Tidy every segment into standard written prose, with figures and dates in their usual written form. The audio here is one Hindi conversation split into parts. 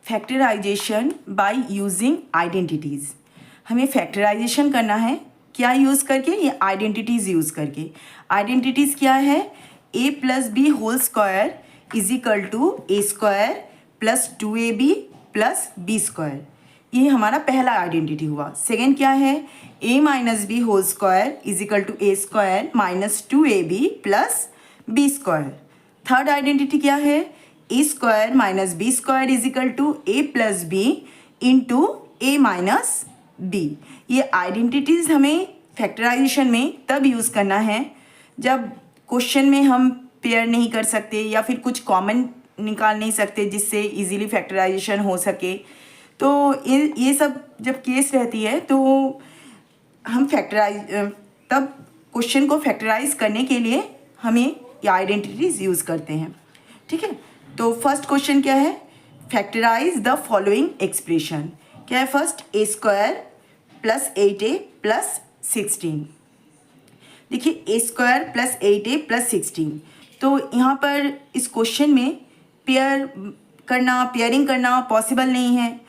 Factorisation by using identities. हमें फैक्टराइजेशन करना है क्या यूज़ करके? ये आइडेंटिटीज़ यूज़ करके। आइडेंटिटीज़ क्या है? a plus B whole square is equal to A square plus 2ab plus B square. ये हमारा पहला आइडेंटिटी हुआ। सेकेंड क्या है? a minus B whole square is equal to A square minus 2ab plus B square. Third identity क्या है? ए square minus B square is equal to A plus B into A minus B. ये आइडेंटिटीज़ हमें फैक्टराइजेशन में तब यूज़ करना है जब क्वेश्चन में हम पेयर नहीं कर सकते या फिर कुछ कॉमन निकाल नहीं सकते जिससे इजीली फैक्टराइजेशन हो सके। तो ये सब जब केस रहती है तो हम तब क्वेश्चन को फैक्टराइज करने के लिए हमें ये आइडेंटिटीज़ यूज़ करते हैं। ठीक है, तो फर्स्ट क्वेश्चन क्या है? Factorise the following expression. क्या है first? A square plus 8a plus 16। देखिए a square plus 8a plus 16, तो यहाँ पर इस क्वेश्चन में पेयरिंग करना पॉसिबल नहीं है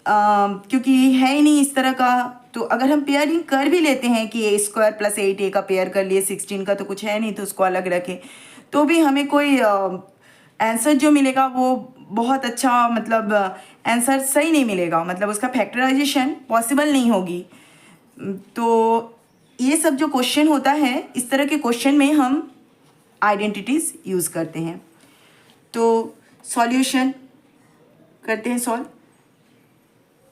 क्योंकि है ही नहीं इस तरह का। तो अगर हम पेयरिंग कर भी लेते हैं कि ए स्क्वायर प्लस 8a का पेयर कर लिए, 16 का तो कुछ है नहीं तो उसको अलग रखें, तो भी हमें कोई आंसर जो मिलेगा वो बहुत अच्छा, मतलब आंसर सही नहीं मिलेगा, मतलब उसका फैक्टराइजेशन पॉसिबल नहीं होगी। तो ये सब जो क्वेश्चन होता है, इस तरह के क्वेश्चन में हम आइडेंटिटीज़ यूज़ करते हैं। तो सॉल्यूशन करते हैं सॉल्व।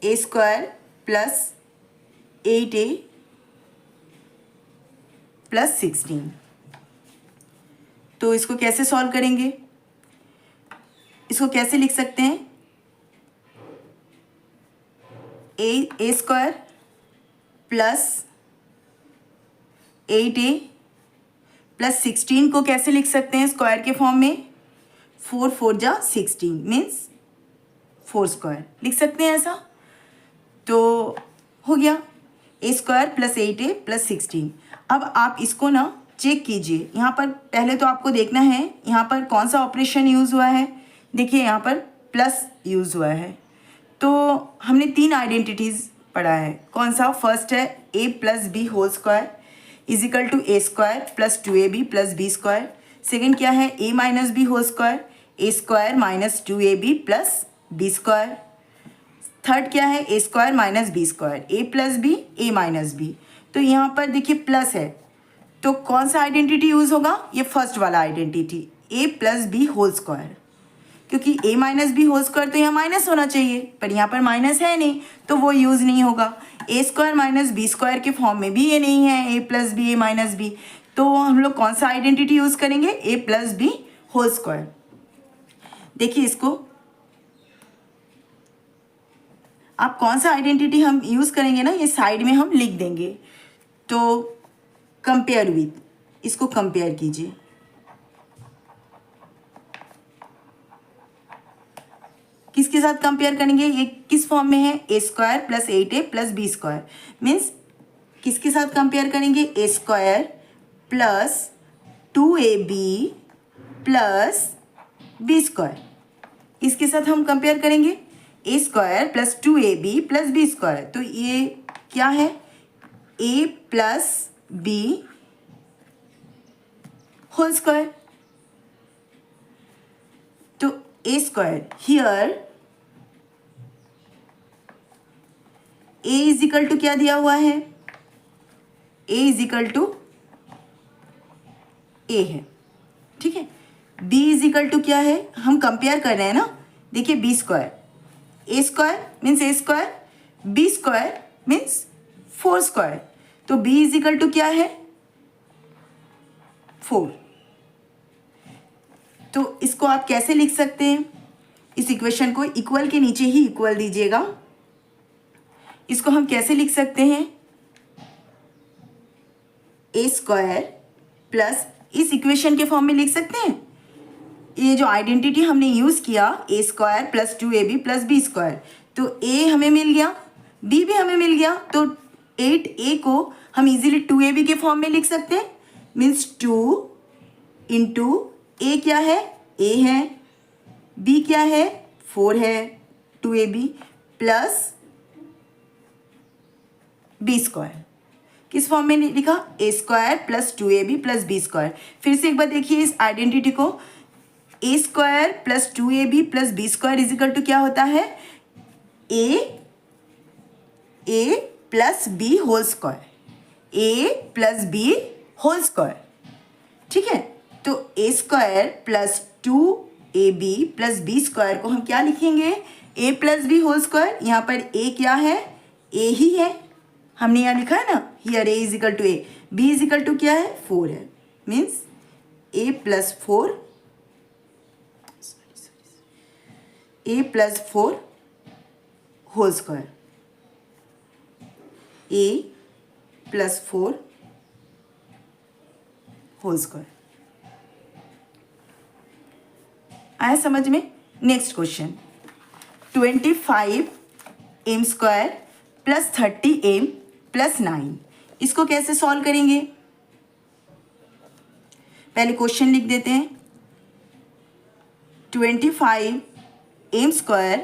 ए स्क्वायर प्लस 8a प्लस 16, तो इसको कैसे सॉल्व करेंगे? इसको कैसे लिख सकते हैं? ए स्क्वायर प्लस 8a प्लस 16 को कैसे लिख सकते हैं स्क्वायर के फॉर्म में? 4 4 जा 16 मीन्स 4 स्क्वायर लिख सकते हैं ऐसा। तो हो गया ए स्क्वायर प्लस 8a प्लस 16। अब आप इसको ना चेक कीजिए। यहाँ पर पहले तो आपको देखना है यहाँ पर कौन सा ऑपरेशन यूज़ हुआ है। देखिए यहाँ पर प्लस यूज़ हुआ है। तो हमने 3 आइडेंटिटीज़ पढ़ा है। कौन सा? फर्स्ट है a plus B whole square is equal to A square plus 2ab plus B square. Second क्या है? a minus B whole square A square minus 2ab plus B square. Third क्या है? ए स्क्वायर माइनस बी स्क्वायर, ए प्लस बी ए माइनस बी। तो यहाँ पर देखिए प्लस है, तो कौन सा आइडेंटिटी यूज़ होगा? ये फर्स्ट वाला आइडेंटिटी, ए प्लस बी होल स्क्वायर, क्योंकि ए माइनस बी होल स्क्वायर तो यहाँ माइनस होना चाहिए, पर यहाँ पर माइनस है नहीं तो वो यूज़ नहीं होगा। A square minus B square के फॉर्म में भी ये नहीं है, A plus B A minus B, तो हम लोग कौन सा आइडेंटिटी यूज़ करेंगे? A plus B whole square. देखिए इसको आप कौन सा आइडेंटिटी हम यूज़ करेंगे ना, ये साइड में हम लिख देंगे। तो कंपेयर विथ, इसको कंपेयर कीजिए। किसके साथ कंपेयर करेंगे? ये किस फॉर्म में है? ए square plus 8a plus B square, means किसके साथ कंपेयर करेंगे? A square plus 2ab plus B square. इसके साथ हम कंपेयर करेंगे A square plus 2ab plus B square. तो ये क्या है? a plus B whole square. तो ए square here a is equal to क्या दिया हुआ है? a is equal to a है, ठीक है। b इज इक्वल टू क्या है? हम कंपेयर कर रहे हैं ना, देखिए B square, A square means A square, B square means 4 square. तो b इज इक्वल टू क्या है? 4। तो इसको आप कैसे लिख सकते हैं? इस इक्वेशन को इक्वल के नीचे ही इक्वल दीजिएगा। इसको हम कैसे लिख सकते हैं? ए स्क्वायर प्लस, इस इक्वेशन के फॉर्म में लिख सकते हैं। ये जो आइडेंटिटी हमने यूज़ किया, A square plus 2ab plus B square, तो a हमें मिल गया, b भी हमें मिल गया, तो 8a को हम इजीली 2ab के फॉर्म में लिख सकते हैं। मीन्स 2 इंटू a क्या है? a है, b क्या है? 4 है, 2ab प्लस बी स्क्वायर। किस फॉर्म में लिखा? A square plus 2ab plus B square. फिर से एक बार देखिए इस आइडेंटिटी को, A square plus 2ab plus B square is equal to क्या होता है? A plus B whole square, A plus B whole square. ठीक है, तो ए square plus 2ab plus B square को हम क्या लिखेंगे? ए प्लस बी होल स्क्वायर। यहाँ पर ए क्या है? ए ही है, हमने यहाँ लिखा है ना, here A is equal to a, b is equal to क्या है? 4 है, means A plus 4, a plus 4 whole square, A plus 4 whole square. आया समझ में? Next question, 25m square plus 30m plus 9, इसको कैसे सॉल्व करेंगे? पहले क्वेश्चन लिख देते हैं, 25m square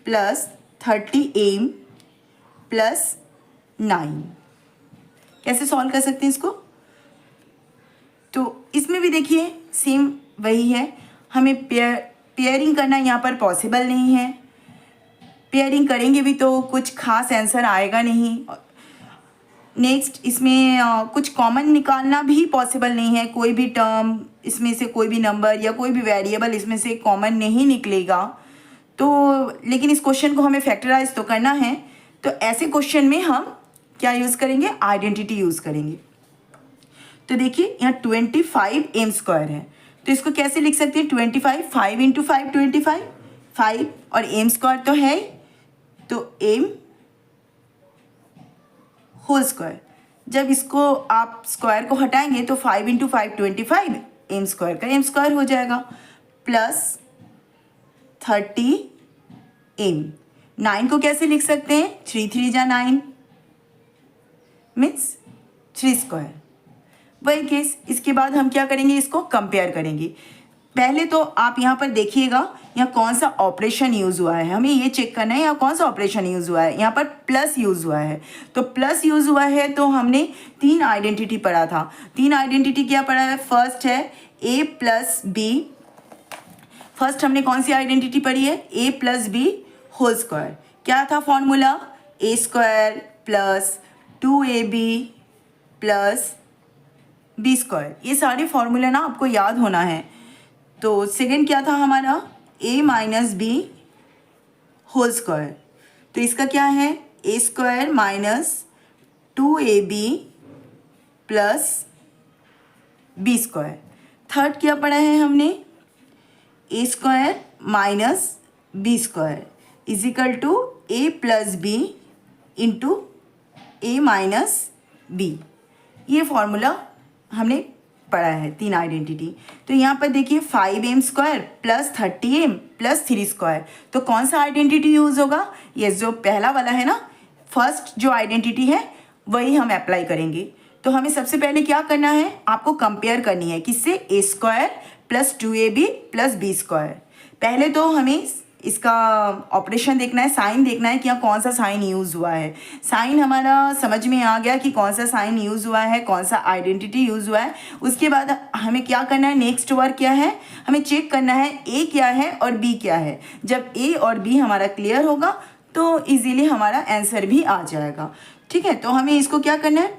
plus 30m plus 9, कैसे सॉल्व कर सकते हैं इसको? तो इसमें भी देखिए सेम वही है, हमें पेयरिंग करना यहाँ पर पॉसिबल नहीं है। पेयरिंग करेंगे भी तो कुछ खास आंसर आएगा नहीं। नेक्स्ट इसमें कुछ कॉमन निकालना भी पॉसिबल नहीं है, कोई भी टर्म इसमें से, कोई भी नंबर या कोई भी वेरिएबल इसमें से कॉमन नहीं निकलेगा। तो लेकिन इस क्वेश्चन को हमें फैक्टराइज तो करना है, तो ऐसे क्वेश्चन में हम क्या यूज़ करेंगे? आइडेंटिटी यूज़ करेंगे। तो देखिए यहाँ 25m स्क्वायर है, तो इसको कैसे लिख सकते हैं? 25, 5 इंटू 5 25, 5 और m स्क्वायर तो है, तो m होल स्क्वायर। जब इसको आप स्क्वायर को हटाएंगे तो 5 इंटू 5 25, m स्क्वायर का m स्क्वायर हो जाएगा, प्लस 30m। 9 को कैसे लिख सकते हैं? 3 3 जा 9 मीन्स 3 स्क्वायर। वही केस, इसके बाद हम क्या करेंगे? इसको कंपेयर करेंगे। पहले तो आप यहाँ पर देखिएगा यहाँ कौन सा ऑपरेशन यूज़ हुआ है, हमें ये चेक करना है यहाँ कौन सा ऑपरेशन यूज़ हुआ है। यहाँ पर प्लस यूज़ हुआ है, तो प्लस यूज़ हुआ है तो हमने 3 आइडेंटिटी पढ़ा था। 3 आइडेंटिटी क्या पढ़ा है? फर्स्ट है ए प्लस बी, फर्स्ट हमने कौन सी आइडेंटिटी पढ़ी है? A plus B whole square. क्या था formula? A square plus 2ab plus B square. ये सारे फॉर्मूला ना आपको याद होना है। तो सेकंड क्या था हमारा? A minus B whole square, तो इसका क्या है? ए square minus 2ab plus B square. Third क्या पढ़ा है हमने? A square minus B square is equal to A plus B into A minus B. ये फॉर्मूला हमने पढ़ा है, 3 आइडेंटिटी। तो यहाँ पर देखिए 5m square plus 30m plus 3 square, तो कौन सा आइडेंटिटी यूज़ होगा? ये जो पहला वाला है ना, फर्स्ट जो आइडेंटिटी है वही हम अप्लाई करेंगे। तो हमें सबसे पहले क्या करना है? आपको कंपेयर करनी है, किससे? A square plus 2ab plus B square. पहले तो हमें इसका ऑपरेशन देखना है, साइन देखना है कि यहाँ कौन सा साइन यूज़ हुआ है। साइन हमारा समझ में आ गया कि कौन सा साइन यूज़ हुआ है, कौन सा आइडेंटिटी यूज़ हुआ है। उसके बाद हमें क्या करना है? नेक्स्ट वर्क क्या है? हमें चेक करना है ए क्या है और बी क्या है। जब ए और बी हमारा क्लियर होगा तो इजीली हमारा आंसर भी आ जाएगा। ठीक है, तो हमें इसको क्या करना है?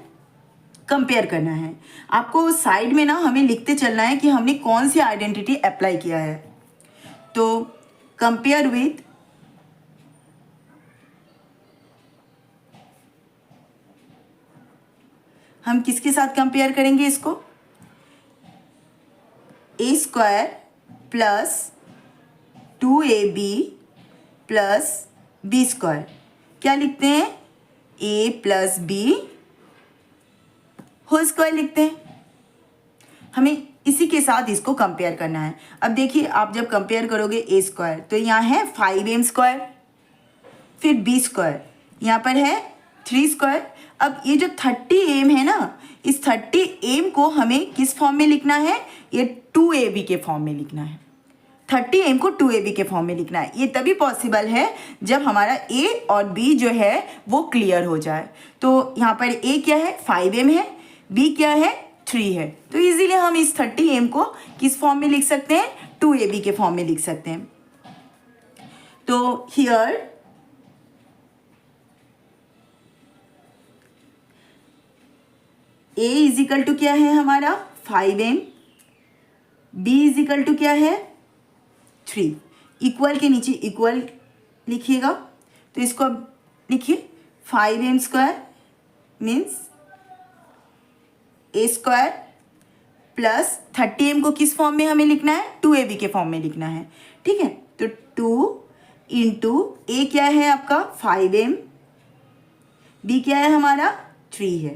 कंपेयर करना है। आपको साइड में ना हमें लिखते चलना है कि हमने कौन सी आइडेंटिटी अप्लाई किया है। तो कंपेयर विथ हम किसके साथ कंपेयर करेंगे इसको? A square plus 2ab plus B square. क्या लिखते हैं? A plus B whole square लिखते हैं। हमें इसी के साथ इसको कंपेयर करना है। अब देखिए आप जब कंपेयर करोगे ए स्क्वायर तो यहाँ है 5m स्क्वायर, फिर बी स्क्वायर यहाँ पर है 3 स्क्वायर। अब ये जो 30m है ना, इस 30m को हमें किस फॉर्म में लिखना है? ये 2ab के फॉर्म में लिखना है। 30m को 2ab के फॉर्म में लिखना है। ये तभी पॉसिबल है जब हमारा a और b जो है वो क्लियर हो जाए। तो यहाँ पर a क्या है 5m है, b क्या है 3 है। तो इजीली हम इस 30m को किस फॉर्म में लिख सकते हैं, 2ab के फॉर्म में लिख सकते हैं। तो here a is equal to क्या है हमारा 5m, b is equal to क्या है 3। इक्वल के नीचे इक्वल लिखिएगा, तो इसको अब लिखिए 5m square means a square plus 30m को किस फॉर्म में हमें लिखना है, 2ab के फॉर्म में लिखना है। ठीक है, तो 2 इंटू a क्या है आपका 5m, b क्या है हमारा 3 है।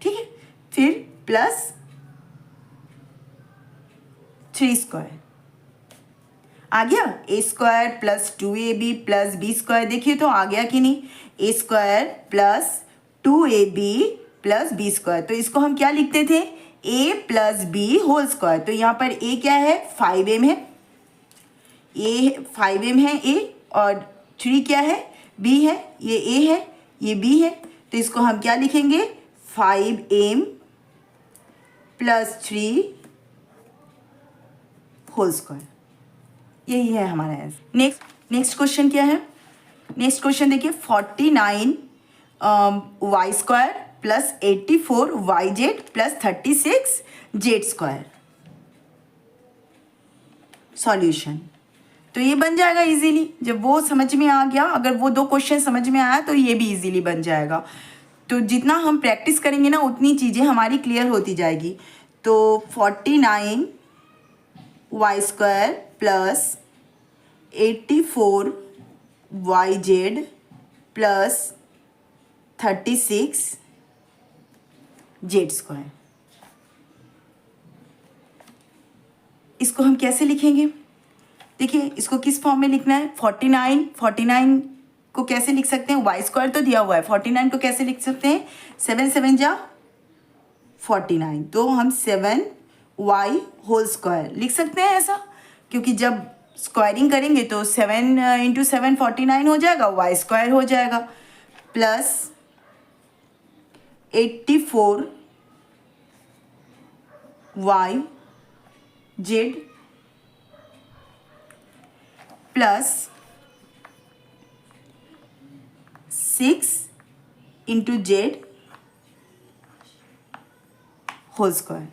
ठीक है, फिर प्लस 3 स्क्वायर आ गया, a square plus 2ab plus b square, देखिए तो आ गया कि नहीं, a square plus 2ab plus b square. तो इसको हम क्या लिखते थे, a plus b whole square. तो यहाँ पर a क्या है 5m है, a 5m है a, और 3 क्या है b है, ये a है ये b है। तो इसको हम क्या लिखेंगे 5m प्लस 3 होल स्क्वायर। यही है हमारा आंसर। नेक्स्ट क्वेश्चन क्या है, नेक्स्ट क्वेश्चन देखिए 49 y square plus 84 y z plus 36 z square. Solution तो ये बन जाएगा इजीली, जब वो समझ में आ गया, अगर वो दो क्वेश्चन समझ में आया तो ये भी इजीली बन जाएगा। तो जितना हम प्रैक्टिस करेंगे ना उतनी चीज़ें हमारी क्लियर होती जाएगी। तो 49 y square plus 84 y z plus 36 z square, इसको हम कैसे लिखेंगे, देखिए इसको किस फॉर्म में लिखना है, 49 को कैसे लिख सकते हैं, वाई स्क्वायर तो दिया हुआ है, 49 को कैसे लिख सकते हैं, 7 7 जा 49, तो हम 7 वाई होल स्क्वायर लिख सकते हैं ऐसा, क्योंकि जब स्क्वायरिंग करेंगे तो 7 इंटू 7 49 हो जाएगा, वाई स्क्वायर हो जाएगा, plus 84 y z plus 6 into z whole square,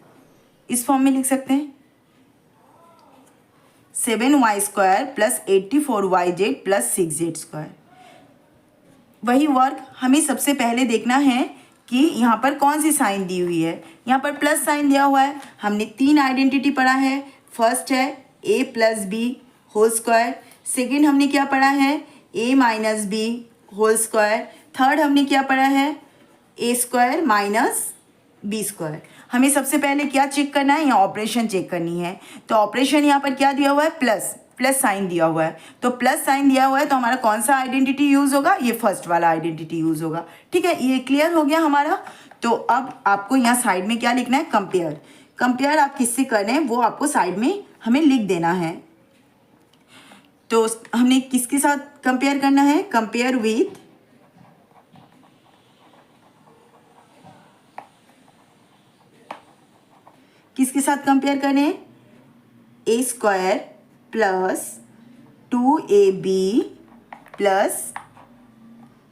इस फॉर्म में लिख सकते हैं 7 y square plus 84 y z plus 6 z square. वही वर्क हमें सबसे पहले देखना है कि यहाँ पर कौन सी साइन दी हुई है, यहाँ पर प्लस साइन दिया हुआ है। हमने 3 आइडेंटिटी पढ़ा है, फर्स्ट है a plus B whole square, second हमने क्या पढ़ा है a minus B whole square, third हमने क्या पढ़ा है a square minus B square. हमें सबसे पहले क्या चेक करना है, यहाँ ऑपरेशन चेक करनी है। तो ऑपरेशन यहाँ पर क्या दिया हुआ है, प्लस साइन दिया हुआ है, तो प्लस साइन दिया हुआ है तो हमारा कौन सा आइडेंटिटी यूज़ होगा, ये फर्स्ट वाला आइडेंटिटी यूज़ होगा। ठीक है, ये क्लियर हो गया हमारा। तो अब आपको यहाँ साइड में क्या लिखना है, कंपेयर आप किससे कर रहे हैं वो आपको साइड में हमें लिख देना है। तो हमने किसके साथ कंपेयर करना है, कंपेयर विथ किसके साथ कंपेयर करें, a square plus 2ab plus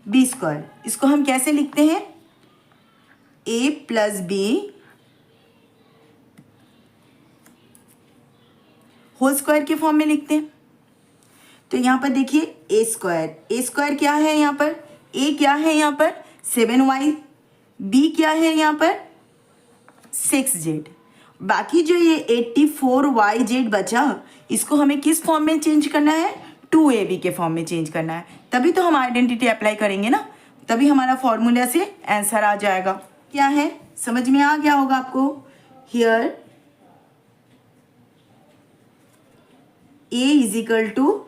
b square. इसको हम कैसे लिखते हैं, a plus B whole square के फॉर्म में लिखते हैं। तो यहाँ पर देखिए a स्क्वायर क्या है, यहाँ पर a क्या है, यहाँ पर 7y, b क्या है यहाँ पर 6z, बाकी जो ये 84yz बचा इसको हमें किस फॉर्म में चेंज करना है, 2ab के फॉर्म में चेंज करना है। तभी तो हम आइडेंटिटी अप्लाई करेंगे ना, तभी हमारा फॉर्मूला से आंसर आ जाएगा। क्या है, समझ में आ गया होगा आपको। Here a is equal to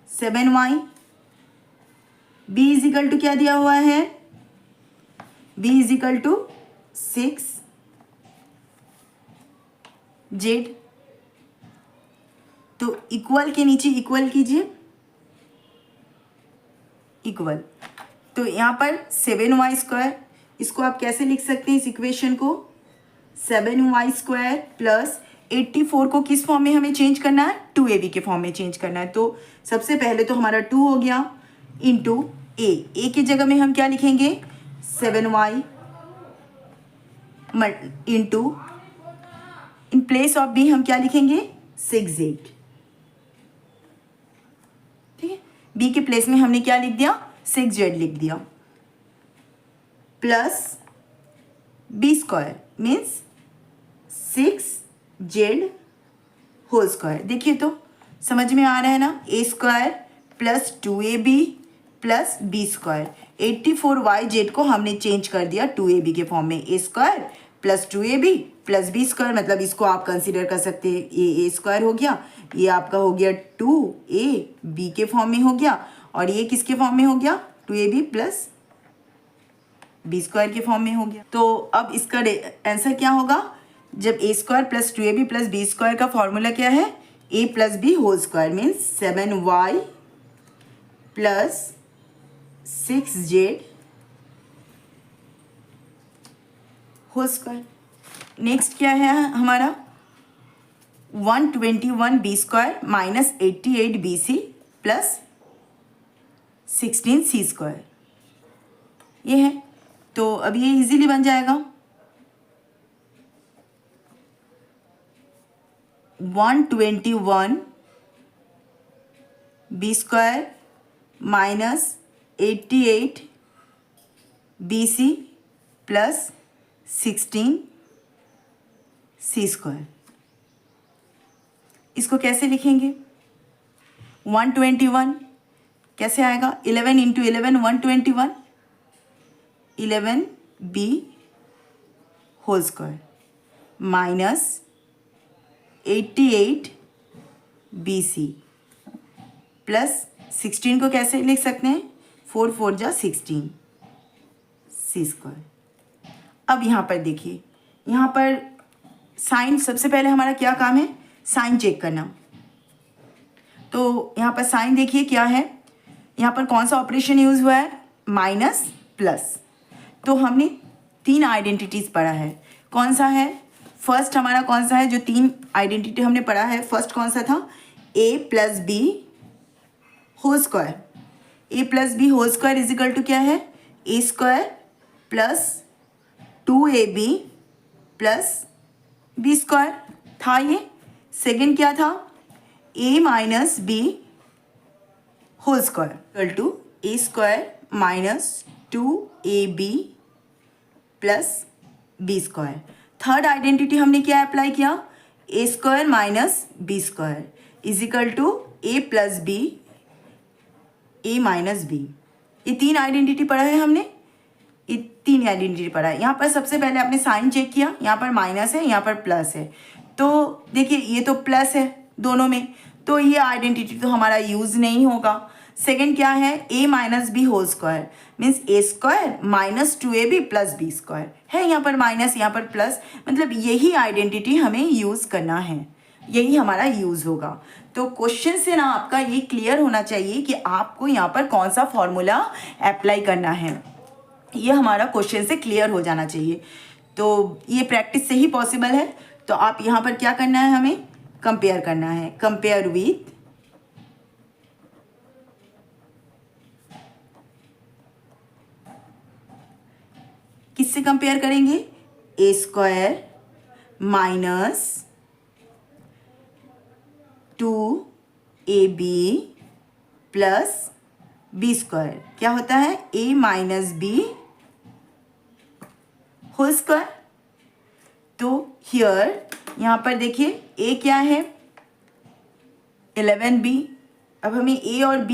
7y, b is equal to क्या दिया हुआ है, b is equal to 6 z equal के नीचे इक्वल कीजिए, इक्वल। तो यहाँ पर 7y², इसको आप कैसे लिख सकते हैं इस इक्वेशन को, 7y² प्लस 84 को किस फॉर्म में हमें चेंज करना है, 2ab के फॉर्म में चेंज करना है। तो सबसे पहले तो हमारा 2 हो गया इंटू ए की जगह में हम क्या लिखेंगे 7y into, in place of b हम क्या लिखेंगे 6z। ठीक है, बी के प्लेस में हमने क्या लिख दिया 6z लिख दिया, plus b² means 6z whole square. देखिए तो समझ में आ रहा है ना, a² plus 2ab plus b²। 84yz को हमने चेंज कर दिया 2ab के फॉर्म में, a² plus 2ab plus b², मतलब इसको आप कंसिडर कर सकते हैं ये a² हो गया, ये आपका हो गया 2ab के फॉर्म में हो गया, और ये किसके फॉर्म में हो गया 2ab प्लस b² के फॉर्म में हो गया। तो अब इसका आंसर क्या होगा, जब a² plus 2ab plus b² का फॉर्मूला क्या है a plus b whole square means 7y plus 6z whole square. Next क्या है हमारा 121b² minus 88bc plus 16c², ये है। तो अब ये इजीली बन जाएगा 121b² minus 88bc plus 16c²। इसको कैसे लिखेंगे 121 कैसे आएगा, 11 into 11 121, 11b whole square minus 88bc plus 16 को कैसे लिख सकते हैं 4 4 जा 16 c²। अब यहाँ पर देखिए, यहाँ पर साइन, सबसे पहले हमारा क्या काम है साइन चेक करना। तो यहाँ पर साइन देखिए क्या है, यहाँ पर कौन सा ऑपरेशन यूज़ हुआ है माइनस प्लस। तो हमने 3 आइडेंटिटीज़ पढ़ा है, कौन सा है फर्स्ट हमारा, कौन सा है जो 3 आइडेंटिटी हमने पढ़ा है, फर्स्ट कौन सा था a plus B whole square, a plus B whole square is equal to क्या है a² plus 2ab plus b² था ये। सेकेंड क्या था a minus B whole square equal to a² minus 2ab plus b²। Third identity हमने क्या अप्लाई किया a² minus b² is equal to a plus b a minus B. ये 3 आइडेंटिटी पढ़ा है हमने, ये 3 आइडेंटिटी पढ़ा है। यहाँ पर सबसे पहले आपने साइन चेक किया, यहाँ पर माइनस है यहाँ पर प्लस है, तो देखिए ये तो प्लस है दोनों में, तो ये आइडेंटिटी तो हमारा यूज़ नहीं होगा। सेकेंड क्या है a minus B whole square means a² minus 2ab plus b² है, यहाँ पर माइनस यहाँ पर प्लस, मतलब यही आइडेंटिटी हमें यूज़ करना है, यही हमारा यूज़ होगा। तो क्वेश्चन से ना आपका ये क्लियर होना चाहिए कि आपको यहाँ पर कौन सा फॉर्मूला अप्लाई करना है, ये हमारा क्वेश्चन से क्लियर हो जाना चाहिए। तो ये प्रैक्टिस से ही पॉसिबल है। तो आप यहाँ पर क्या करना है, हमें कंपेयर करना है, कंपेयर विथ किससे कंपेयर करेंगे a² minus 2ab plus b², क्या होता है a minus B whole square. तो हियर यहाँ पर देखिए a क्या है 11b, अब हमें a और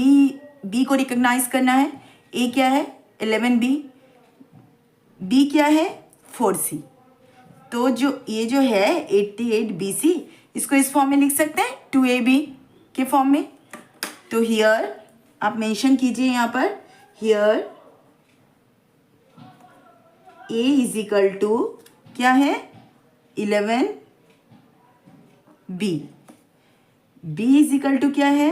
b को रिकॉग्नाइज करना है। a क्या है 11b, b क्या है 4c, तो जो ये जो है 88bc इसको इस फॉर्म में लिख सकते हैं 2ab के फॉर्म में। तो हियर आप मेंशन कीजिए यहाँ पर, here a is equal to क्या है 11b, b is equal to क्या है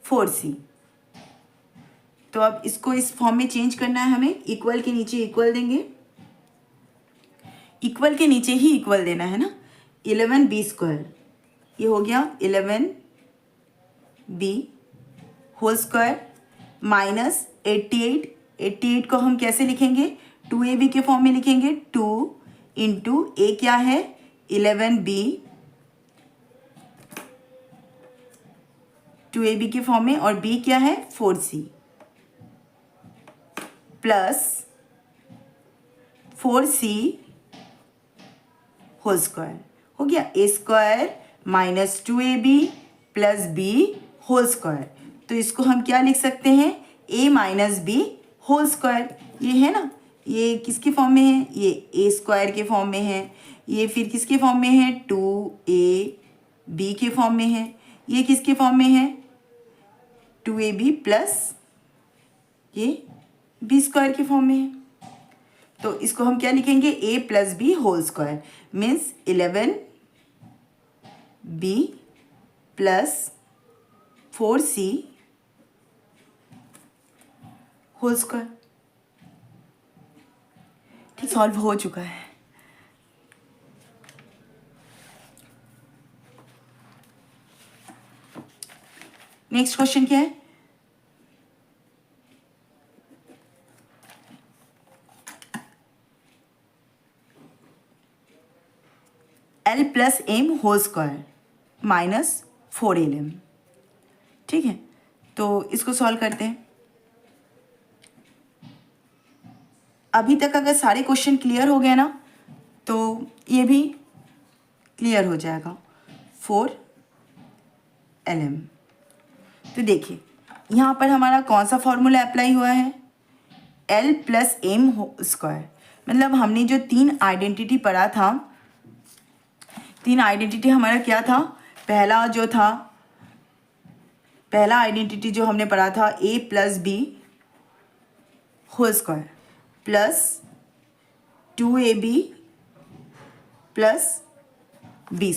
4c। तो अब इसको इस फॉर्म में चेंज करना है हमें, इक्वल के नीचे इक्वल देंगे, इक्वल के नीचे ही इक्वल देना है ना, 11b², ये हो गया 11b होल स्क्वायर माइनस 88, 88 को हम कैसे लिखेंगे 2ab के फॉर्म में लिखेंगे, 2 इंटू ए क्या है 11b, 2ab के फॉर्म में, और b क्या है 4c plus 4c whole square, हो गया a² minus 2ab plus b whole square. तो इसको हम क्या लिख सकते हैं a minus b whole square, ये है ना, ये किसके फॉर्म में है, ये a² के फॉर्म में है, ये फिर किसके फॉर्म में है 2ab के फॉर्म में है, ये किसके फॉर्म में है 2ab प्लस ये b² के फॉर्म में है। तो इसको हम क्या लिखेंगे a plus B whole square means 11b plus 4c whole square. ठीक, सॉल्व हो चुका है। नेक्स्ट क्वेश्चन क्या है, L plus m whole square minus 4LM। ठीक है, तो इसको सॉल्व करते हैं। अभी तक अगर सारे क्वेश्चन क्लियर हो गए ना तो ये भी क्लियर हो जाएगा 4LM। तो देखिए यहाँ पर हमारा कौन सा फॉर्मूला अप्लाई हुआ है, L plus m whole square, मतलब हमने जो 3 आइडेंटिटी पढ़ा था, 3 आइडेंटिटी हमारा क्या था, पहला आइडेंटिटी जो हमने पढ़ा था a plus B whole square plus 2ab plus b²।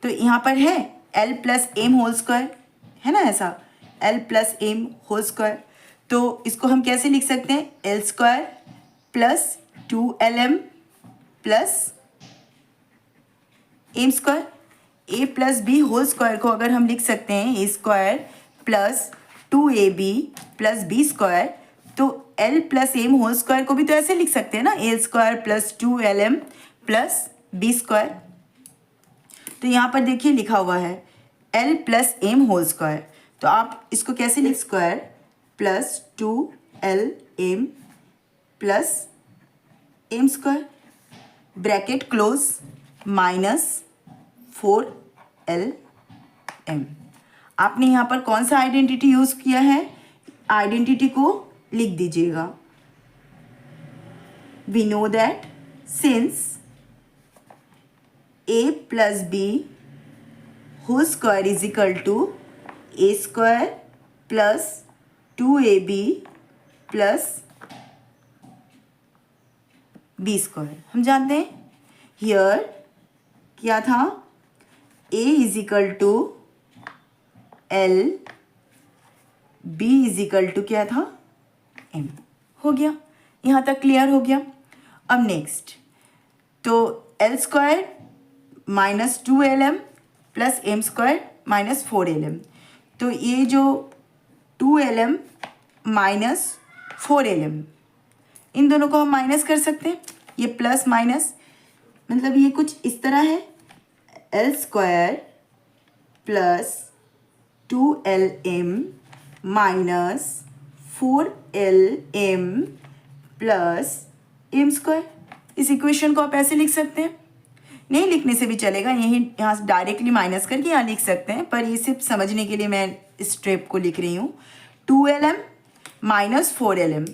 तो यहाँ पर है l plus m whole square, है ना, ऐसा l plus m whole square. तो इसको हम कैसे लिख सकते हैं l² plus 2LM plus m²। a plus B whole square को अगर हम लिख सकते हैं a² plus 2ab plus b², तो l plus m whole square को भी तो ऐसे लिख सकते हैं ना, a² plus 2LM plus b²। तो यहाँ पर देखिए लिखा हुआ है l plus m whole square, तो आप इसको कैसे लिख square plus 2LM plus m² bracket close minus 4LM। आपने यहाँ पर कौन सा आइडेंटिटी यूज़ किया है, आइडेंटिटी को लिख दीजिएगा। We know that since a plus B whole square is equal to a² plus 2ab plus b²। हम जानते हैं हियर क्या था, a is equal to l, b is equal to क्या था m। हो गया, यहाँ तक क्लियर हो गया। अब नेक्स्ट, तो l² minus 2LM plus m² minus 4LM, तो ये जो 2LM माइनस 4LM, इन दोनों को हम माइनस कर सकते हैं, ये प्लस माइनस, मतलब ये कुछ इस तरह है l² plus 2LM minus 4LM plus m²। इस इक्वेशन को आप ऐसे लिख सकते हैं, नहीं लिखने से भी चलेगा, यहीं यहाँ से डायरेक्टली माइनस करके यहाँ लिख सकते हैं, पर ये सिर्फ समझने के लिए मैं इस स्टेप को लिख रही हूँ। 2LM minus 4LM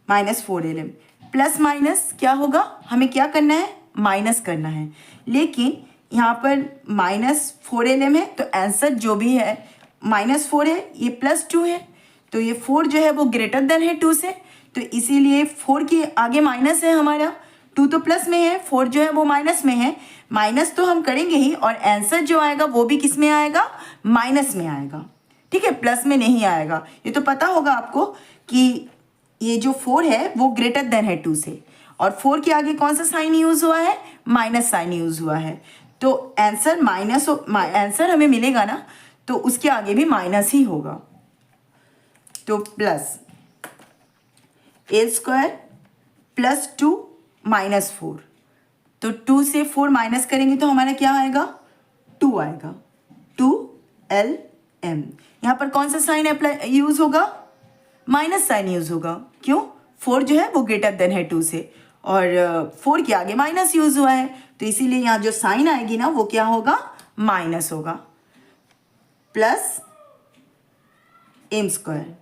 minus 4LM plus minus क्या होगा, हमें क्या करना है माइनस करना है, लेकिन यहाँ पर माइनस 4LM है तो आंसर जो भी है -4 है, ये +2 है, तो ये 4 जो है वो ग्रेटर देन है 2 से, तो इसीलिए 4 के आगे माइनस है हमारा, 2 तो प्लस में है, 4 जो है वो माइनस में है। माइनस तो हम करेंगे ही, और आंसर जो आएगा वो भी किस में आएगा, माइनस में आएगा। ठीक है, प्लस में नहीं आएगा। ये तो पता होगा आपको कि ये जो 4 है वो ग्रेटर देन है 2 से, और 4 के आगे कौन सा साइन यूज़ हुआ है, माइनस साइन यूज़ हुआ है। तो आंसर माइनस, आंसर हमें मिलेगा ना, तो उसके आगे भी माइनस ही होगा। तो प्लस ए स्क्वायर प्लस 2 माइनस 4, तो 2 से 4 माइनस करेंगे तो हमारा क्या आएगा, 2 आएगा, 2LM। यहाँ पर कौन सा साइन अप्लाई यूज़ होगा, माइनस साइन यूज़ होगा। क्यों, 4 जो है वो ग्रेटर देन है 2 से, और 4 के आगे माइनस यूज़ हुआ है, तो इसीलिए यहाँ जो साइन आएगी ना वो क्या होगा, माइनस होगा। Plus M square.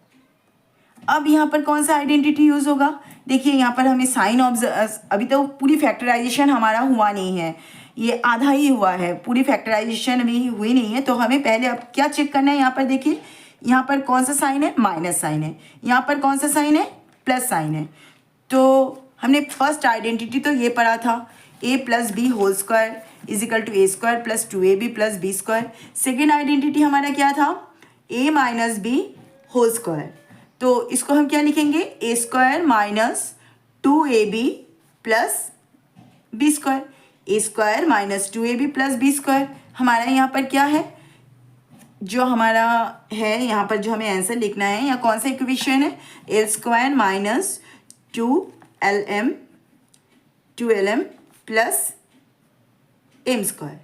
अब यहाँ पर कौन सा आइडेंटिटी यूज़ होगा, देखिए यहाँ पर हमें साइन अभी तो पूरी फैक्टराइजेशन हमारा हुआ नहीं है, ये आधा ही हुआ है, पूरी फैक्टराइजेशन अभी हुई नहीं है। तो हमें पहले अब क्या चेक करना है, यहाँ पर देखिए यहाँ पर कौन सा साइन है, माइनस साइन है, यहाँ पर कौन सा साइन है, प्लस साइन है। तो हमने फर्स्ट आइडेंटिटी तो ये पढ़ा था, a plus B whole square is equal to A square plus 2ab plus B square. Second identity हमारा क्या था, a minus B whole square, तो इसको हम क्या लिखेंगे, ए square minus 2ab plus B square. ए square minus 2ab plus B square हमारा यहाँ पर क्या है, जो हमारा है यहाँ पर जो हमें आंसर लिखना है, यहाँ कौन सा इक्वेशन है, L square minus 2LM plus M square.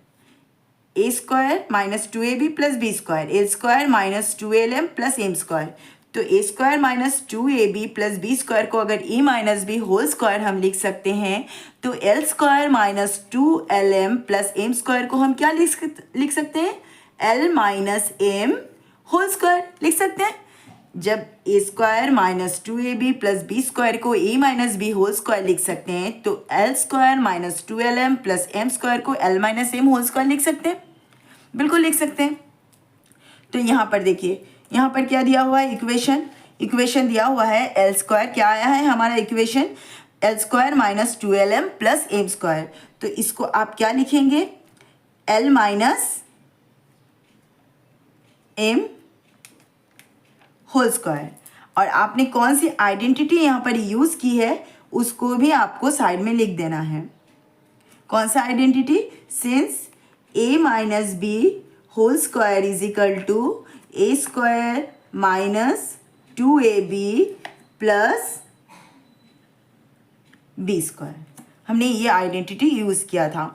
ए square minus 2ab plus B square, L square minus 2LM plus M square. तो ए square minus 2ab plus B square को अगर A minus B whole square हम लिख सकते हैं, तो L square minus 2LM plus M square को हम क्या लिख सकते हैं, L minus M whole square लिख सकते हैं। जब A square minus 2ab plus B square को A minus B whole square लिख सकते हैं, तो L square minus 2LM plus M square को L minus M whole square लिख सकते हैं, बिल्कुल लिख सकते हैं। तो यहाँ पर देखिए, यहाँ पर क्या दिया हुआ है, इक्वेशन दिया हुआ है, एल स्क्वायर क्या आया है हमारा equation, l square minus 2LM plus M square. तो इसको आप क्या लिखेंगे, l minus M whole square. और आपने कौन सी आइडेंटिटी यहाँ पर यूज़ की है उसको भी आपको साइड में लिख देना है। कौन सा identity, since A minus B whole square is equal to A square minus 2ab plus B square, हमने ये आइडेंटिटी यूज़ किया था।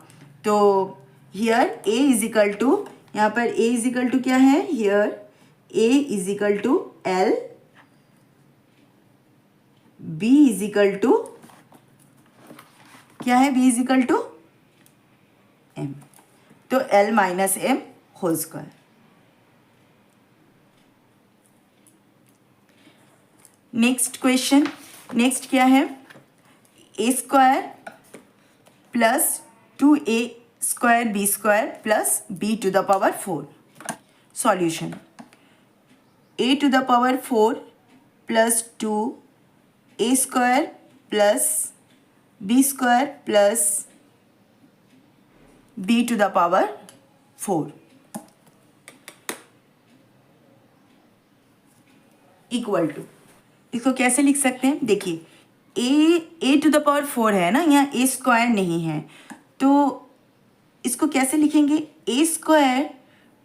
तो here A is equal to, यहाँ पर ए इज इक्वल टू क्या है, here A is equal to L, B is equal to क्या है, B is equal to M, तो L minus M whole square. Next question, next क्या है, ए square plus 2a square B square plus b to the power 4। Solution, a to the power 4 plus 2a square plus b square plus b to the power 4 equal to, इसको कैसे लिख सकते हैं, देखिए a टू द पावर 4 है ना, यहाँ a स्क्वायर नहीं है, तो इसको कैसे लिखेंगे, a square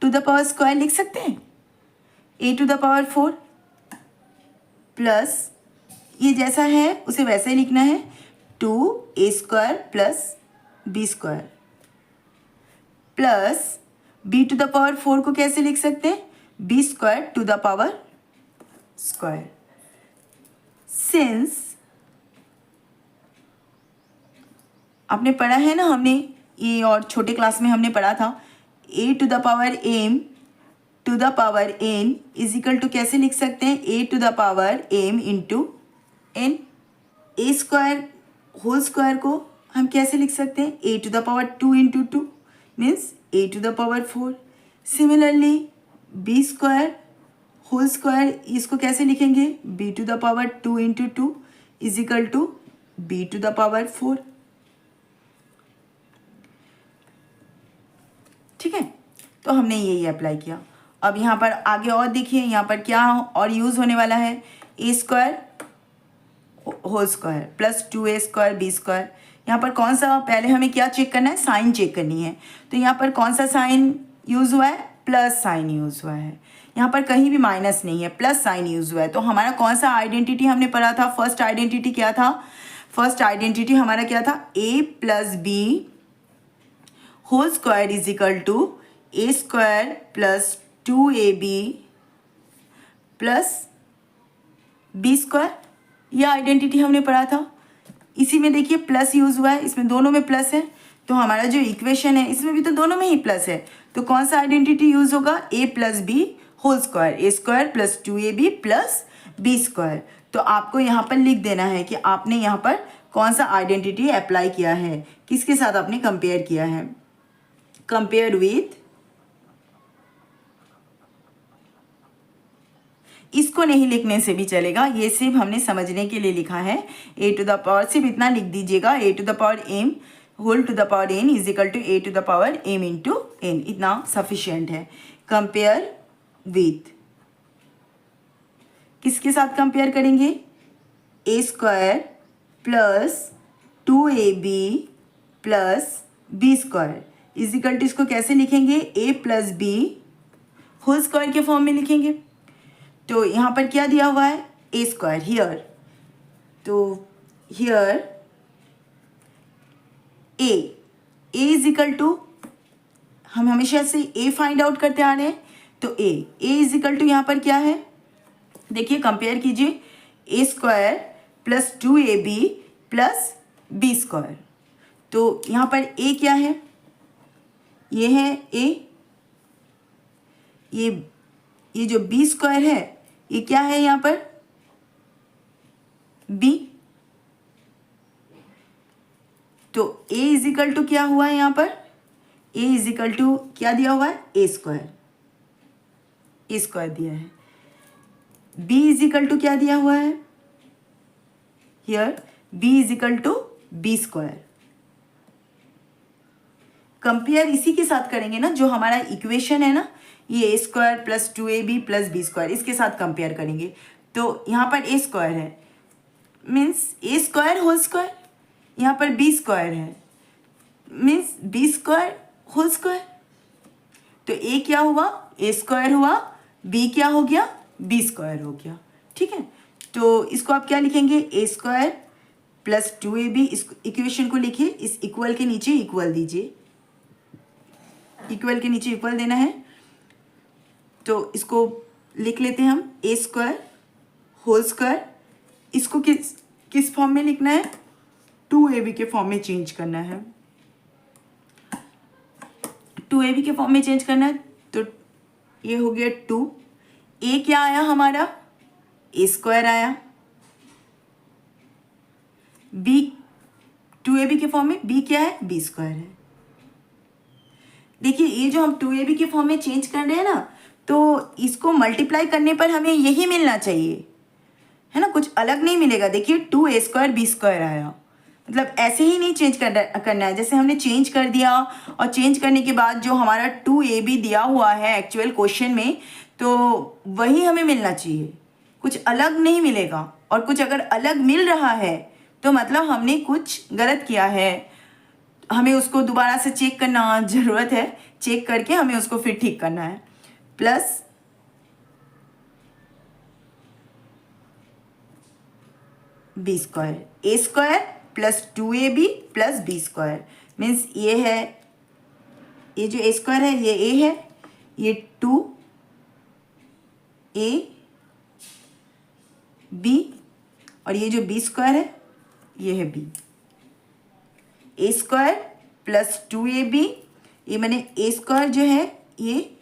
to the power square लिख सकते हैं, a to the power 4 plus ये जैसा है उसे वैसे ही लिखना है, 2a square plus b square plus b to the power 4 को कैसे लिख सकते हैं, b square to the power square. Since आपने पढ़ा है ना, हमने ये और छोटे क्लास में हमने पढ़ा था, a to the power m to the power n is equal to कैसे लिख सकते हैं, a to the power m into n। a square whole square को हम कैसे लिख सकते हैं, a to the power 2 into 2 means a to the power 4। Similarly b square whole square, इसको कैसे लिखेंगे, b to the power 2 into 2 is equal to b to the power 4। तो हमने यही अप्लाई किया। अब यहाँ पर आगे और देखिए, यहाँ पर क्या और यूज़ होने वाला है, ए square whole square plus 2a² b²। यहाँ पर कौन सा, पहले हमें क्या चेक करना है, साइन चेक करनी है। तो यहाँ पर कौन सा साइन यूज़ हुआ है, प्लस साइन यूज़ हुआ है। यहाँ पर कहीं भी माइनस नहीं है, प्लस साइन यूज़ हुआ है। तो हमारा कौन सा आइडेंटिटी हमने पढ़ा था, फर्स्ट आइडेंटिटी क्या था, फर्स्ट आइडेंटिटी हमारा क्या था, a plus B whole square is equal to a² plus 2ab plus b²। यह आइडेंटिटी हमने पढ़ा था। इसी में देखिए प्लस यूज़ हुआ है, इसमें दोनों में प्लस है, तो हमारा जो इक्वेशन है इसमें भी तो दोनों में ही प्लस है। तो कौन सा आइडेंटिटी यूज़ होगा, a plus B whole square, a² plus 2ab plus b²। तो आपको यहाँ पर लिख देना है कि आपने यहाँ पर कौन सा आइडेंटिटी अप्लाई किया है, किसके साथ आपने कंपेयर किया है, कंपेयर विथ। इसको नहीं लिखने से भी चलेगा, ये सिर्फ हमने समझने के लिए लिखा है। a टू द पावर, सिर्फ इतना लिख दीजिएगा, a to the power m whole to the power n is equal to a to the power m into n, इतना सफिशियंट है। कंपेयर विथ, किसके साथ कंपेयर करेंगे, a² plus 2ab plus b² is equal to, इसको कैसे लिखेंगे, a plus B whole square के फॉर्म में लिखेंगे। तो यहाँ पर क्या दिया हुआ है, a² हियर, तो here a is equal to, हम हमेशा से a फाइंड आउट करते आ रहे हैं, तो a इज इक्वल टू यहाँ पर क्या है, देखिए कंपेयर कीजिए, a² plus 2ab plus b²। तो यहाँ पर a क्या है, ये है a, ये जो b² है ये क्या है यहाँ पर, b। तो a इज इक्वल टू क्या हुआ है यहाँ पर, a इज इक्वल टू क्या दिया हुआ है, a² दिया है। b इज इक्वल टू क्या दिया हुआ है, here b is equal to b²। Compare इसी के साथ करेंगे ना, जो हमारा इक्वेशन है ना, ये a² plus 2ab plus b², इसके साथ कंपेयर करेंगे। तो यहाँ पर a² है, मीन्स a² होल स्क्वायर, यहाँ पर b² है, मीन्स b² होल स्क्वायर। तो a क्या हुआ, a² हुआ, b क्या हो गया, b² हो गया। ठीक है, तो इसको आप क्या लिखेंगे, a² प्लस 2ab, इस इक्वेशन को लिखिए, इस इक्वल के नीचे इक्वल दीजिए, इक्वल के नीचे इक्वल देना है। तो इसको लिख लेते हैं हम, a² होल स्क्वायर, इसको किस फॉर्म में लिखना है, 2ab के फॉर्म में चेंज करना है, 2ab के फॉर्म में चेंज करना है। तो ये हो गया 2, a क्या आया हमारा, a² आया, b 2ab के फॉर्म में b क्या है, b² है। देखिए ये जो हम 2ab के फॉर्म में चेंज कर रहे हैं ना, तो इसको मल्टीप्लाई करने पर हमें यही मिलना चाहिए, है ना, कुछ अलग नहीं मिलेगा। देखिए 2a² b² आया, मतलब ऐसे ही नहीं चेंज करना है, जैसे हमने चेंज कर दिया और चेंज करने के बाद जो हमारा 2ab दिया हुआ है एक्चुअल क्वेश्चन में, तो वही हमें मिलना चाहिए, कुछ अलग नहीं मिलेगा। और कुछ अगर अलग मिल रहा है तो मतलब हमने कुछ गलत किया है, हमें उसको दोबारा से चेक करना ज़रूरत है, चेक करके हमें उसको फिर ठीक करना है। Plus b² a² plus 2ab plus b² means ये है, ये जो a² है ये a है, ये 2ab और ये जो b² है ये है b। a² प्लस 2ab, ये मैंने a² जो है ये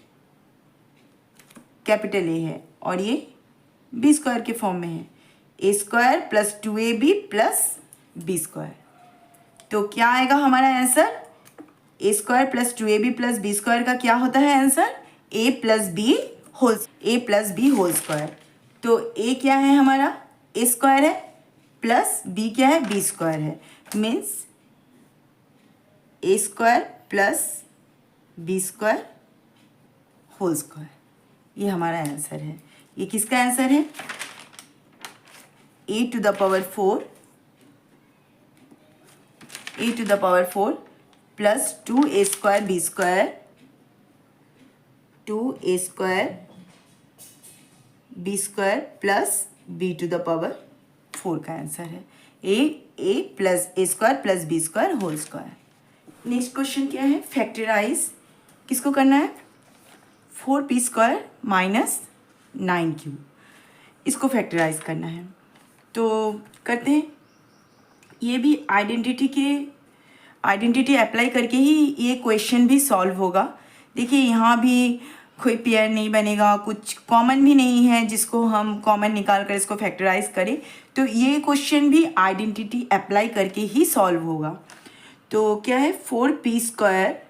कैपिटल A है और ये b² के फॉर्म में है, a² plus 2ab plus b²। तो क्या आएगा हमारा answer, a² plus 2ab plus b² का क्या होता है answer, a plus b whole square. तो a क्या है हमारा, a² है, प्लस b क्या है, b² है, means a² plus b² whole square. ये हमारा आंसर है। ये किसका आंसर है? a to the power 4 plus 2a square b square 2a square b square plus b to the power 4 का आंसर है। a plus a square plus b square whole square. Next question क्या है? फैक्टराइज किसको करना है? 4p स्क्वायर माइनस 9q, इसको फैक्टराइज करना है। तो करते हैं। ये भी आइडेंटिटी अप्लाई करके ही ये क्वेश्चन भी सॉल्व होगा। देखिए यहाँ भी कोई पेयर नहीं बनेगा, कुछ कॉमन भी नहीं है जिसको हम कॉमन निकाल कर इसको फैक्टराइज करें। तो ये क्वेश्चन भी आइडेंटिटी अप्लाई करके ही सॉल्व होगा। तो क्या है? 4p square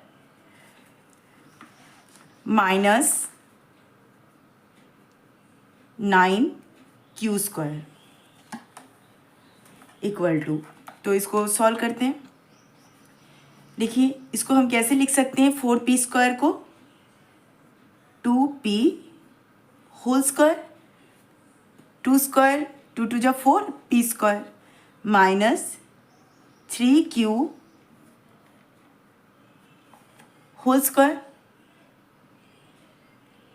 minus 9q square equal to, तो इसको सॉल्व करते हैं। देखिए इसको हम कैसे लिख सकते हैं? 4p स्क्वायर को 2p whole square, 2 square 2 to जा 4 p square minus 3q whole square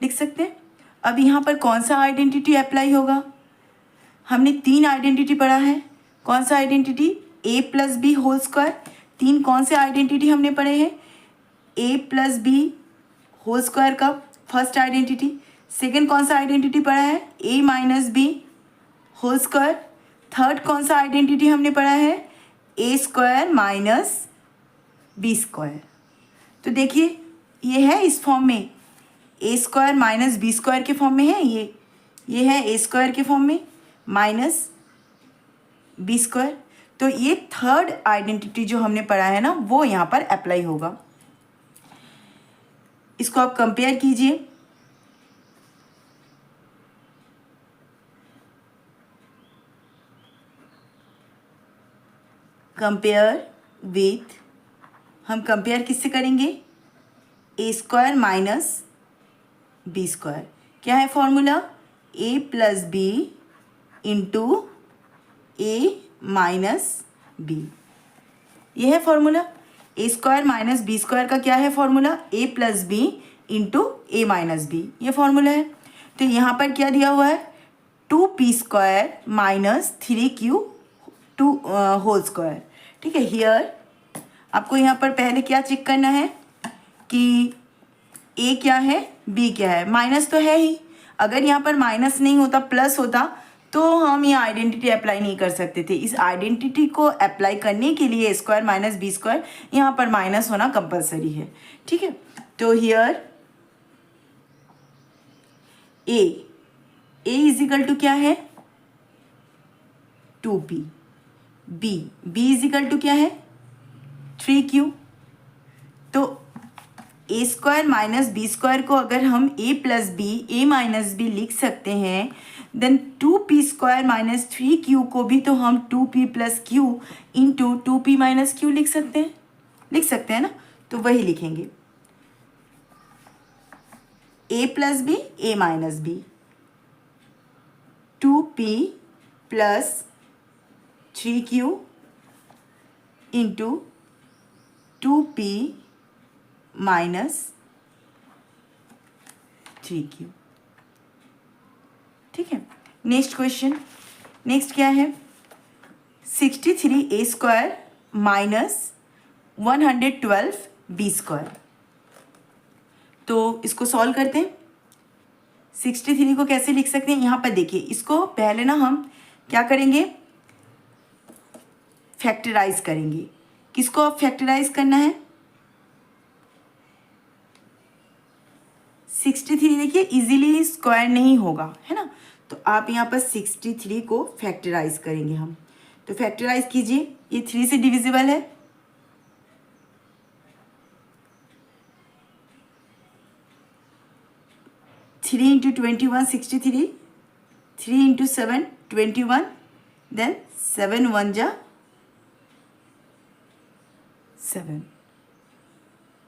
लिख सकते हैं। अब यहाँ पर कौन सा आइडेंटिटी अप्लाई होगा? हमने 3 आइडेंटिटी पढ़ा है। कौन सा identity? a plus B whole square. 3 कौन से आइडेंटिटी हमने पढ़े हैं? a plus B whole square का फर्स्ट आइडेंटिटी। सेकेंड कौन सा आइडेंटिटी पढ़ा है? a minus B whole square. Third कौन सा आइडेंटिटी हमने पढ़ा है? a square minus B square. तो देखिए ये है इस फॉर्म में, a square minus B square के फॉर्म में है। ये है a स्क्वायर के फॉर्म में माइनस बी स्क्वायर। तो ये थर्ड आइडेंटिटी जो हमने पढ़ा है ना, वो यहाँ पर अप्लाई होगा। इसको आप कंपेयर कीजिए। कंपेयर विथ, हम कंपेयर किससे करेंगे? a square minus B square. क्या है formula? a plus B into a minus B, ये है formula. a square minus B square का क्या है formula? a plus B into a minus B, ये फॉर्मूला है। तो यहाँ पर क्या दिया हुआ है? 2p square minus 3q whole square. ठीक है। हियर आपको यहाँ पर पहले क्या चेक करना है कि a क्या है, b क्या है। माइनस तो है ही, अगर यहाँ पर माइनस नहीं होता प्लस होता तो हम ये आइडेंटिटी अप्लाई नहीं कर सकते थे। इस आइडेंटिटी को अप्लाई करने के लिए a square minus B square यहाँ पर माइनस होना कंपलसरी है। ठीक है। तो here a is equal to क्या है? 2p। b is equal to क्या है? 3q। तो a square minus B square को अगर हम a plus b a minus b लिख सकते हैं, then 2p square minus 3q को भी तो हम 2p plus q into 2p minus q लिख सकते हैं ना। तो वही लिखेंगे, a plus b a minus b 2p plus 3q into 2p minus 3q। ठीक है। नेक्स्ट क्वेश्चन, नेक्स्ट क्या है? 63a square minus 112b square. तो इसको सॉल्व करते हैं। 63 को कैसे लिख सकते हैं? यहाँ पर देखिए, इसको पहले ना हम क्या करेंगे? फैक्टराइज करेंगे। किसको अब फैक्टराइज करना है? 63 देखिए इजीली स्क्वायर नहीं होगा, है ना। तो आप यहाँ पर 63 को फैक्टराइज करेंगे हम। तो फैक्टराइज कीजिए, ये 3 से डिविजिबल है। थ्री इंटू 21 63, 3 इंटू 7 21, देन 7 1 जा 7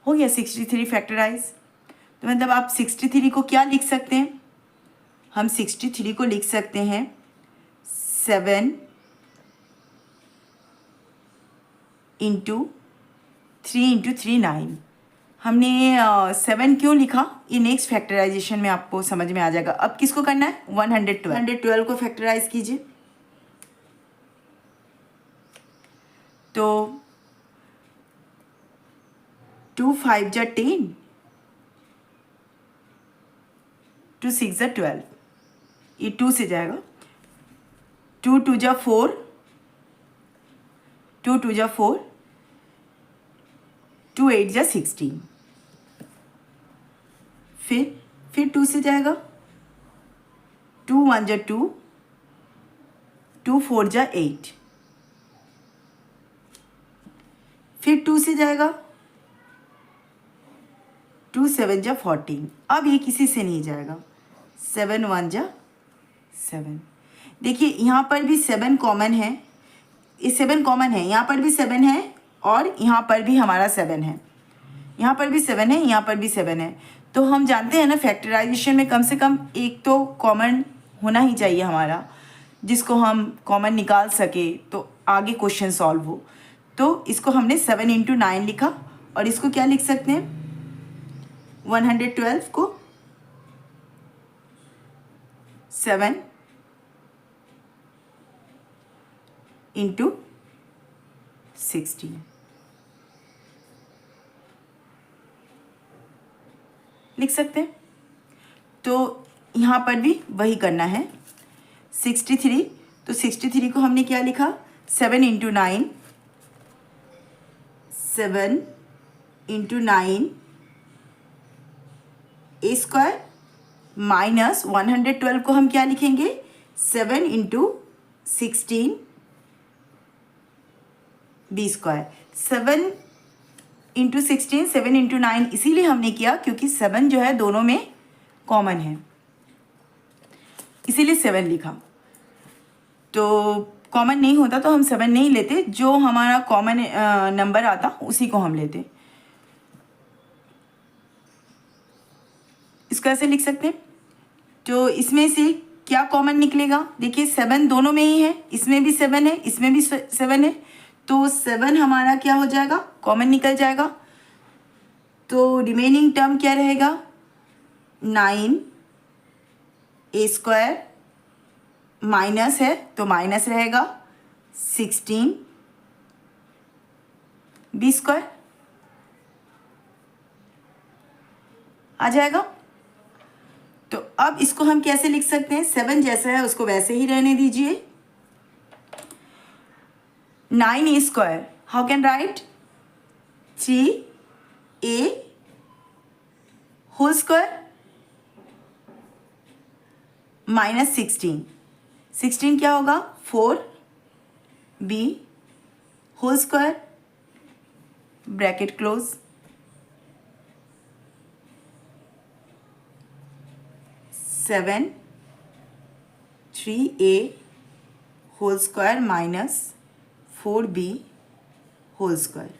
हो गया 63 फैक्टराइज। तो मतलब आप 63 को क्या लिख सकते हैं, हम 63 को लिख सकते हैं 7 इंटू 3 9। हमने 7 क्यों लिखा, ये नेक्स्ट फैक्टराइजेशन में आपको समझ में आ जाएगा। अब किसको करना है, 112 को फैक्टराइज कीजिए। तो 2 5 जा 10, 2 6 जा 12, ये 2 से जाएगा, 2 2 जा 4, 2 2 जा 4, 2 8 जा 16, फिर 2 से जाएगा, 2 1 जा 2, 2 4 जा 8, फिर 2 से जाएगा, 2 7 जा 14। अब ये किसी से नहीं जाएगा, 7 1 जा 7। देखिए यहाँ पर भी 7 कॉमन है, ये 7 कॉमन है, यहाँ पर भी 7 है और यहाँ पर भी हमारा 7 है, यहाँ पर भी 7 है, यहाँ पर भी 7 है। तो हम जानते हैं ना फैक्टराइजेशन में कम से कम एक तो कॉमन होना ही चाहिए हमारा, जिसको हम कॉमन निकाल सके तो आगे क्वेश्चन सॉल्व हो। तो इसको हमने 7 इंटू 9 लिखा, और इसको क्या लिख सकते हैं, 112 को 7 इंटू 16 लिख सकते हैं। तो यहाँ पर भी वही करना है, 63, तो 63 को हमने क्या लिखा, 7 इंटू 9, 7 इंटू 9 ए स्क्वायर माइनस 112 को हम क्या लिखेंगे, 7 into 16 b square. 7 into 16, 7 into 9 इसीलिए हमने किया क्योंकि 7 जो है दोनों में कॉमन है, इसीलिए 7 लिखा। तो कॉमन नहीं होता तो हम 7 नहीं लेते, जो हमारा कॉमन नंबर आता उसी को हम लेते। इसको ऐसे लिख सकते हैं। तो इसमें से क्या कॉमन निकलेगा, देखिए 7 दोनों में ही है, इसमें भी 7 है, इसमें भी 7 है, तो 7 हमारा क्या हो जाएगा, कॉमन निकल जाएगा। तो रिमेनिंग टर्म क्या रहेगा, 9 ए स्क्वायर माइनस है तो माइनस रहेगा 16 बी स्क्वायर आ जाएगा। तो अब इसको हम कैसे लिख सकते हैं, 7 जैसा है उसको वैसे ही रहने दीजिए। 9 ए square, how can write, 3 A whole square minus 16, 16 क्या होगा, 4 B whole square bracket close, 7 3 A whole square minus 4 B whole square.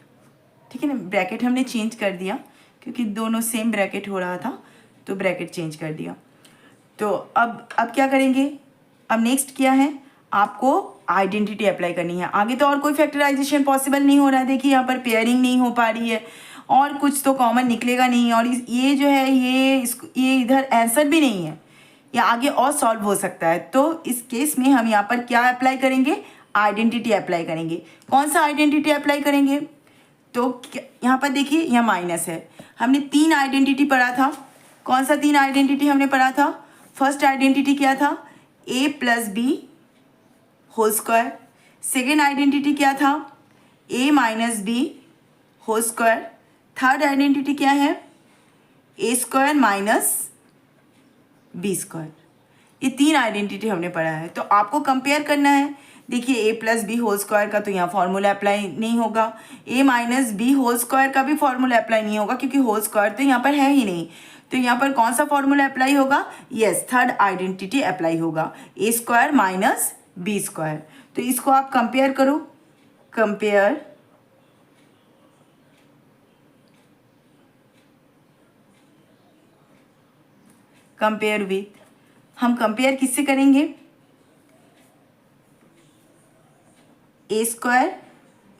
ठीक है ना, ब्रैकेट हमने चेंज कर दिया क्योंकि दोनों सेम ब्रैकेट हो रहा था, तो ब्रैकेट चेंज कर दिया। तो अब क्या करेंगे, अब नेक्स्ट क्या है, आपको आइडेंटिटी अप्लाई करनी है। आगे तो और कोई फैक्टराइजेशन पॉसिबल नहीं हो रहा है, देखिए यहाँ पर पेयरिंग नहीं हो पा रही है और कुछ तो कॉमन निकलेगा नहीं, और ये जो है ये इधर आंसर भी नहीं है, या आगे और सॉल्व हो सकता है। तो इस केस में हम यहाँ पर क्या अप्लाई करेंगे, आइडेंटिटी अप्लाई करेंगे। कौन सा आइडेंटिटी अप्लाई करेंगे, तो यहाँ पर देखिए यहाँ माइनस है, हमने 3 आइडेंटिटी पढ़ा था। कौन सा 3 आइडेंटिटी हमने पढ़ा था, फर्स्ट आइडेंटिटी क्या था, a plus B whole square. Second identity क्या था, a minus B whole square. Third identity क्या है, a square minus B square. ये 3 आइडेंटिटी हमने पढ़ा है। तो आपको कंपेयर करना है, देखिए a plus B whole square का तो यहाँ फॉर्मूला अप्लाई नहीं होगा, a minus B whole square का भी फॉर्मूला अप्लाई नहीं होगा क्योंकि होल स्क्वायर तो यहाँ पर है ही नहीं। तो यहाँ पर कौन सा फॉर्मूला अप्लाई होगा, यस थर्ड आइडेंटिटी अप्लाई होगा, a square minus B square. तो इसको आप कंपेयर करो, कंपेयर कंपेयर विथ, हम कंपेयर किससे करेंगे, A square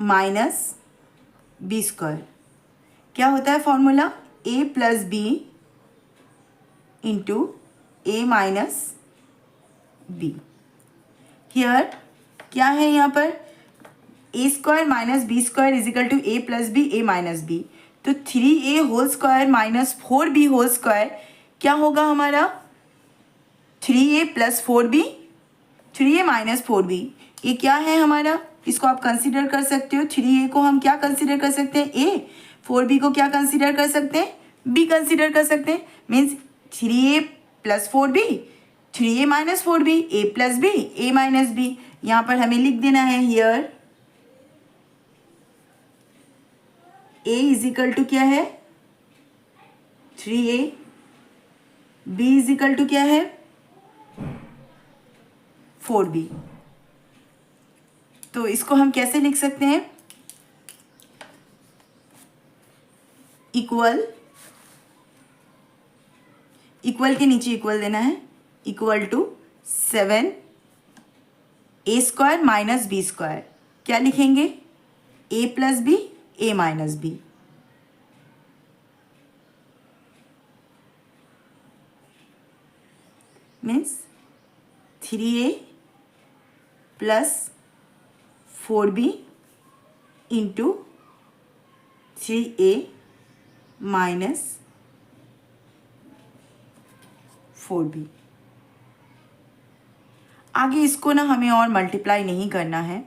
minus B square. क्या होता है formula, A plus B into A minus B. Here क्या है यहाँ पर, A square minus B square is equal to A plus B A minus B. तो 3a whole square minus 4b whole square क्या होगा हमारा, 3a plus 4b, 3a minus 4b। ये क्या है हमारा, इसको आप कंसीडर कर सकते हो, 3a को हम क्या कंसीडर कर सकते हैं, a, 4b को क्या कंसीडर कर सकते हैं, b कंसीडर कर सकते हैं। Means 3a plus 4b, 3a minus 4b, a plus b, a minus b। यहाँ पर हमें लिख देना है here a is equal to क्या है 3a, b is equal to क्या है 4b। तो इसको हम कैसे लिख सकते हैं, इक्वल, इक्वल के नीचे इक्वल देना है, equal to 7 A square minus B square. क्या लिखेंगे, ए प्लस बी ए minus B. Means 3a plus 4b into 3a minus 4b। आगे इसको ना हमें और मल्टीप्लाई नहीं करना है,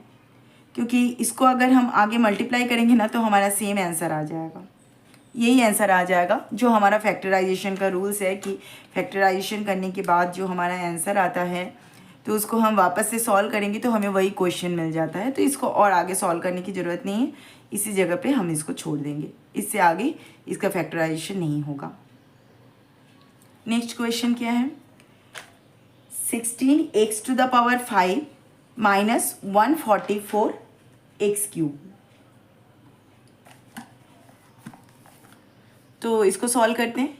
क्योंकि इसको अगर हम आगे मल्टीप्लाई करेंगे ना तो हमारा सेम आंसर आ जाएगा, यही आंसर आ जाएगा जो हमारा फैक्टराइजेशन का रूल्स है कि फैक्टराइजेशन करने के बाद जो हमारा आंसर आता है तो उसको हम वापस से सॉल्व करेंगे तो हमें वही क्वेश्चन मिल जाता है। तो इसको और आगे सॉल्व करने की ज़रूरत नहीं है, इसी जगह पे हम इसको छोड़ देंगे, इससे आगे इसका फैक्टराइजेशन नहीं होगा। नेक्स्ट क्वेश्चन क्या है, 16x to the power 5 minus 144x cube. तो इसको सॉल्व करते हैं।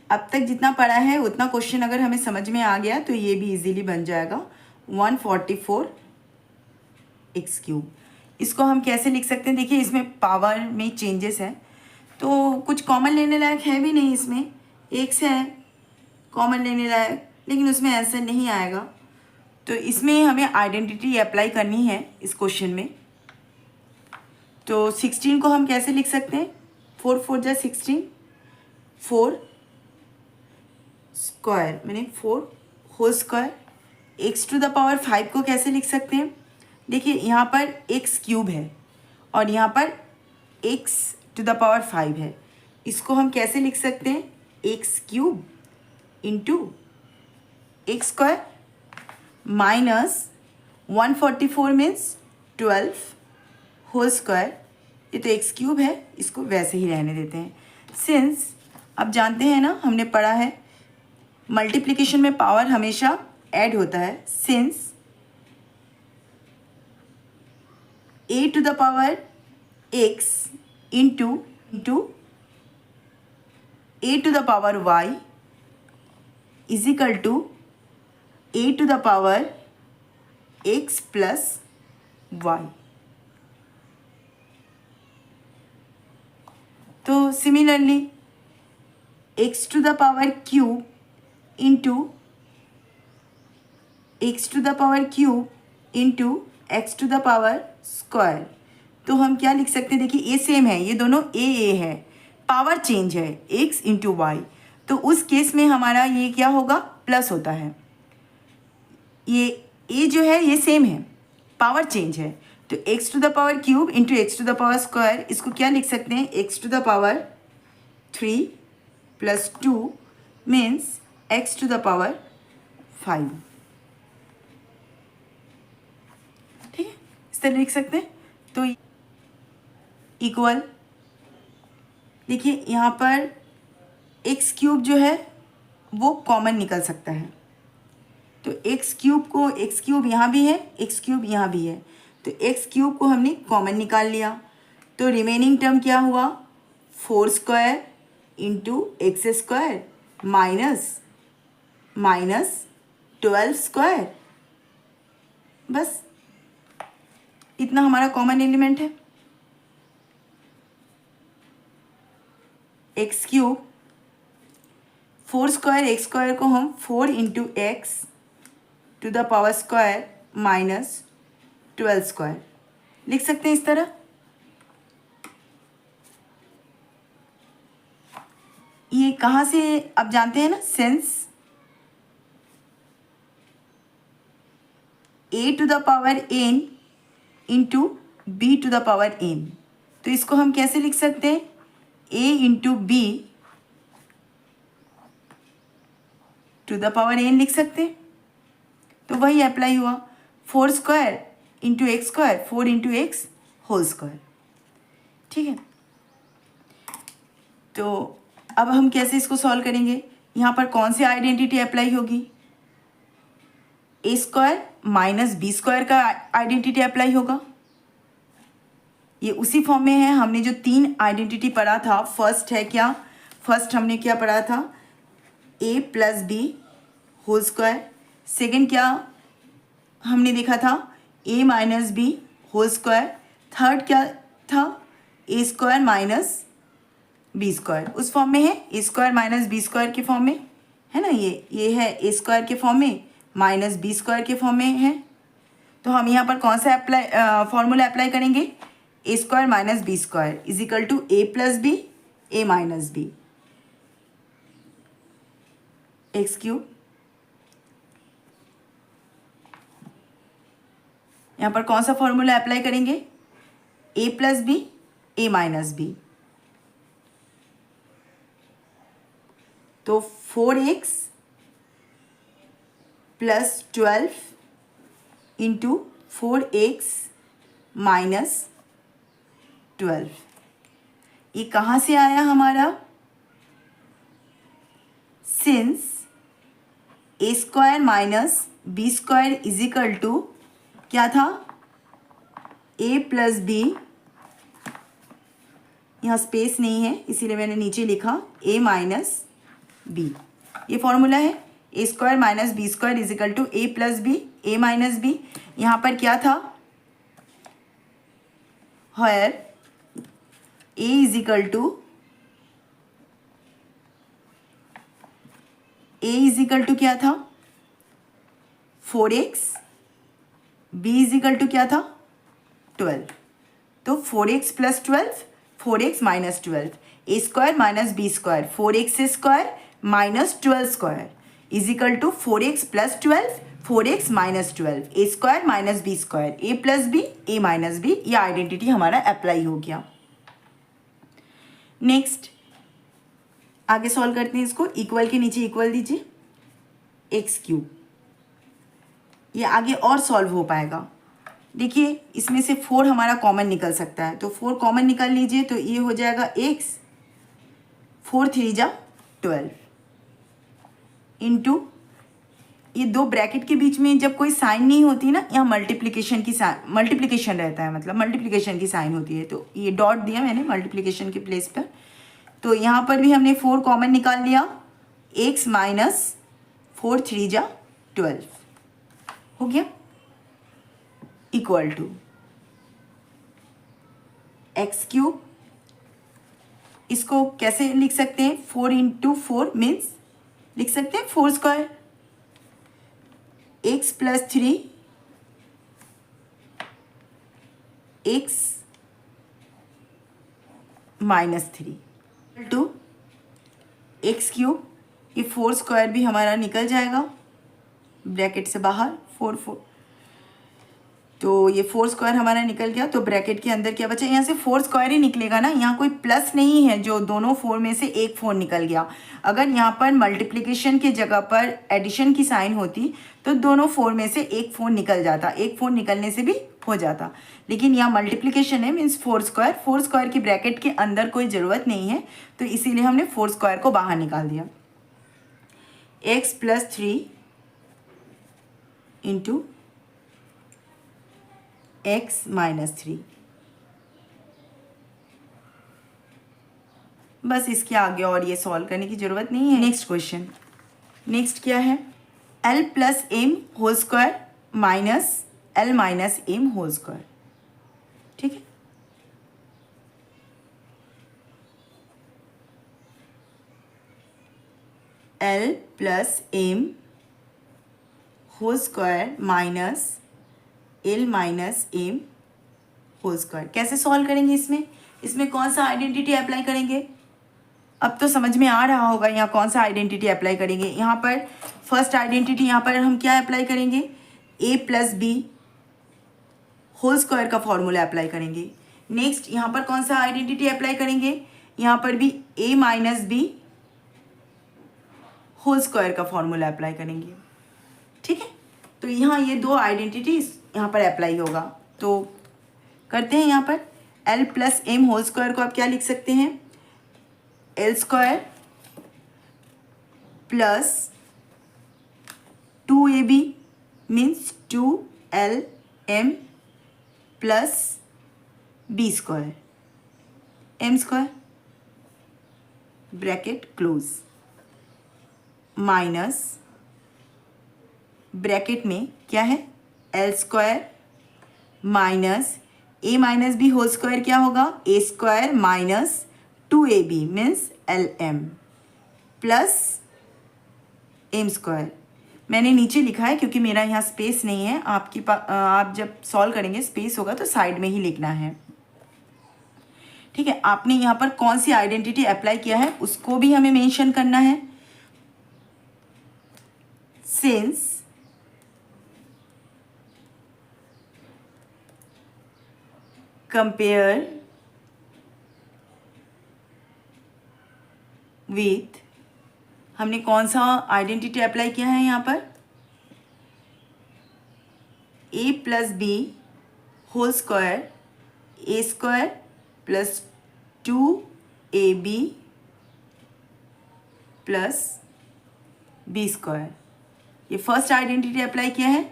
अब तक जितना पढ़ा है उतना क्वेश्चन अगर हमें समझ में आ गया तो ये भी इजीली बन जाएगा 144x क्यूब। इसको हम कैसे लिख सकते हैं, देखिए इसमें पावर में चेंजेस हैं तो कुछ कॉमन लेने लायक है भी नहीं, इसमें x है कॉमन लेने लायक, लेकिन उसमें आंसर नहीं आएगा। तो इसमें हमें आइडेंटिटी अप्लाई करनी है इस क्वेश्चन में। तो 16 को हम कैसे लिख सकते हैं, 4 4 जा 16, 4 स्क्वायर मैंने 4 whole square. X to the power 5 को कैसे लिख सकते हैं, देखिए यहाँ पर एक्स क्यूब है और यहाँ पर एक्स टू द पावर 5 है। इसको हम कैसे लिख सकते हैं, x cube into x square minus 144 means 12 whole square. ये तो एक्स क्यूब है, इसको वैसे ही रहने देते हैं। सिंस अब जानते हैं ना, हमने पढ़ा है मल्टीप्लिकेशन में पावर हमेशा ऐड होता है। Since a to the power x into a to the power y is equal to a to the power x plus y। तो similarly x to the power cube into x to the power cube into x to the power square. तो हम क्या लिख सकते हैं, देखिए ये सेम है, ये दोनों ए है, पावर चेंज है एक्स इंटू वाई। तो उस केस में हमारा ये क्या होगा, प्लस होता है। ये ए जो है ये सेम है, पावर चेंज है, तो x to the power cube into x to the power square, इसको क्या लिख सकते हैं, x to the power 3 plus 2 means x to the power 5। ठीक है, इस तरह लिख सकते हैं। तो इक्वल, देखिए यहाँ पर एक्स क्यूब जो है वो कॉमन निकल सकता है, तो एक्स क्यूब को, एक्स क्यूब यहाँ भी है, एक्स क्यूब यहाँ भी है, तो एक्स क्यूब को हमने कॉमन निकाल लिया। तो रिमेनिंग टर्म क्या हुआ, 4 square into x square minus 12 square, बस इतना हमारा कॉमन एलिमेंट है। X cube, 4 square x square को हम 4 into x to the power square minus 12 square लिख सकते हैं इस तरह। ये कहाँ से आप जानते हैं ना, since a to the power n into b to the power n, तो इसको हम कैसे लिख सकते हैं, a into b to the power n लिख सकते हैं। तो वही अप्लाई हुआ, 4 square into x square, 4 into x whole square. ठीक है, तो अब हम कैसे इसको सॉल्व करेंगे, यहाँ पर कौन सी आइडेंटिटी अप्लाई होगी, ए स्क्वायर माइनस बी स्क्वायर का आइडेंटिटी अप्लाई होगा। ये उसी फॉर्म में है, हमने जो 3 आइडेंटिटी पढ़ा था। फर्स्ट है क्या, फर्स्ट हमने क्या पढ़ा था, A plus B whole square. Second क्या हमने देखा था, A minus B whole square. Third क्या था, A square minus B square, उस फॉर्म में है, ए स्क्वायर माइनस बी स्क्वायर के फॉर्म में है ना। ये है ए स्क्वायर के फॉर्म में माइनस बी स्क्वायर के फॉर्म में है। तो हम यहाँ पर कौन सा फॉर्मूला अप्लाई करेंगे, A square minus B square is equal to A plus B A minus B X cube. यहाँ पर कौन सा फॉर्मूला अप्लाई करेंगे, A plus B A minus B, तो 4x plus 12 into 4x minus 12, ये कहाँ से आया हमारा, since A square minus B square is equal to क्या था, ए प्लस बी, यहाँ स्पेस नहीं है इसीलिए मैंने नीचे लिखा ए माइनस बी। ये फॉर्मूला है, ए square minus B square is equal to A plus B A minus B. यहाँ पर क्या था, here A is equal to क्या था 4x, b is equal to क्या था 12, तो 4x plus 12 4x minus 12, a square minus B square 4x square minus 12 square is equal to 4x plus 12 4x minus 12, a square minus B square A plus B A minus B, ये आइडेंटिटी हमारा अप्लाई हो गया। नेक्स्ट आगे सॉल्व करते हैं इसको, इक्वल के नीचे इक्वल दीजिए, एक्स क्यूब, ये आगे और सॉल्व हो पाएगा। देखिए इसमें से 4 हमारा कॉमन निकल सकता है, तो 4 कॉमन निकाल लीजिए, तो ये हो जाएगा x, 4 3 जा 12 इंटू, ये 2 ब्रैकेट के बीच में जब कोई साइन नहीं होती ना, यहाँ मल्टीप्लिकेशन रहता है, मतलब मल्टीप्लिकेशन की साइन होती है, तो ये डॉट दिया मैंने मल्टीप्लिकेशन के प्लेस पर। तो यहाँ पर भी हमने 4 कॉमन निकाल लिया, x माइनस 4 3 जा 12 हो गया, इक्वल टू एक्स क्यूब। इसको कैसे लिख सकते हैं, 4 इंटू 4 मीन्स लिख सकते हैं 4 square, x plus 3 x minus 3 to x cube. ये 4 स्क्वायर भी हमारा निकल जाएगा ब्रैकेट से बाहर, 4 4, तो ये 4 स्क्वायर हमारा निकल गया, तो ब्रैकेट के अंदर क्या बचा, यहाँ से 4 स्क्वायर ही निकलेगा ना, यहाँ कोई प्लस नहीं है, जो दोनों 4 में से एक 4 निकल गया। अगर यहाँ पर मल्टीप्लिकेशन की जगह पर एडिशन की साइन होती तो दोनों 4 में से एक 4 निकल जाता, एक 4 निकलने से भी हो जाता, लेकिन यहाँ मल्टीप्लिकेशन है मीन्स 4 स्क्वायर की ब्रैकेट के अंदर कोई ज़रूरत नहीं है, तो इसीलिए हमने 4 स्क्वायर को बाहर निकाल दिया। X plus 3 into x minus 3, बस इसके आगे और ये सॉल्व करने की ज़रूरत नहीं है। नेक्स्ट क्वेश्चन, नेक्स्ट क्या है, l plus m whole square minus l minus M whole square. ठीक है, l plus m whole square minus l minus M whole square. कैसे सॉल्व करेंगे इसमें कौन सा आइडेंटिटी अप्लाई करेंगे? अब तो समझ में आ रहा होगा यहाँ कौन सा आइडेंटिटी अप्लाई करेंगे। यहाँ पर फर्स्ट आइडेंटिटी, यहाँ पर हम क्या अप्लाई करेंगे, a plus B whole square का फॉर्मूला अप्लाई करेंगे। नेक्स्ट यहाँ पर कौन सा आइडेंटिटी अप्लाई करेंगे, यहाँ पर भी a minus B whole square का फॉर्मूला अप्लाई करेंगे। ठीक है, तो यहाँ ये दो आइडेंटिटी यहाँ पर अप्लाई होगा। तो करते हैं, यहाँ पर l plus m whole square को आप क्या लिख सकते हैं, l square plus 2ab means 2lm plus b square m square bracket close minus bracket में क्या है, L square minus a minus B whole square क्या होगा, a square minus 2ab means lm plus m square. मैंने नीचे लिखा है क्योंकि मेरा यहाँ स्पेस नहीं है, आपके पास आप जब सॉल्व करेंगे स्पेस होगा तो साइड में ही लिखना है। ठीक है, आपने यहाँ पर कौन सी आइडेंटिटी अप्लाई किया है उसको भी हमें मेंशन करना है। सिंस कंपेयर विथ, हमने कौन सा आइडेंटिटी अप्लाई किया है यहाँ पर, a plus B whole square a square plus 2ab plus b square. ये फर्स्ट आइडेंटिटी अप्लाई किया है।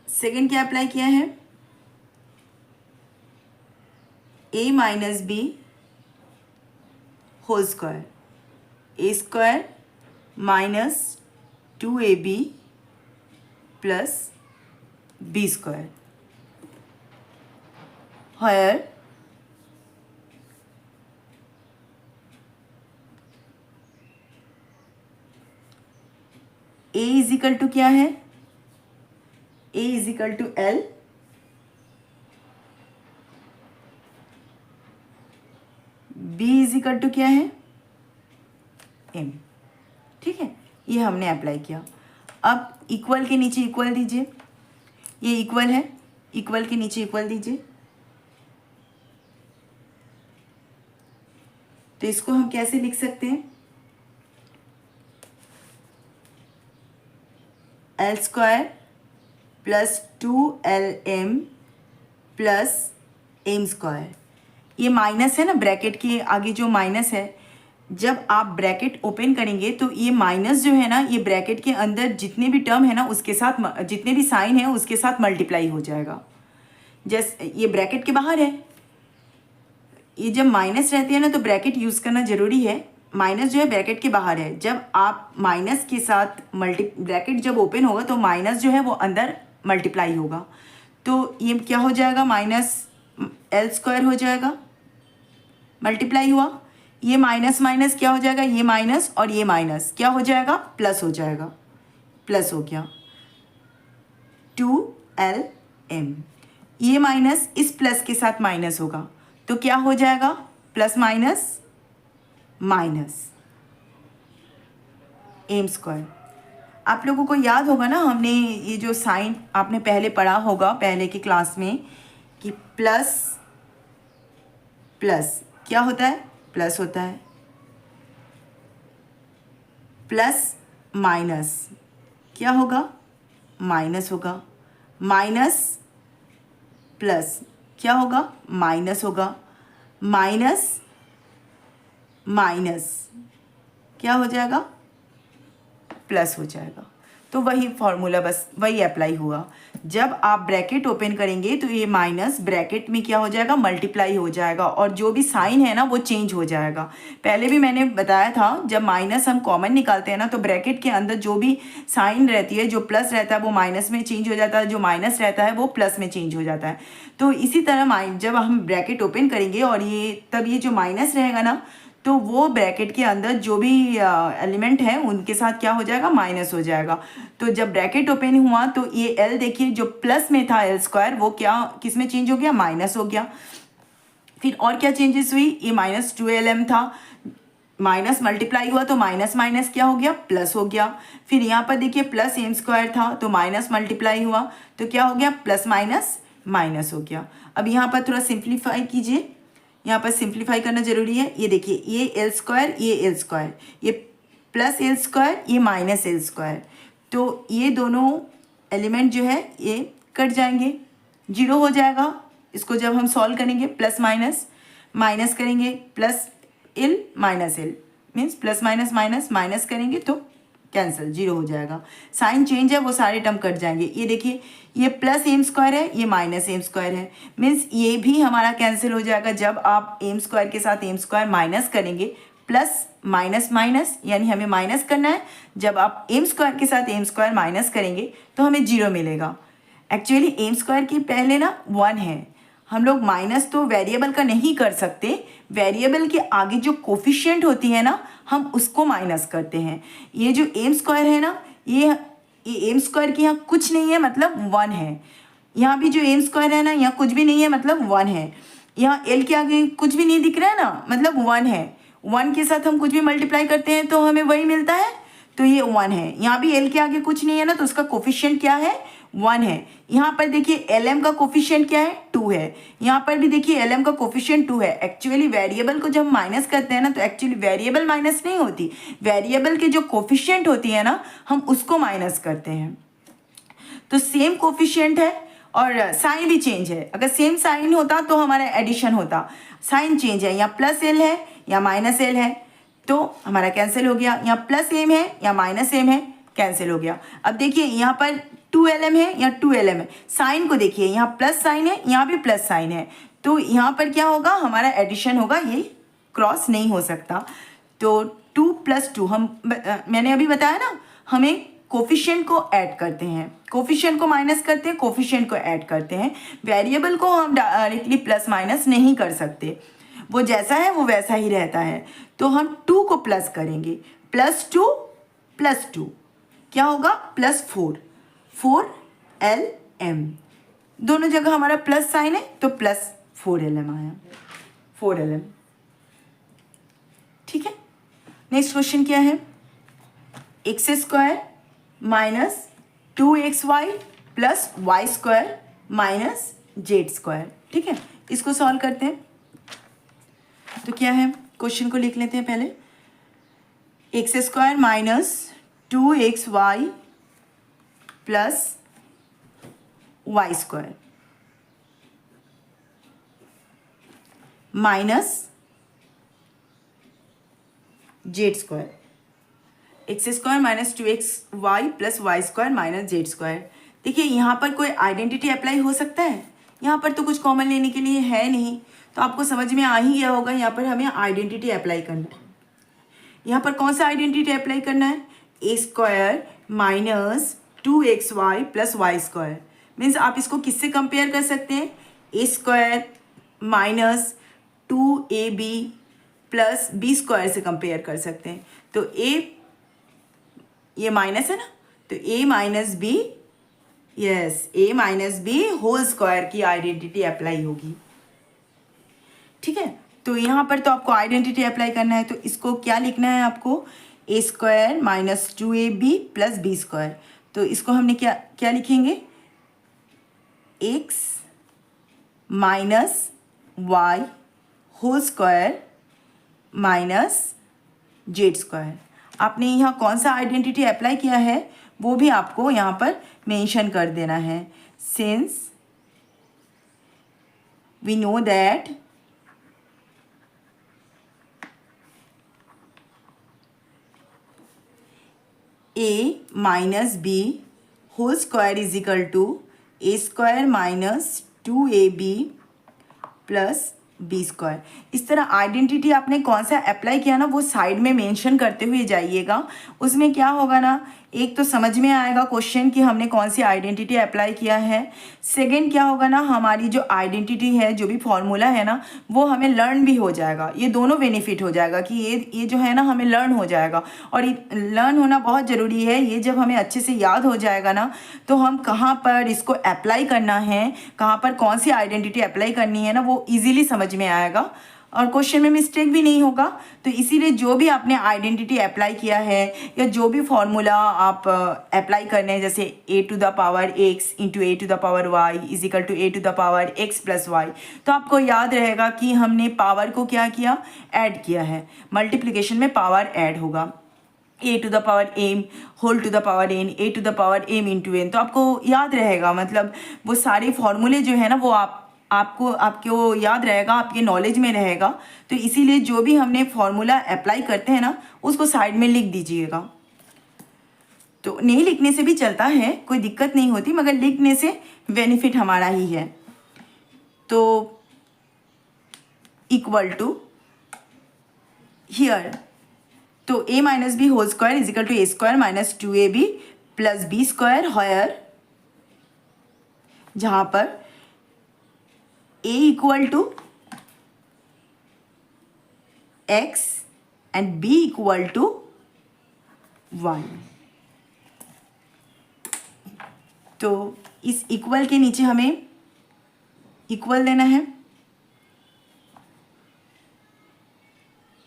सेकेंड क्या अप्लाई किया है, a minus B whole square a square minus 2ab plus b square. Here a is equal to क्या है, a is equal to l b is equal to क्या है, m। ठीक है, ये हमने अप्लाई किया। अब इक्वल के नीचे इक्वल दीजिए, ये इक्वल है, इक्वल के नीचे इक्वल दीजिए। तो इसको हम कैसे लिख सकते हैं, l square plus 2lm plus M square. ये माइनस है ना, ब्रैकेट के आगे जो माइनस है, जब आप ब्रैकेट ओपन करेंगे तो ये माइनस जो है ना, ये ब्रैकेट के अंदर जितने भी टर्म है ना उसके साथ, जितने भी साइन है उसके साथ मल्टीप्लाई हो जाएगा। जैसे ये ब्रैकेट के बाहर है, ये जब माइनस रहती है ना तो ब्रैकेट यूज़ करना ज़रूरी है। माइनस जो है ब्रैकेट के बाहर है, जब आप माइनस के साथ ब्रैकेट जब ओपन होगा तो माइनस जो है वो अंदर मल्टीप्लाई होगा। तो ये क्या हो जाएगा, माइनस एल स्क्वायर हो जाएगा, मल्टीप्लाई हुआ। ये माइनस माइनस क्या हो जाएगा, ये माइनस और ये माइनस क्या हो जाएगा, प्लस हो जाएगा, प्लस हो गया 2lm। ये माइनस इस प्लस के साथ माइनस होगा तो क्या हो जाएगा, plus minus minus m square. आप लोगों को याद होगा ना, हमने ये जो साइन आपने पहले पढ़ा होगा पहले की क्लास में कि प्लस प्लस क्या होता है, प्लस होता है, प्लस माइनस क्या होगा, माइनस होगा, माइनस प्लस क्या होगा, माइनस होगा, माइनस माइनस क्या हो जाएगा, प्लस हो जाएगा। तो वही फॉर्मूला बस वही अप्लाई हुआ। जब आप ब्रैकेट ओपन करेंगे तो ये माइनस ब्रैकेट में क्या हो जाएगा, मल्टीप्लाई हो जाएगा, और जो भी साइन है ना वो चेंज हो जाएगा। पहले भी मैंने बताया था, जब माइनस हम कॉमन निकालते हैं ना तो ब्रैकेट के अंदर जो भी साइन रहती है, जो प्लस रहता है वो माइनस में चेंज हो जाता है, जो माइनस रहता है वो प्लस में चेंज हो जाता है। तो इसी तरह जब हम ब्रैकेट ओपन करेंगे और तब ये जो माइनस रहेगा ना, तो वो ब्रैकेट के अंदर जो भी एलिमेंट है उनके साथ क्या हो जाएगा, माइनस हो जाएगा। तो जब ब्रैकेट ओपन हुआ तो ये एल देखिए जो प्लस में था एल स्क्वायर, वो क्या किस में चेंज हो गया, माइनस हो गया। फिर और क्या चेंजेस हुई, ये माइनस 2lm था, माइनस मल्टीप्लाई हुआ तो माइनस माइनस क्या हो गया, प्लस हो गया। फिर यहाँ पर देखिए प्लस एम स्क्वायर था तो माइनस मल्टीप्लाई हुआ तो क्या हो गया, प्लस माइनस माइनस हो गया। अब यहाँ पर थोड़ा सिंप्लीफाई कीजिए, यहाँ पर सिंप्लीफाई करना जरूरी है। ये देखिए ये एल स्क्वायर, ये एल स्क्वायर, ये प्लस एल स्क्वायर, ये माइनस एल स्क्वायर, तो ये दोनों एलिमेंट जो है ये कट जाएंगे, जीरो हो जाएगा। इसको जब हम सॉल्व करेंगे प्लस माइनस माइनस करेंगे, plus L minus L means plus minus minus minus करेंगे तो कैंसिल, जीरो हो जाएगा। साइन चेंज है वो सारे टर्म कट जाएंगे। ये देखिए ये प्लस एम स्क्वायर है, ये माइनस एम स्क्वायर है, मीन्स ये भी हमारा कैंसिल हो जाएगा। जब आप एम स्क्वायर के साथ एम स्क्वायर माइनस करेंगे, प्लस माइनस माइनस यानी हमें माइनस करना है, जब आप एम स्क्वायर के साथ एम स्क्वायर माइनस करेंगे तो हमें जीरो मिलेगा। एक्चुअली एम स्क्वायर के पहले ना 1 है, हम लोग माइनस तो वेरिएबल का नहीं कर सकते, वेरिएबल के आगे जो कोफिशिएंट होती है ना हम उसको माइनस करते हैं। ये जो एम स्क्वायर है ना, ये एम स्क्वायर की यहाँ कुछ नहीं है मतलब 1 है, यहाँ भी जो एम स्क्वायर है ना यहाँ कुछ भी नहीं है मतलब 1 है, यहाँ एल के आगे कुछ भी नहीं दिख रहा है ना मतलब 1 है। 1 के साथ हम कुछ भी मल्टीप्लाई करते हैं तो हमें वही मिलता है, तो ये 1 है। यहाँ भी एल के आगे कुछ नहीं है ना तो उसका कोफिशिएंट क्या है, 1 है। यहाँ पर देखिए एल एम का कोफिशिएंट क्या है, 2 है। यहाँ पर भी देखिए एल एम का कोफिशिएंट 2 है। एक्चुअली वेरिएबल को जब हम माइनस करते हैं ना तो एक्चुअली वेरिएबल माइनस नहीं होती, वेरिएबल के जो कोफिशिएंट होती है ना हम उसको माइनस करते हैं। तो सेम कोफिशिएंट है और साइन भी चेंज है। अगर सेम साइन होता तो हमारा एडिशन होता, साइन चेंज है, यहाँ प्लस एल है या माइनस एल है तो हमारा कैंसिल हो गया। यहाँ प्लस एम है या माइनस एम है, कैंसिल हो गया। अब देखिए यहाँ पर 2lm है या 2lm है, साइन को देखिए यहाँ प्लस साइन है यहाँ भी प्लस साइन है, तो यहाँ पर क्या होगा, हमारा एडिशन होगा, ये क्रॉस नहीं हो सकता। तो 2 + 2 मैंने अभी बताया ना, हमें कोफिशिएंट को ऐड करते हैं, कोफिशिएंट को माइनस करते हैं, कोफिशिएंट को ऐड करते हैं। वेरिएबल को हम डायरेक्टली प्लस माइनस नहीं कर सकते, वो जैसा है वो वैसा ही रहता है। तो हम 2 को प्लस करेंगे, +2 + 2 क्या होगा, +4, 4lm, दोनों जगह हमारा प्लस साइन है तो +4lm आया, 4lm। ठीक है, नेक्स्ट क्वेश्चन क्या है, x² - 2xy + y² - z²। ठीक है, इसको सॉल्व करते हैं। तो क्या है, क्वेश्चन को लिख लेते हैं पहले, x² - 2xy + y² minus z²। x² - 2xy + y² - z²। देखिए यहाँ पर कोई आइडेंटिटी अप्लाई हो सकता है, यहाँ पर तो कुछ कॉमन लेने के लिए है नहीं, तो आपको समझ में आ ही गया होगा यहाँ पर हमें आइडेंटिटी अप्लाई करना है। यहाँ पर कौन सा आइडेंटिटी अप्लाई करना है, a² - 2xy + y²। मीन्स आप इसको किससे कंपेयर कर सकते हैं, a² - 2ab + b² से कंपेयर कर सकते हैं। तो a ये माइनस है ना, तो a - b, yes a - b whole square की आइडेंटिटी अप्लाई होगी। ठीक है, तो यहाँ पर तो आपको आइडेंटिटी अप्लाई करना है, तो इसको क्या लिखना है आपको, a² - 2ab + b²। तो इसको हमने क्या क्या लिखेंगे, x - y whole square - z²। आपने यहाँ कौन सा आइडेंटिटी अप्लाई किया है वो भी आपको यहाँ पर मेंशन कर देना है। Since we know that a minus B whole square is equal to A square minus 2ab plus B square. इस तरह आइडेंटिटी आपने कौन सा अप्लाई किया ना वो साइड में मेंशन करते हुए जाइएगा। उसमें क्या होगा ना, एक तो समझ में आएगा क्वेश्चन कि हमने कौन सी आइडेंटिटी अप्लाई किया है। सेकंड क्या होगा ना, हमारी जो आइडेंटिटी है, जो भी फॉर्मूला है ना, वो हमें लर्न भी हो जाएगा। ये दोनों बेनिफिट हो जाएगा कि ये जो है ना हमें लर्न हो जाएगा। और लर्न होना बहुत ज़रूरी है। ये जब हमें अच्छे से याद हो जाएगा ना, तो हम कहाँ पर इसको अप्लाई करना है, कहाँ पर कौन सी आइडेंटिटी अप्लाई करनी है ना, वो ईजिली समझ में आएगा और क्वेश्चन में मिस्टेक भी नहीं होगा। तो इसीलिए जो भी आपने आइडेंटिटी अप्लाई किया है या जो भी फॉर्मूला आप अप्लाई करने हैं, जैसे A to the power X into A to the power Y is equal to A to the power X plus Y, तो आपको याद रहेगा कि हमने पावर को क्या किया, ऐड किया है। मल्टीप्लिकेशन में पावर ऐड होगा, A to the power M whole to the power N, A to the power M into N. तो आपको याद रहेगा, मतलब वो सारे फॉर्मूले जो है ना वो आपको याद रहेगा, आपके नॉलेज में रहेगा। तो इसीलिए जो भी हमने फॉर्मूला अप्लाई करते हैं ना उसको साइड में लिख दीजिएगा। तो नहीं लिखने से भी चलता है, कोई दिक्कत नहीं होती, मगर लिखने से बेनिफिट हमारा ही है। तो इक्वल टू हियर, तो a minus B whole square is equal to A square minus 2ab plus B square, here जहाँ पर a equal to x and b equal to 1। तो इस इक्वल के नीचे हमें इक्वल देना है।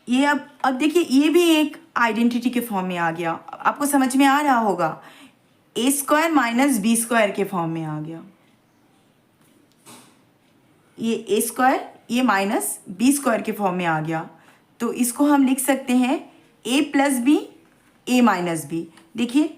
ये अब देखिए, ये भी एक आइडेंटिटी के फॉर्म में आ गया। आपको समझ में आ रहा होगा, a square minus B square के फॉर्म में आ गया। ये ए स्क्वायर, ये माइनस बी स्क्वायर के फॉर्म में आ गया। तो इसको हम लिख सकते हैं A plus B, A minus B. देखिए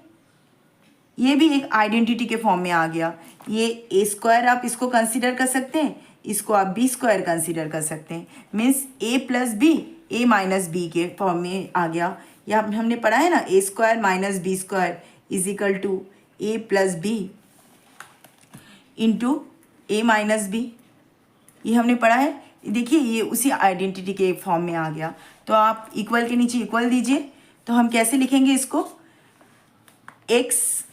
ये भी एक आइडेंटिटी के फॉर्म में आ गया। ये ए स्क्वायर आप इसको कंसीडर कर सकते हैं, इसको आप बी स्क्वायर कंसीडर कर सकते हैं। मीन्स ए प्लस बी, ए माइनस बी के फॉर्म में आ गया। या हमने पढ़ा है ना, ए square minus B square is equal to A plus B into A minus B, ये हमने पढ़ा है। देखिए ये उसी आइडेंटिटी के फॉर्म में आ गया। तो आप इक्वल के नीचे इक्वल दीजिए। तो हम कैसे लिखेंगे इसको, X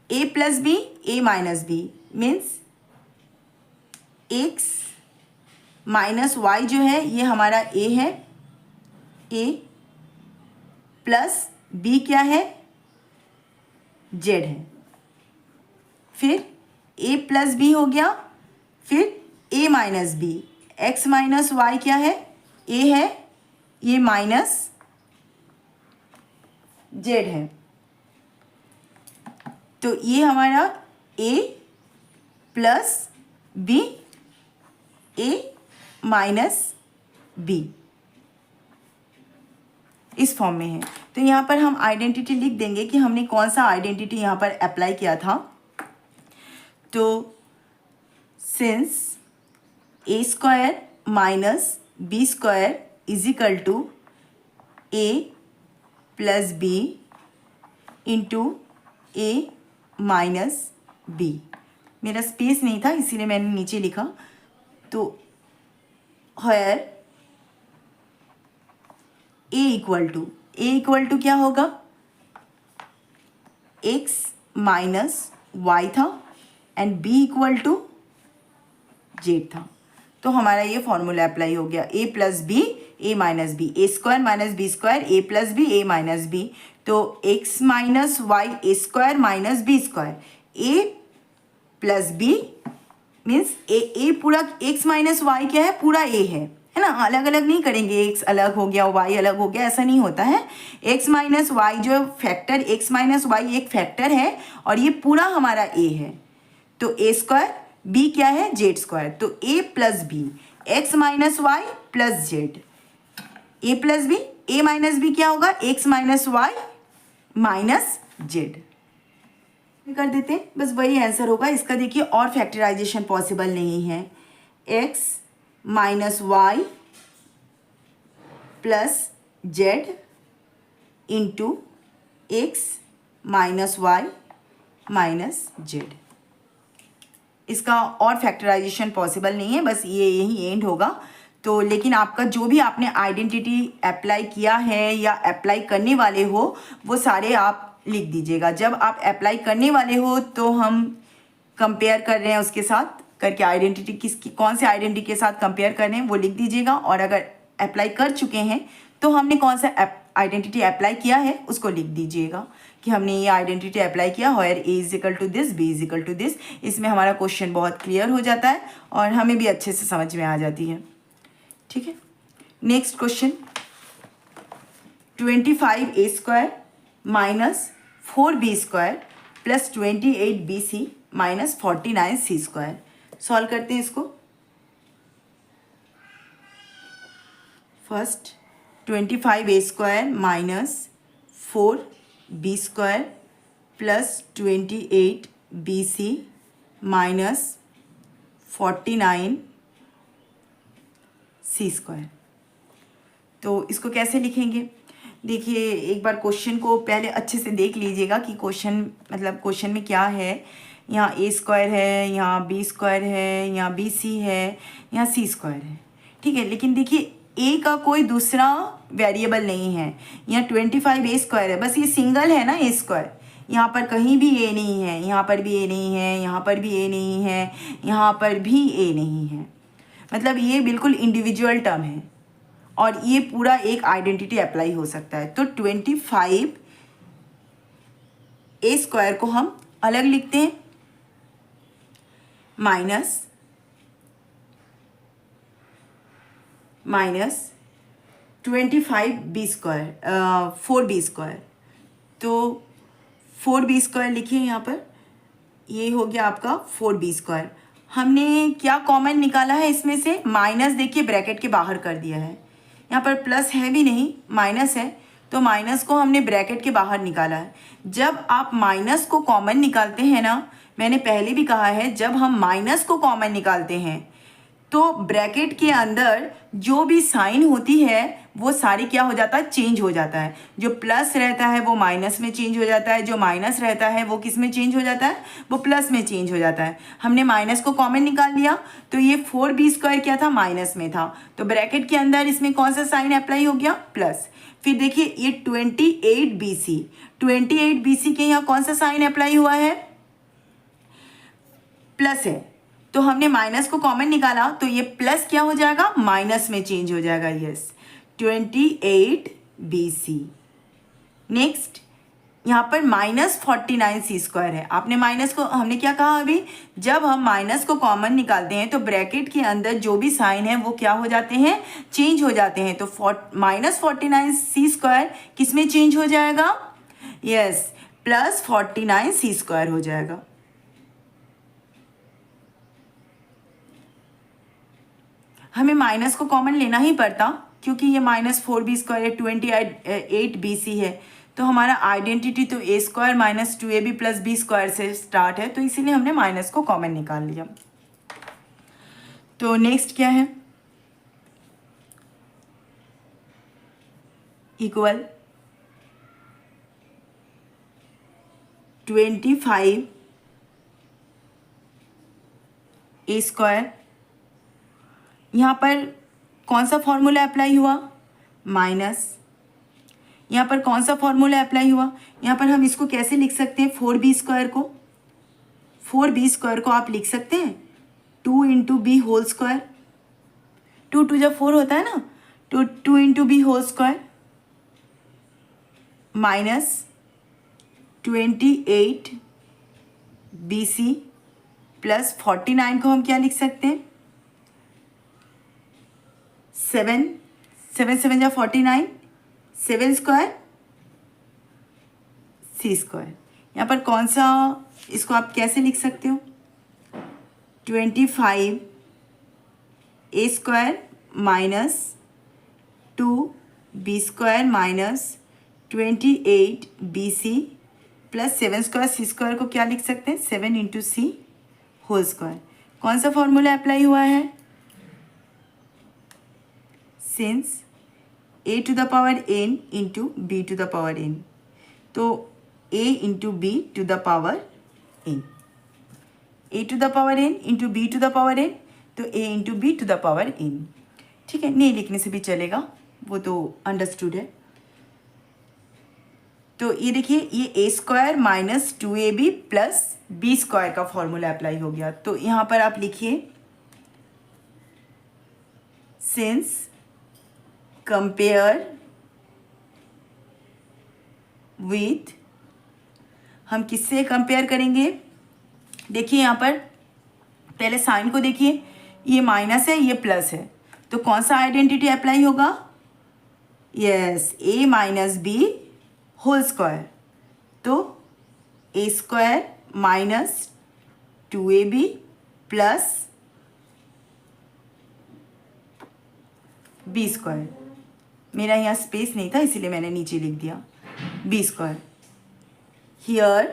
A plus B, A minus B, means X minus Y जो है ये हमारा ए है, ए प्लस बी क्या है, जेड है। फिर ए प्लस बी हो गया, फिर A minus B, X minus Y क्या है, ए है, ये माइनस जेड है। तो ये हमारा ए प्लस बी, ए माइनस बी इस फॉर्म में है। तो यहाँ पर हम आइडेंटिटी लिख देंगे कि हमने कौन सा आइडेंटिटी यहाँ पर अप्लाई किया था। तो since A square minus B square is equal to A plus B into A minus b, मेरा स्पेस नहीं था इसीलिए मैंने नीचे लिखा। तो हेयर ए इक्वल टू क्या होगा, एक्स माइनस वाई था and b equal to z था। तो हमारा ये फॉर्मूला अप्लाई हो गया, a plus B, A minus B, A square minus B square, A plus B, A minus B. तो x minus y, a square minus B square, A plus b means a पूरा, एक्स माइनस वाई क्या है, पूरा ए है ना, अलग अलग नहीं करेंगे, एक्स अलग हो गया वाई अलग हो गया, ऐसा नहीं होता है। एक्स माइनस वाई जो फैक्टर, एक्स माइनस वाई एक फैक्टर है और ये पूरा हमारा ए है। तो ए स्क्वायर, बी क्या है, जेड स्क्वायर। तो ए plus B, X minus Y plus Z, A plus B, A minus B क्या होगा, x minus Y minus Z कर देते हैं, बस वही आंसर होगा इसका। देखिए और फैक्टराइजेशन पॉसिबल नहीं है। X minus Y plus z into x minus Y minus z. इसका और फैक्टराइजेशन पॉसिबल नहीं है, बस ये यही एंड होगा। तो लेकिन आपका जो भी आपने आइडेंटिटी अप्लाई किया है या अप्लाई करने वाले हो वो सारे आप लिख दीजिएगा। जब आप अप्लाई करने वाले हो तो हम कंपेयर कर रहे हैं उसके साथ करके, आइडेंटिटी किसकी कौन से आइडेंटिटी के साथ कंपेयर कर रहे हैं वो लिख दीजिएगा। और अगर अप्लाई कर चुके हैं तो हमने कौन सा आइडेंटिटी अप्लाई किया है उसको लिख दीजिएगा कि हमने ये आइडेंटिटी अप्लाई किया, where a is equal to this, b is equal to this. इसमें हमारा क्वेश्चन बहुत क्लियर हो जाता है और हमें भी अच्छे से समझ में आ जाती है। ठीक है, next question 25a² minus 4b² plus 28bc minus 49c²। Solve करते हैं इसको। First 25a² minus 4b² plus 28bc minus 49c²। तो इसको कैसे लिखेंगे? देखिए एक बार क्वेश्चन को पहले अच्छे से देख लीजिएगा कि क्वेश्चन में क्या है। यहाँ a² है, यहाँ b² है, यहाँ bc है, यहाँ c² है। ठीक है, लेकिन देखिए a का कोई दूसरा वेरिएबल नहीं है। यहाँ 25a² है, बस ये सिंगल है ना a²। यहाँ पर कहीं भी a नहीं है, यहाँ पर भी a नहीं है, यहाँ पर भी a नहीं है, यहाँ पर भी a नहीं है। मतलब ये बिल्कुल इंडिविजुअल टर्म है और ये पूरा एक आइडेंटिटी अप्लाई हो सकता है। तो 25a² को हम अलग लिखते हैं माइनस 25b², 4b²। तो 4b² लिखिए यहाँ पर, ये हो गया आपका 4b²। हमने क्या कॉमन निकाला है इसमें से? माइनस देखिए ब्रैकेट के बाहर कर दिया है। यहाँ पर प्लस है भी नहीं, माइनस है, तो माइनस को हमने ब्रैकेट के बाहर निकाला है। जब आप माइनस को कॉमन निकालते हैं ना, मैंने पहले भी कहा है, जब हम माइनस को कॉमन निकालते हैं तो ब्रैकेट के अंदर जो भी साइन होती है वो सारी क्या हो जाता है? चेंज हो जाता है। जो प्लस रहता है वो माइनस में चेंज हो जाता है, जो माइनस रहता है वो किस में चेंज हो जाता है? वो प्लस में चेंज हो जाता है। हमने माइनस को कॉमन निकाल लिया तो ये 4b² क्या था? माइनस में था, तो ब्रैकेट के अंदर इसमें कौन सा साइन अप्लाई हो गया? प्लस। फिर देखिए ये 28bc के यहाँ कौन सा साइन अप्लाई हुआ है? प्लस है, तो हमने माइनस को कॉमन निकाला तो ये प्लस क्या हो जाएगा? माइनस में चेंज हो जाएगा। Yes, 28bc। नेक्स्ट यहाँ पर माइनस 49c² है। आपने माइनस को, हमने क्या कहा अभी? जब हम माइनस को कॉमन निकालते हैं तो ब्रैकेट के अंदर जो भी साइन है वो क्या हो जाते हैं? चेंज हो जाते हैं। तो माइनस 49c² किस में चेंज हो जाएगा? यस, प्लस 49c² हो जाएगा। हमें माइनस को कॉमन लेना ही पड़ता क्योंकि ये माइनस 4b² है, 28bc है, तो हमारा आइडेंटिटी तो a² minus 2ab plus b² से स्टार्ट है, तो इसीलिए हमने माइनस को कॉमन निकाल लिया। तो नेक्स्ट क्या है? Equal 25a²। यहाँ पर कौन सा फॉर्मूला अप्लाई हुआ? माइनस। यहाँ पर कौन सा फॉर्मूला अप्लाई हुआ? यहाँ पर हम इसको कैसे लिख सकते हैं? 4b² को, 4b² को आप लिख सकते हैं 2 इंटू बी होल स्क्वायर। 2 2 जब 4 होता है ना, तो 2 into b whole square minus 28bc plus 49 को हम क्या लिख सकते हैं? 7 7 7 या 49, 7² c²। यहाँ पर कौन सा, इसको आप कैसे लिख सकते हो? 25a² minus 2b² minus 28bc plus 7² c² को क्या लिख सकते हैं? 7 इंटू सी होल स्क्वायर। कौन सा फॉर्मूला अप्लाई हुआ है? Since a to the power n into b to the power n। तो a into b to the power n, a to the power n into b to the power n, तो a into b to the power n। ठीक है, नहीं लिखने से भी चलेगा, वो तो अंडरस्टूड है। तो ये देखिए, ये A square minus 2ab plus B square का फॉर्मूला अप्लाई हो गया। तो यहाँ पर आप लिखिए सिंस कंपेयर विथ, हम किससे कंपेयर करेंगे? देखिए यहाँ पर पहले साइन को देखिए, ये माइनस है, ये प्लस है, तो कौन सा आइडेंटिटी अप्लाई होगा? Yes, a minus B whole square. तो a square minus 2ab plus B square, मेरा यहाँ स्पेस नहीं था इसीलिए मैंने नीचे लिख दिया b square. Here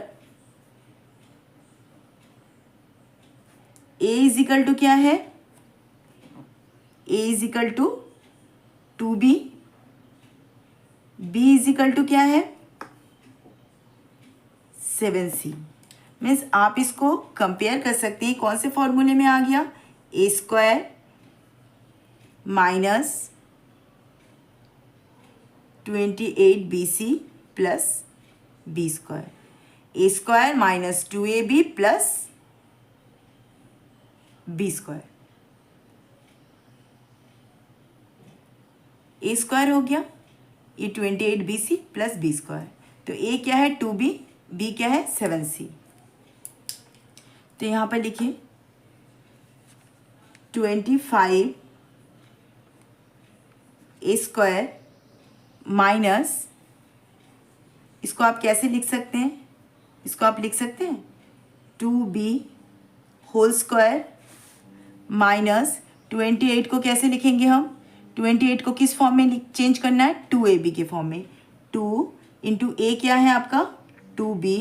a is equal to क्या है? a is equal to 2b, b is equal to क्या है? 7c। मीन्स आप इसको कंपेयर कर सकते हैं, कौन से फॉर्मूले में आ गया? a square minus 28bc plus B square, a square minus 2ab plus B square, a square हो गया, ये 28bc प्लस बी स्क्वायर। तो a क्या है? 2b, b क्या है? 7c। तो यहाँ पर लिखिए 25 a स्क्वायर माइनस, इसको आप कैसे लिख सकते हैं? इसको आप लिख सकते हैं 2b होल स्क्वायर माइनस 28 को कैसे लिखेंगे हम? 28 को किस फॉर्म में चेंज करना है? 2ab के फॉर्म में। 2 इंटू ए क्या है आपका? 2b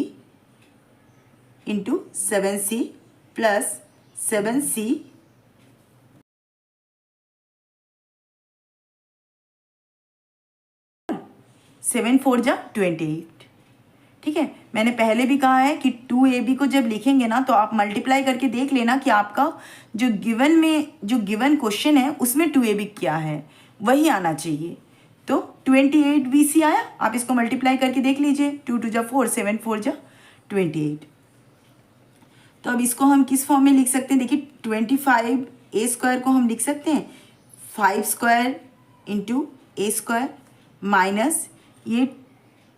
into 7c plus 7c 7 4 जा 28। ठीक है, मैंने पहले भी कहा है कि 2ab को जब लिखेंगे ना तो आप मल्टीप्लाई करके देख लेना कि आपका जो गिवन क्वेश्चन है उसमें 2ab क्या है, वही आना चाहिए। तो 28bc आया, आप इसको मल्टीप्लाई करके देख लीजिए, 2 2 जा 4, 7 4 जा 28। तो अब इसको हम किस फॉर्म में लिख सकते हैं? देखिए 25 a स्क्वायर को हम लिख सकते हैं 5 square into a square minus ये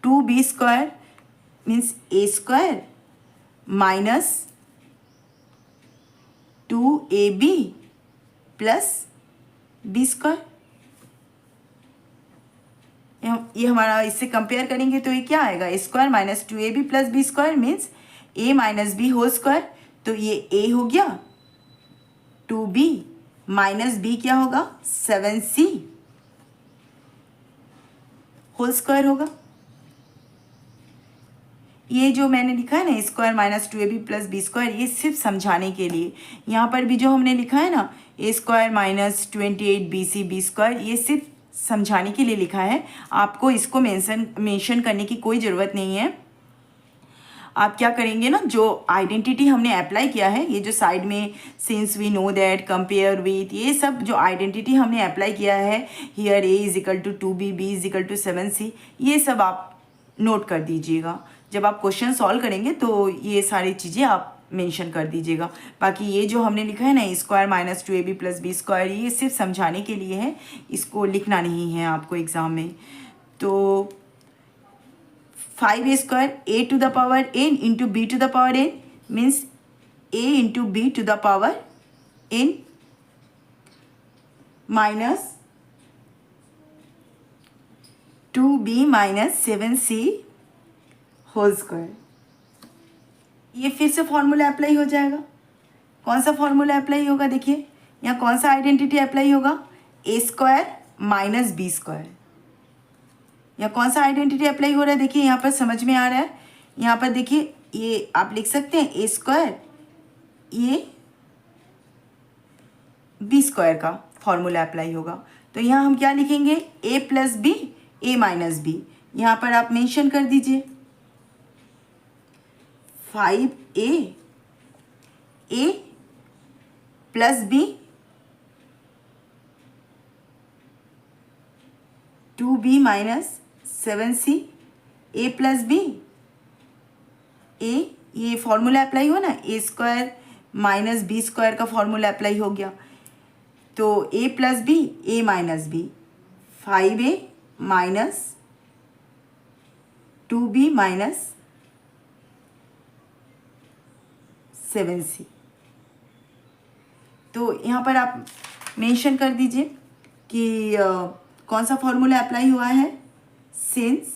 2b square means a square minus 2ab plus B square. ये हमारा इससे कंपेयर करेंगे तो ये क्या आएगा? a square minus 2ab plus B square means a minus B whole square. तो ये a हो गया, 2b माइनस बी क्या होगा? 7c होल स्क्वायर होगा। ये जो मैंने लिखा है ना square minus 2ab plus B square, ये सिर्फ समझाने के लिए। यहाँ पर भी जो हमने लिखा है ना a square minus 28bc b square, ये सिर्फ समझाने के लिए लिखा है, आपको इसको मेंशन करने की कोई ज़रूरत नहीं है। आप क्या करेंगे ना, जो आइडेंटिटी हमने अप्लाई किया है, ये जो साइड में since we know that, compare with, ये सब जो आइडेंटिटी हमने अप्लाई किया है, here a is equal to 2b, b is equal to 7c, ये सब आप नोट कर दीजिएगा। जब आप क्वेश्चन सॉल्व करेंगे तो ये सारी चीज़ें आप मेंशन कर दीजिएगा। बाकी ये जो हमने लिखा है ना square minus 2ab plus B square, ये सिर्फ समझाने के लिए है, इसको लिखना नहीं है आपको एग्ज़ाम में। तो 5a square a to the power n into b to the power n means a into b to the power n माइनस 2b minus 7c whole square. ये फिर से फॉर्मूला अप्लाई हो जाएगा। कौन सा फॉर्मूला अप्लाई होगा? देखिए यहाँ कौन सा आइडेंटिटी अप्लाई होगा? a square minus B square. यहाँ कौन सा आइडेंटिटी अप्लाई हो रहा है? देखिए यहाँ पर समझ में आ रहा है। यहाँ पर देखिए ये आप लिख सकते हैं a स्क्वायर, ये बी स्क्वायर का फॉर्मूला अप्लाई होगा। तो यहाँ हम क्या लिखेंगे? a plus b, a minus B. यहाँ पर आप मेंशन कर दीजिए 5a a plus b 2b minus 7c a plus b a, ये फॉर्मूला अप्लाई हुआ ना, ए स्क्वायर माइनस बी स्क्वायर का फॉर्मूला अप्लाई हो गया। तो a plus b a minus b 5a minus 2b minus 7c। तो यहाँ पर आप मेंशन कर दीजिए कि कौन सा फॉर्मूला अप्लाई हुआ है। Since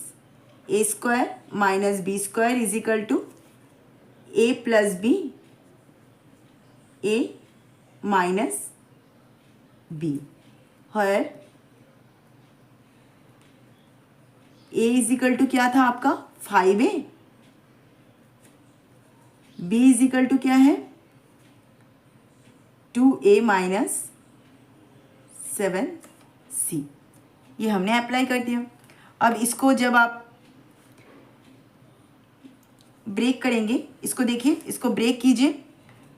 A square minus B square is equal to A plus B A minus b, here a is equal to क्या था आपका 5a, b is equal to क्या है 2a माइनस 7c। ये हमने अप्लाई कर दिया। अब इसको जब आप ब्रेक करेंगे, इसको देखिए, इसको ब्रेक कीजिए,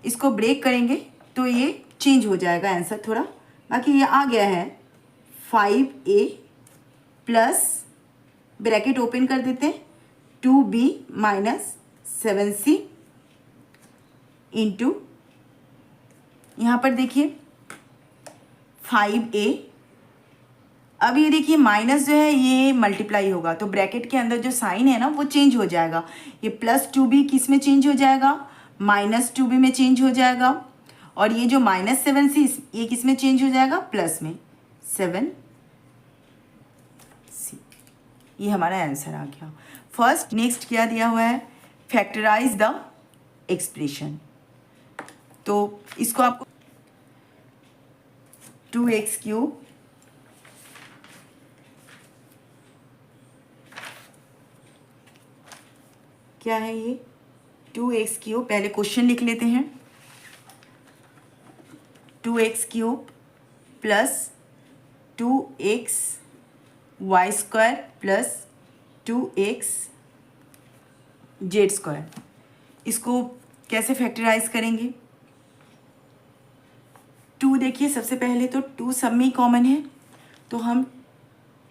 इसको ब्रेक करेंगे तो ये चेंज हो जाएगा आंसर थोड़ा। बाकी ये आ गया है 5a प्लस ब्रैकेट ओपन कर देते हैं 2b माइनस 7c इंटू, यहाँ पर देखिए 5a। अब ये देखिए माइनस जो है ये मल्टीप्लाई होगा तो ब्रैकेट के अंदर जो साइन है ना वो चेंज हो जाएगा। ये प्लस 2b किस में चेंज हो जाएगा, माइनस 2b में चेंज हो जाएगा। और ये जो माइनस 7c ये किस में चेंज हो जाएगा, प्लस में 7c। ये हमारा आंसर आ गया फर्स्ट। नेक्स्ट क्या दिया हुआ है, फैक्टराइज द एक्सप्रेशन। तो इसको आपको 2x क्यूब क्या है, ये 2x क्यूब, पहले क्वेश्चन लिख लेते हैं। 2x cube plus 2x y square plus 2x z square, इसको कैसे फैक्टराइज करेंगे। 2 देखिए सबसे पहले तो 2 सब में कॉमन है तो हम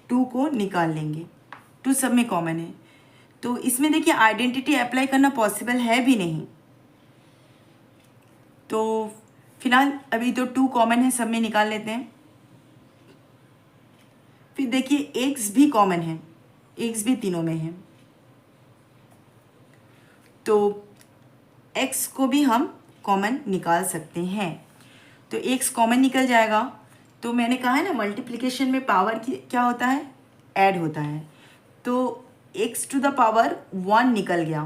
2 को निकाल लेंगे, 2 सब में कॉमन है। तो इसमें देखिए आइडेंटिटी अप्लाई करना पॉसिबल है भी नहीं, तो फिलहाल अभी तो 2 कॉमन है, सब में निकाल लेते हैं। फिर देखिए x भी कॉमन है, x भी तीनों में है, तो x को भी हम कॉमन निकाल सकते हैं। तो x कॉमन निकल जाएगा। तो मैंने कहा है ना मल्टीप्लिकेशन में पावर की क्या होता है, ऐड होता है। तो x टू द पावर 1 निकल गया,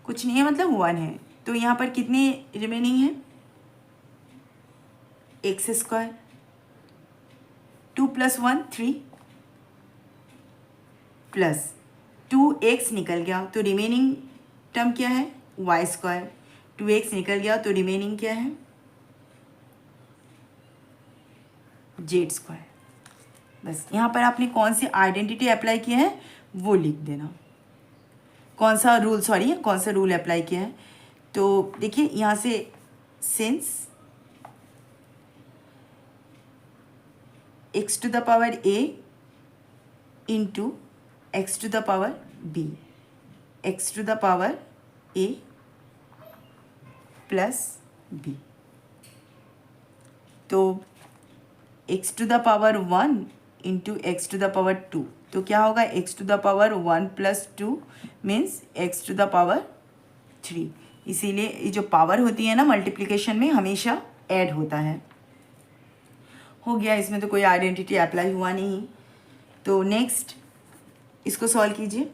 कुछ नहीं है मतलब 1 है। तो यहाँ पर कितने रिमेनिंग है, x square, 2 plus 1 3 plus 2x निकल गया तो रिमेनिंग टर्म क्या है, y स्क्वायर। 2x निकल गया तो रिमेनिंग क्या है, जेड स्क्वायर। बस यहाँ पर आपने कौन सी आइडेंटिटी अप्लाई किया है वो लिख देना, कौन सा रूल अप्लाई किया है। तो देखिए यहाँ से since x to the power a into x to the power b, x to the power a plus b, तो x to the power 1 into x to the power 2, तो क्या होगा x to the power 1 plus 2 means x to the power 3। इसीलिए ये जो पावर होती है ना मल्टीप्लिकेशन में हमेशा ऐड होता है। हो गया, इसमें तो कोई आइडेंटिटी अप्लाई हुआ नहीं। तो नेक्स्ट इसको सॉल्व कीजिए।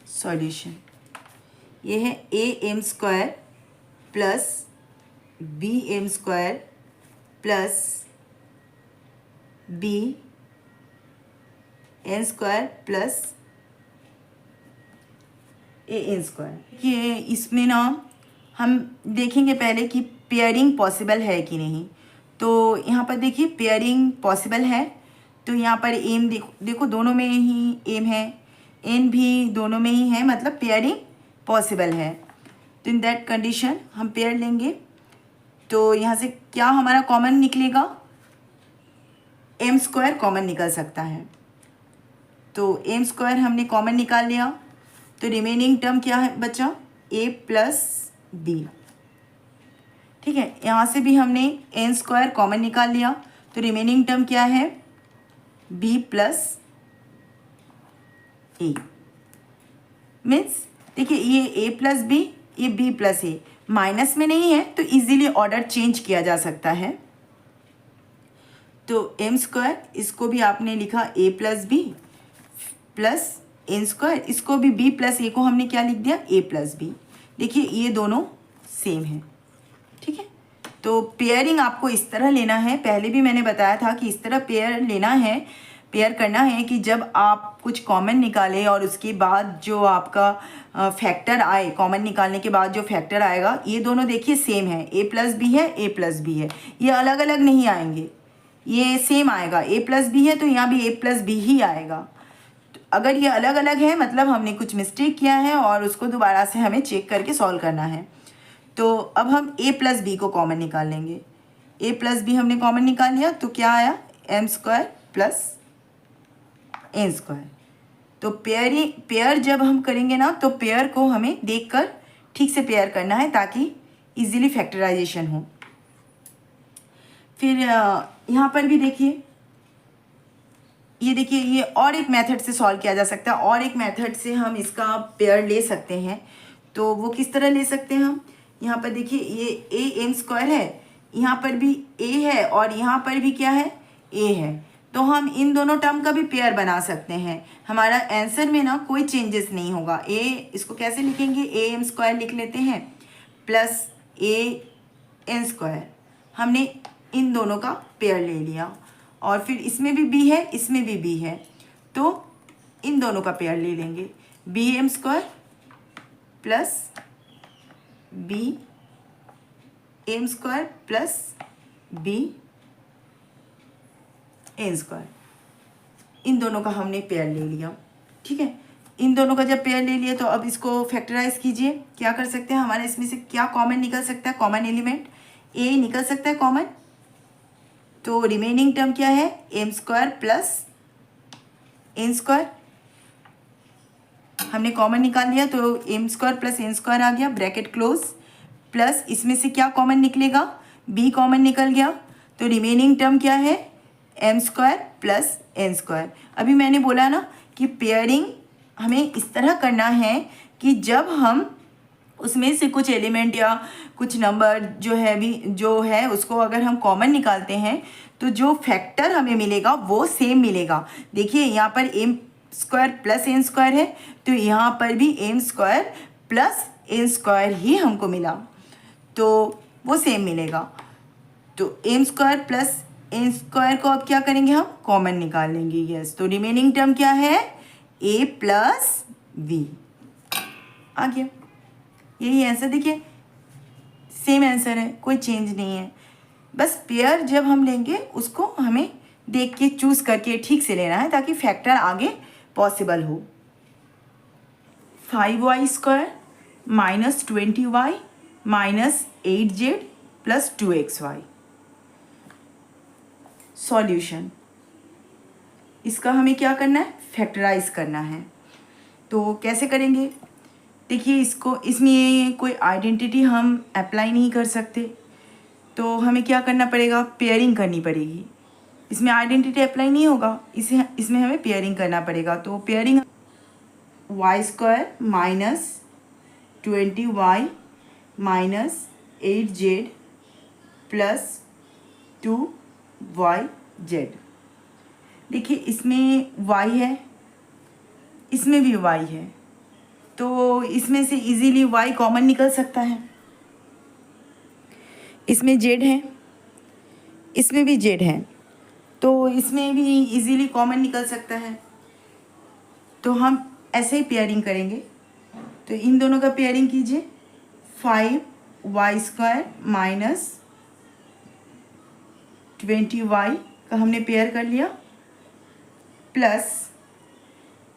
सॉल्यूशन ये है am square plus bm square plus b n square plus an square. ये इसमें ना हम देखेंगे पहले कि पेयरिंग पॉसिबल है कि नहीं। तो यहाँ पर देखिए पेयरिंग पॉसिबल है, तो यहाँ पर एम देखो दोनों में ही एम है, एन भी दोनों में ही है, मतलब पेयरिंग पॉसिबल है। तो इन दैट कंडीशन हम पेयर लेंगे। तो यहाँ से क्या हमारा कॉमन निकलेगा, एम स्क्वायर कॉमन निकल सकता है। तो एम स्क्वायर हमने कॉमन निकाल लिया, तो रिमेनिंग टर्म क्या है बचा, ए प्लस बी। ठीक है, यहाँ से भी हमने एन स्क्वायर कॉमन निकाल लिया, तो रिमेनिंग टर्म क्या है, बी प्लस ए। मीन्स देखिए ये ए प्लस बी, ये बी प्लस ए, माइनस में नहीं है तो इजीली ऑर्डर चेंज किया जा सकता है। तो एम स्क्वायर, इसको भी आपने लिखा A plus B plus N square, इसको भी बी प्लस ए को हमने क्या लिख दिया, ए प्लस बी। देखिए ये दोनों सेम है। ठीक है, तो पेयरिंग आपको इस तरह लेना है, पहले भी मैंने बताया था कि इस तरह पेयर लेना है, पेयर करना है कि जब आप कुछ कॉमन निकालें और उसके बाद जो आपका फैक्टर आए, कॉमन निकालने के बाद जो फैक्टर आएगा, ये दोनों देखिए सेम है, ए प्लस बी है, ए प्लस बी है, ये अलग अलग नहीं आएंगे, ये सेम आएगा। ए प्लस बी है तो यहाँ भी ए प्लस बी ही आएगा। तो अगर ये अलग अलग है मतलब हमने कुछ मिस्टेक किया है और उसको दोबारा से हमें चेक करके सॉल्व करना है। तो अब हम a प्लस बी को कॉमन निकाल लेंगे। a प्लस बी हमने कॉमन निकाल लिया तो क्या आया, m square plus N square. तो पेयर जब हम करेंगे ना, तो पेयर को हमें देखकर ठीक से पेयर करना है ताकि इजीली फैक्टराइजेशन हो। फिर यहाँ पर भी देखिए, ये देखिए ये और एक मेथड से सॉल्व किया जा सकता है, और एक मेथड से हम इसका पेयर ले सकते हैं। तो वो किस तरह ले सकते हैं हम, यहाँ पर देखिए ये ए एन स्क्वायर है, यहाँ पर भी ए है और यहाँ पर भी क्या है, ए है। तो हम इन दोनों टर्म का भी पेयर बना सकते हैं। हमारा आंसर में ना कोई चेंजेस नहीं होगा। ए, इसको कैसे लिखेंगे, ए एम स्क्वायर लिख लेते हैं प्लस ए एन स्क्वायर। हमने इन दोनों का पेयर ले लिया और फिर इसमें भी बी है, इसमें भी बी है, तो इन दोनों का पेयर ले लेंगे, B M square plus B M square plus B N square. इन दोनों का हमने पेयर ले लिया। ठीक है, इन दोनों का जब पेयर ले लिया तो अब इसको फैक्टराइज कीजिए। क्या कर सकते हैं, हमारे इसमें से क्या कॉमन निकल सकता है, कॉमन एलिमेंट ए निकल सकता है कॉमन। तो रिमेनिंग टर्म क्या है, M square plus N square. हमने कॉमन निकाल लिया तो M square plus N square आ गया, ब्रैकेट क्लोज, प्लस इसमें से क्या कॉमन निकलेगा, बी कॉमन निकल गया। तो रिमेनिंग टर्म क्या है, M square plus N square. अभी मैंने बोला ना कि पेयरिंग हमें इस तरह करना है कि जब हम उसमें से कुछ एलिमेंट या कुछ नंबर जो है उसको अगर हम कॉमन निकालते हैं तो जो फैक्टर हमें मिलेगा वो सेम मिलेगा। देखिए यहाँ पर M square plus N square है तो यहाँ पर भी M square plus N square ही हमको मिला, तो वो सेम मिलेगा। तो M square plus N square को अब क्या करेंगे, हम कॉमन निकाल लेंगे। यस, तो रिमेनिंग टर्म क्या है, ए प्लस बी आ गया। यही आंसर, देखिए सेम आंसर है, कोई चेंज नहीं है। बस पेयर जब हम लेंगे उसको हमें देख के चूज़ करके ठीक से लेना है ताकि फैक्टर आगे पॉसिबल हो। 5y square minus 20y minus 8z plus 2xy। Solution, इसका हमें क्या करना है, फैक्टराइज करना है। तो कैसे करेंगे, देखिए इसमें कोई आइडेंटिटी हम अप्लाई नहीं कर सकते, तो हमें क्या करना पड़ेगा, पेयरिंग करनी पड़ेगी। इसमें आइडेंटिटी अप्लाई नहीं होगा, इसमें हमें पेयरिंग करना पड़ेगा। तो pairing y square minus 20y minus 8z plus 2yz। देखिए इसमें y है, इसमें भी y है, तो इसमें से इजीली y कॉमन निकल सकता है। इसमें z है, इसमें भी z है, तो इसमें भी इजीली कॉमन निकल सकता है। तो हम ऐसे ही पेयरिंग करेंगे। तो इन दोनों का पेयरिंग कीजिए, 5y स्क्वायर माइनस 20y का हमने पेयर कर लिया, प्लस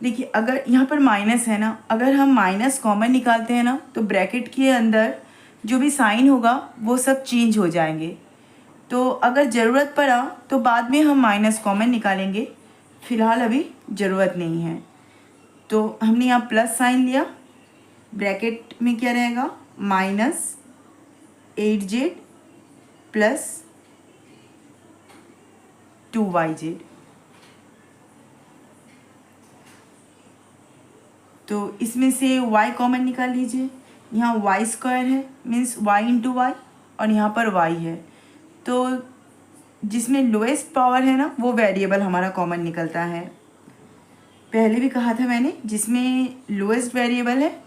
देखिए अगर यहाँ पर माइनस है ना, अगर हम माइनस कॉमन निकालते हैं ना तो ब्रैकेट के अंदर जो भी साइन होगा वो सब चेंज हो जाएंगे। तो अगर ज़रूरत पड़ा तो बाद में हम माइनस कॉमन निकालेंगे, फ़िलहाल अभी ज़रूरत नहीं है। तो हमने यहाँ प्लस साइन लिया, ब्रैकेट में क्या रहेगा, -8z प्लस 2yz। तो इसमें से y कॉमन निकाल लीजिए। यहाँ वाई स्क्वायर है, मीन्स y इंटू वाई, और यहाँ पर y है। तो जिसमें लोएस्ट पावर है ना वो वेरिएबल हमारा कॉमन निकलता है। पहले भी कहा था मैंने, जिसमें लोएस्ट वेरिएबल है,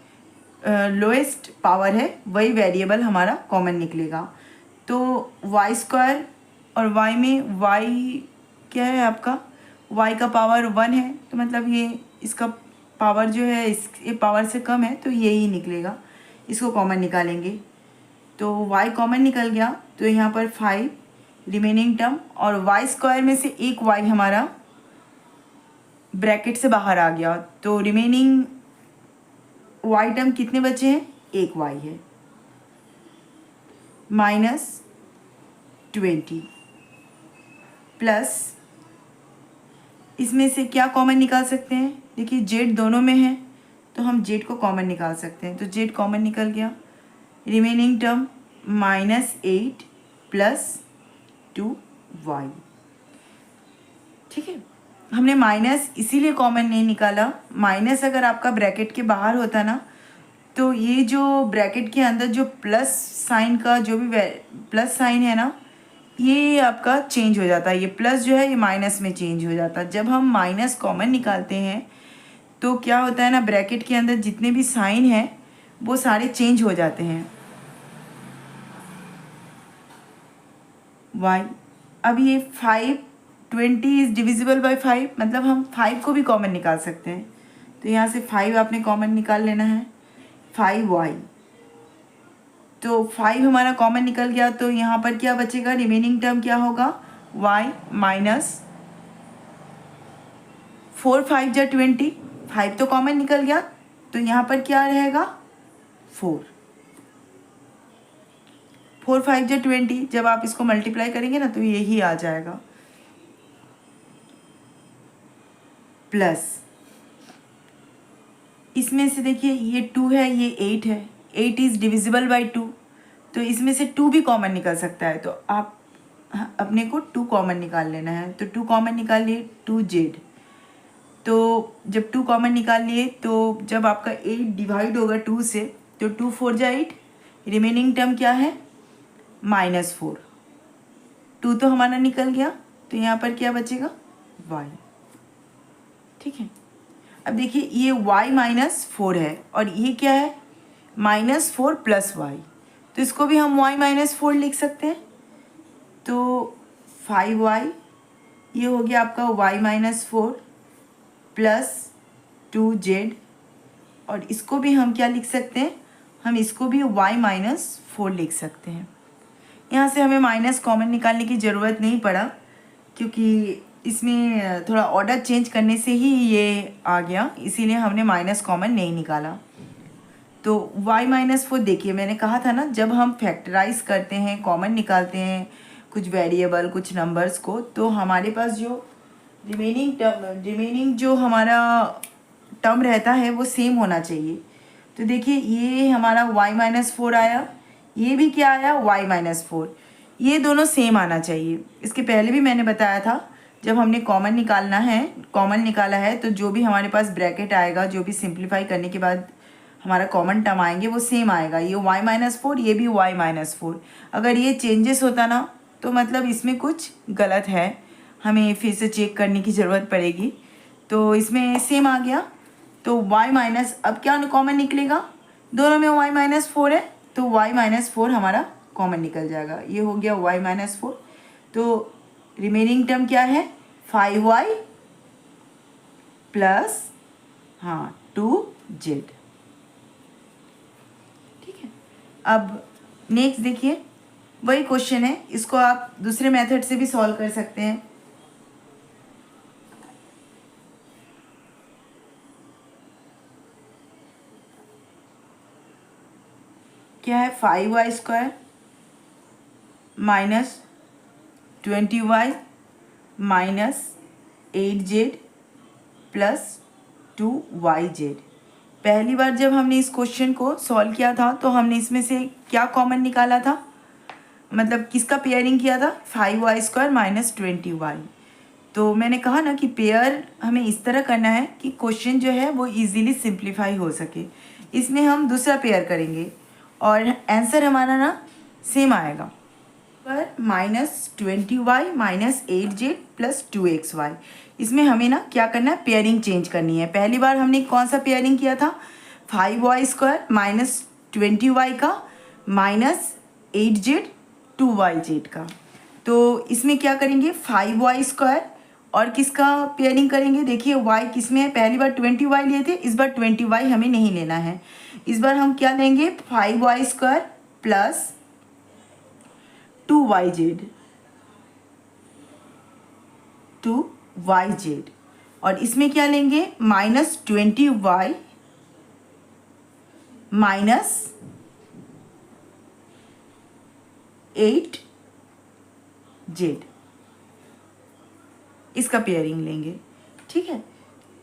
लोएस्ट पावर है, वही वेरिएबल हमारा कॉमन निकलेगा। तो वाई स्क्वायर और y में y क्या है आपका, y का पावर 1 है, तो मतलब ये इसका पावर जो है ये पावर से कम है, तो यही निकलेगा। इसको कॉमन निकालेंगे तो y कॉमन निकल गया, तो यहाँ पर 5 रिमेनिंग टर्म, और y स्क्वायर में से एक y हमारा ब्रैकेट से बाहर आ गया, तो रिमेनिंग y टर्म कितने बचे हैं, एक y है, -20 प्लस इसमें से क्या कॉमन निकाल सकते हैं। देखिए z दोनों में है तो हम z को कॉमन निकाल सकते हैं, तो z कॉमन निकल गया, रिमेनिंग टर्म -8 प्लस 2y। ठीक है, हमने माइनस इसीलिए कॉमन नहीं निकाला, माइनस अगर आपका ब्रैकेट के बाहर होता ना तो ये जो ब्रैकेट के अंदर जो प्लस साइन का जो भी प्लस साइन है ना, ये आपका चेंज हो जाता है, ये प्लस जो है ये माइनस में चेंज हो जाता है। जब हम माइनस कॉमन निकालते हैं तो क्या होता है ना, ब्रैकेट के अंदर जितने भी साइन हैं वो सारे चेंज हो जाते हैं। y, अब ये 520 इज़ डिविजिबल बाई 5, मतलब हम 5 को भी कॉमन निकाल सकते हैं। तो यहाँ से 5 आपने कॉमन निकाल लेना है, 5y, तो 5 हमारा कॉमन निकल गया, तो यहाँ पर क्या बचेगा, रिमेनिंग टर्म क्या होगा, y माइनस 4 5 जा 20, 5 तो कॉमन निकल गया, तो यहाँ पर क्या रहेगा, 4 5 जा 20, जब आप इसको मल्टीप्लाई करेंगे ना तो यही आ जाएगा, प्लस इसमें से देखिए ये 2 है, ये 8 है, 8 इज़ डिविजिबल बाई 2, तो इसमें से 2 भी कॉमन निकल सकता है, तो आप अपने को 2 कॉमन निकाल लेना है। तो 2 कॉमन निकाल लिए, 2z, तो जब 2 कॉमन निकाल लिए तो जब आपका 8 डिवाइड होगा 2 से, तो 2 4 जा 8, रिमेनिंग टर्म क्या है, -4, 2 तो हमारा निकल गया, तो यहाँ पर क्या बचेगा, y। ठीक है, अब देखिए ये y -4 है और ये क्या है, -4 प्लस y, तो इसको भी हम y -4 लिख सकते हैं। तो 5y ये हो गया आपका y -4 प्लस 2z, और इसको भी हम क्या लिख सकते हैं, हम इसको भी y -4 लिख सकते हैं। यहाँ से हमें माइनस कॉमन निकालने की ज़रूरत नहीं पड़ा, क्योंकि इसमें थोड़ा ऑर्डर चेंज करने से ही ये आ गया, इसीलिए हमने माइनस कॉमन नहीं निकाला। तो y -4, देखिए मैंने कहा था ना, जब हम फैक्टराइज करते हैं, कॉमन निकालते हैं कुछ वेरिएबल कुछ नंबर्स को, तो हमारे पास जो रिमेनिंग जो हमारा टर्म रहता है वो सेम होना चाहिए। तो देखिए ये हमारा y -4 आया, ये भी क्या आया, y -4, ये दोनों सेम आना चाहिए। इसके पहले भी मैंने बताया था, जब हमने कॉमन निकाला है तो जो भी हमारे पास ब्रैकेट आएगा, जो भी सिंप्लीफाई करने के बाद हमारा कॉमन टर्म आएंगे वो सेम आएगा, ये y -4, ये भी y -4। अगर ये चेंजेस होता ना तो मतलब इसमें कुछ गलत है, हमें फिर से चेक करने की ज़रूरत पड़ेगी। तो इसमें सेम आ गया, तो अब क्या कॉमन निकलेगा, दोनों में y -4 है, तो y -4 हमारा कॉमन निकल जाएगा, ये हो गया y -4। तो रिमेनिंग टर्म क्या है, 5y प्लस 2z। ठीक है, अब नेक्स्ट देखिए, वही क्वेश्चन है, इसको आप दूसरे मेथड से भी सॉल्व कर सकते हैं। क्या है 5y² minus 20y minus 8z plus 2yz। पहली बार जब हमने इस क्वेश्चन को सॉल्व किया था तो हमने इसमें से क्या कॉमन निकाला था, मतलब किसका पेयरिंग किया था, 5y² माइनस 20y। तो मैंने कहा ना कि पेयर हमें इस तरह करना है कि क्वेश्चन जो है वो इजीली सिंप्लीफाई हो सके। इसमें हम दूसरा पेयर करेंगे और आंसर हमारा ना सेम आएगा, पर minus 20y minus 8z plus 2xy। इसमें हमें ना क्या करना है, पेयरिंग चेंज करनी है। पहली बार हमने कौन सा पेयरिंग किया था, 5y² माइनस 20y का माइनस 8z 2yz का। तो इसमें क्या करेंगे, 5y² और किसका पेयरिंग करेंगे, देखिए y किस में है, पहली बार 20y लिए थे, इस बार 20y हमें नहीं लेना है। इस बार हम क्या लेंगे, 5y² प्लस 2yz 2yz। और इसमें क्या लेंगे, माइनस 20y माइनस 8z, इसका पेयरिंग लेंगे। ठीक है,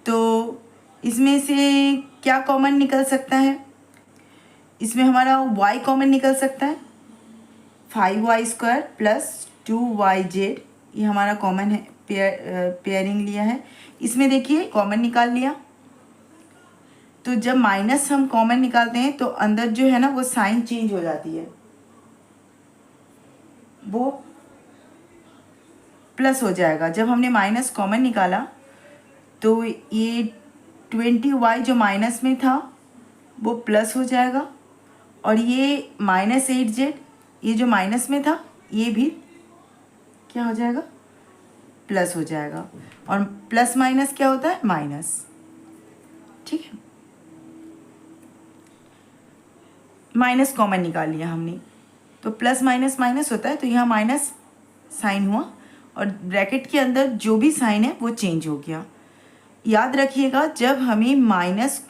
तो इसमें से क्या कॉमन निकल सकता है, इसमें हमारा y कॉमन निकल सकता है, 5y² प्लस 2yz, ये हमारा कॉमन है, पेयरिंग लिया है। इसमें देखिए कॉमन निकाल लिया, तो जब माइनस हम कॉमन निकालते हैं तो अंदर जो है ना वो साइन चेंज हो जाती है, वो प्लस हो जाएगा। जब हमने माइनस कॉमन निकाला तो ये 20y जो माइनस में था वो प्लस हो जाएगा, और ये माइनस 8z ये जो माइनस में था ये भी क्या हो जाएगा, प्लस हो जाएगा। और प्लस माइनस क्या होता है, माइनस। ठीक है, माइनस कॉमन निकाल लिया हमने, तो प्लस माइनस माइनस होता है, तो यहाँ माइनस साइन हुआ और ब्रैकेट के अंदर जो भी साइन है वो चेंज हो गया। याद रखिएगा, जब हमें माइनस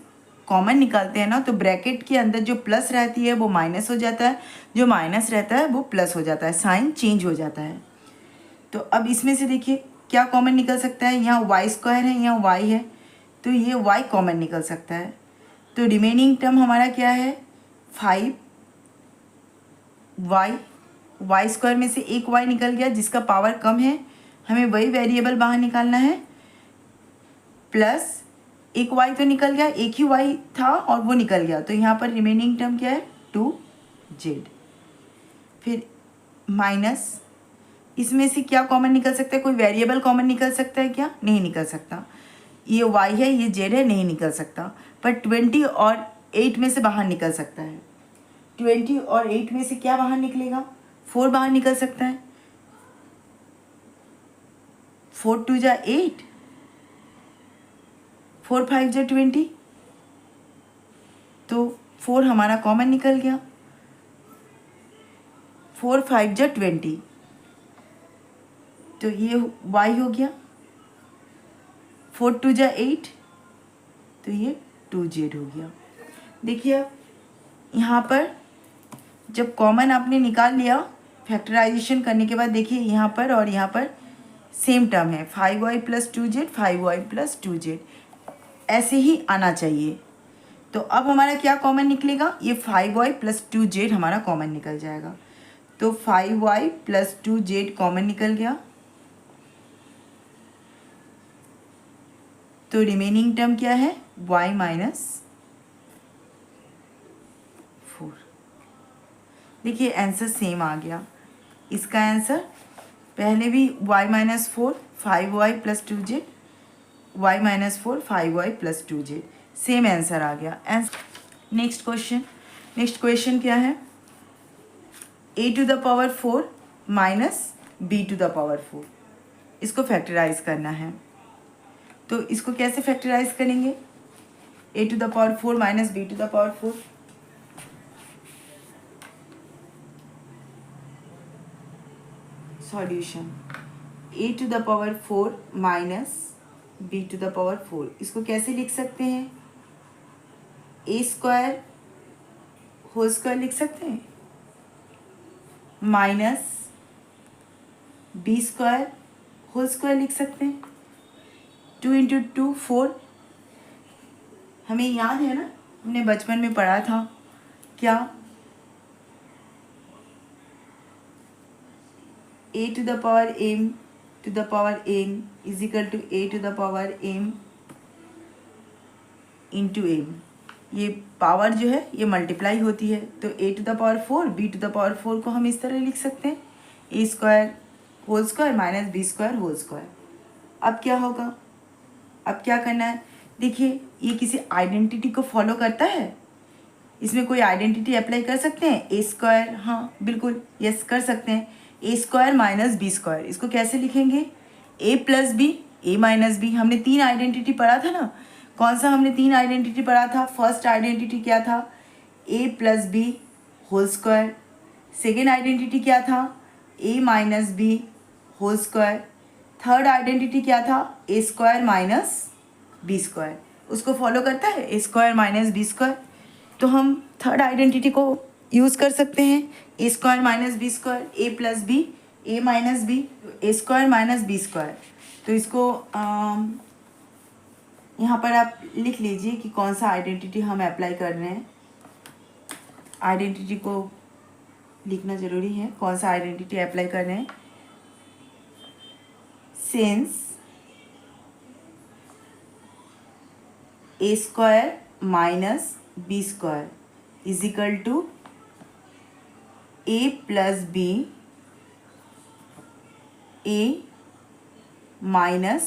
कॉमन निकालते हैं ना तो ब्रैकेट के अंदर जो प्लस रहती है वो माइनस हो जाता है, जो माइनस रहता है वो प्लस हो जाता है, साइन चेंज हो जाता है। तो अब इसमें से देखिए क्या कॉमन निकल सकता है, यहाँ y² है, यहाँ y है, तो ये y कॉमन निकल सकता है। तो रिमेनिंग टर्म हमारा क्या है, 5y, y² में से एक y निकल गया जिसका पावर कम है, हमें वही वेरिएबल बाहर निकालना है, प्लस एक y तो निकल गया, एक ही y था और वो निकल गया, तो यहाँ पर रिमेनिंग टर्म क्या है, 2z। फिर माइनस, इसमें से क्या कॉमन निकल सकता है, कोई वेरिएबल कॉमन निकल सकता है क्या, नहीं निकल सकता। ये y है, ये z है, नहीं निकल सकता। पर 20 और 8 में से बाहर निकल सकता है। 20 और 8 में से क्या बाहर निकलेगा, 4 बाहर निकल सकता है। 4 2 जा 8, 4 5 जा 20, तो 4 हमारा कॉमन निकल गया, 4 5 जा 20, तो ये y हो गया। 4 2 जा 8, तो ये 2z हो गया। देखिए यहाँ पर जब कॉमन आपने निकाल लिया फैक्टराइजेशन करने के बाद, देखिए यहाँ पर और यहाँ पर सेम टर्म है, 5y plus 2z 5y plus 2z, ऐसे ही आना चाहिए। तो अब हमारा क्या कॉमन निकलेगा, ये 5y प्लस 2z हमारा कॉमन निकल जाएगा। तो 5y प्लस 2z कॉमन निकल गया, तो रिमेनिंग टर्म क्या है, y माइनस 4। देखिए आंसर सेम आ गया, इसका आंसर पहले भी y minus 4 5y plus 2z, y minus 4 5y plus 2z, same answer आ गया। नेक्स्ट क्वेश्चन क्या है, a to the power 4 minus b to the power 4, इसको फैक्टराइज करना है। तो इसको कैसे फैक्टराइज करेंगे, a to the power 4 minus b to the power 4, solution a to the power 4 minus b to the power 4, इसको कैसे लिख सकते हैं, a² होल स्क्वायर लिख सकते हैं, minus B square whole square लिख सकते हैं। 2 इंटू 2 4। हमें याद है ना, हमने बचपन में पढ़ा था क्या, a to the power m to the power n is equal to a to the power m into m। ये पावर जो है ये मल्टीप्लाई होती है, तो a to the power 4 b to the power 4 को हम इस तरह लिख सकते हैं, a square whole square minus B square whole square. अब क्या होगा, अब क्या करना है, देखिए ये किसी आइडेंटिटी को फॉलो करता है, इसमें कोई आइडेंटिटी अप्लाई कर सकते हैं, ए स्क्वायर, हाँ बिल्कुल यस कर सकते हैं, ए स्क्वायर माइनस बी स्क्वायर। इसको कैसे लिखेंगे, ए प्लस बी ए माइनस बी। हमने 3 आइडेंटिटी पढ़ा था ना, कौन सा हमने 3 आइडेंटिटी पढ़ा था, फर्स्ट आइडेंटिटी क्या था, A plus B whole square, second identity क्या था, A minus B whole square, third identity क्या था, A square minus B square. उसको फॉलो करता है ए स्क्वायर माइनस बी स्क्वायर, तो हम थर्ड आइडेंटिटी को यूज़ कर सकते हैं, ए स्क्वायर माइनस बी स्क्वायर, ए प्लस बी ए माइनस बी, ए स्क्वायर माइनस बी स्क्वायर। तो इसको यहाँ पर आप लिख लीजिए कि कौन सा आइडेंटिटी हम अप्लाई कर रहे हैं। आइडेंटिटी को लिखना ज़रूरी है, कौन सा आइडेंटिटी अप्लाई कर रहे हैं। Since A square minus B square is equal to A plus B A minus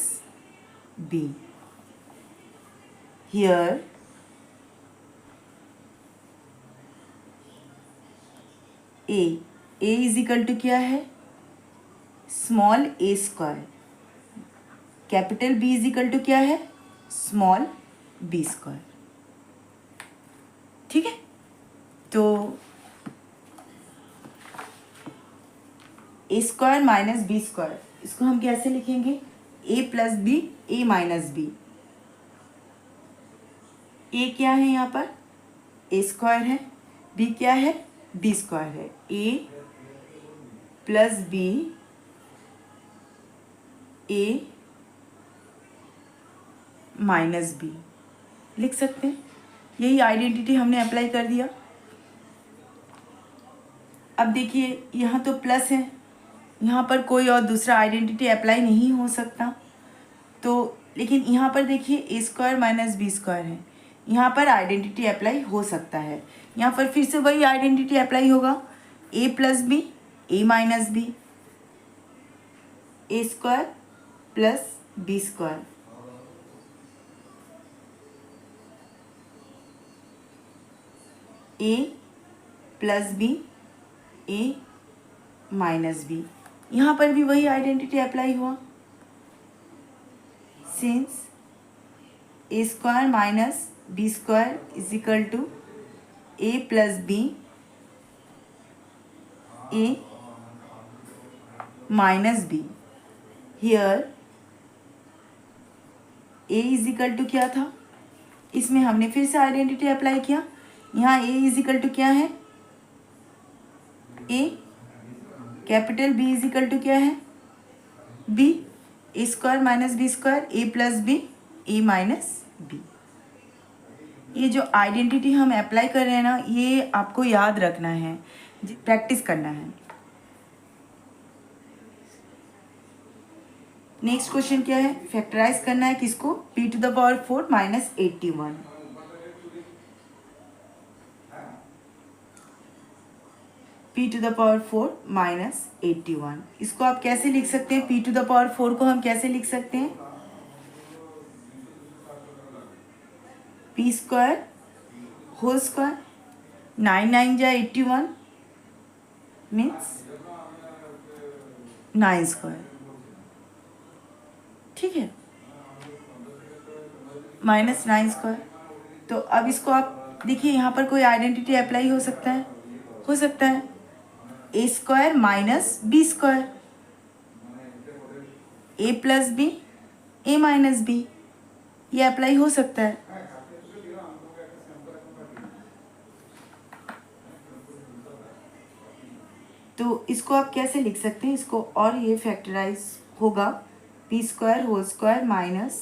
B. Here A is equal to क्या है, small a square, capital B is equal to क्या है, स्मॉल बी स्क्वायर। ठीक है, तो ए स्क्वायर माइनस बी स्क्वायर, इसको हम कैसे लिखेंगे, ए प्लस बी ए माइनस बी। ए क्या है यहाँ पर, ए स्क्वायर है, बी क्या है, बी स्क्वायर है, A plus B A minus b लिख सकते हैं। यही आइडेंटिटी हमने अप्लाई कर दिया। अब देखिए यहाँ तो प्लस है, यहाँ पर कोई और दूसरा आइडेंटिटी अप्लाई नहीं हो सकता, तो लेकिन यहाँ पर देखिए a square minus B square है, यहाँ पर आइडेंटिटी अप्लाई हो सकता है। यहाँ पर फिर से वही आइडेंटिटी अप्लाई होगा, a plus B A minus B, A square plus B square, A plus B A minus B. यहाँ पर भी वही आइडेंटिटी अप्लाई हुआ, since A square minus B square is equal to A plus B A minus B. Here A is equal to क्या था, इसमें हमने फिर से आइडेंटिटी अप्लाई किया, यहाँ ए इज इक्वल टू क्या है, A, capital B is equal to क्या है, बी, ए स्क्वायर माइनस बी स्क्वायर ए प्लस बी ए माइनस बी। ये जो आइडेंटिटी हम अप्लाई कर रहे हैं ना, ये आपको याद रखना है, प्रैक्टिस करना है। नेक्स्ट क्वेश्चन क्या है, फैक्टराइज करना है किसको, p to the power 4 minus 81। p to the power 4 minus 81, इसको आप कैसे लिख सकते हैं, p टू द पावर 4 को हम कैसे लिख सकते हैं, p स्क्वायर होल स्क्वायर, 9 9 जा 81 मीन्स 9 स्क्वायर। ठीक है, माइनस 9 स्क्वायर। तो अब इसको आप देखिए, यहाँ पर कोई आइडेंटिटी अप्लाई हो सकता है, हो सकता है ए स्क्वायर माइनस बी स्क्वायर, ए प्लस बी ए माइनस बी, ये अप्लाई हो सकता है। इसको आप कैसे लिख सकते हैं, इसको और ये फैक्टराइज होगा p square whole square minus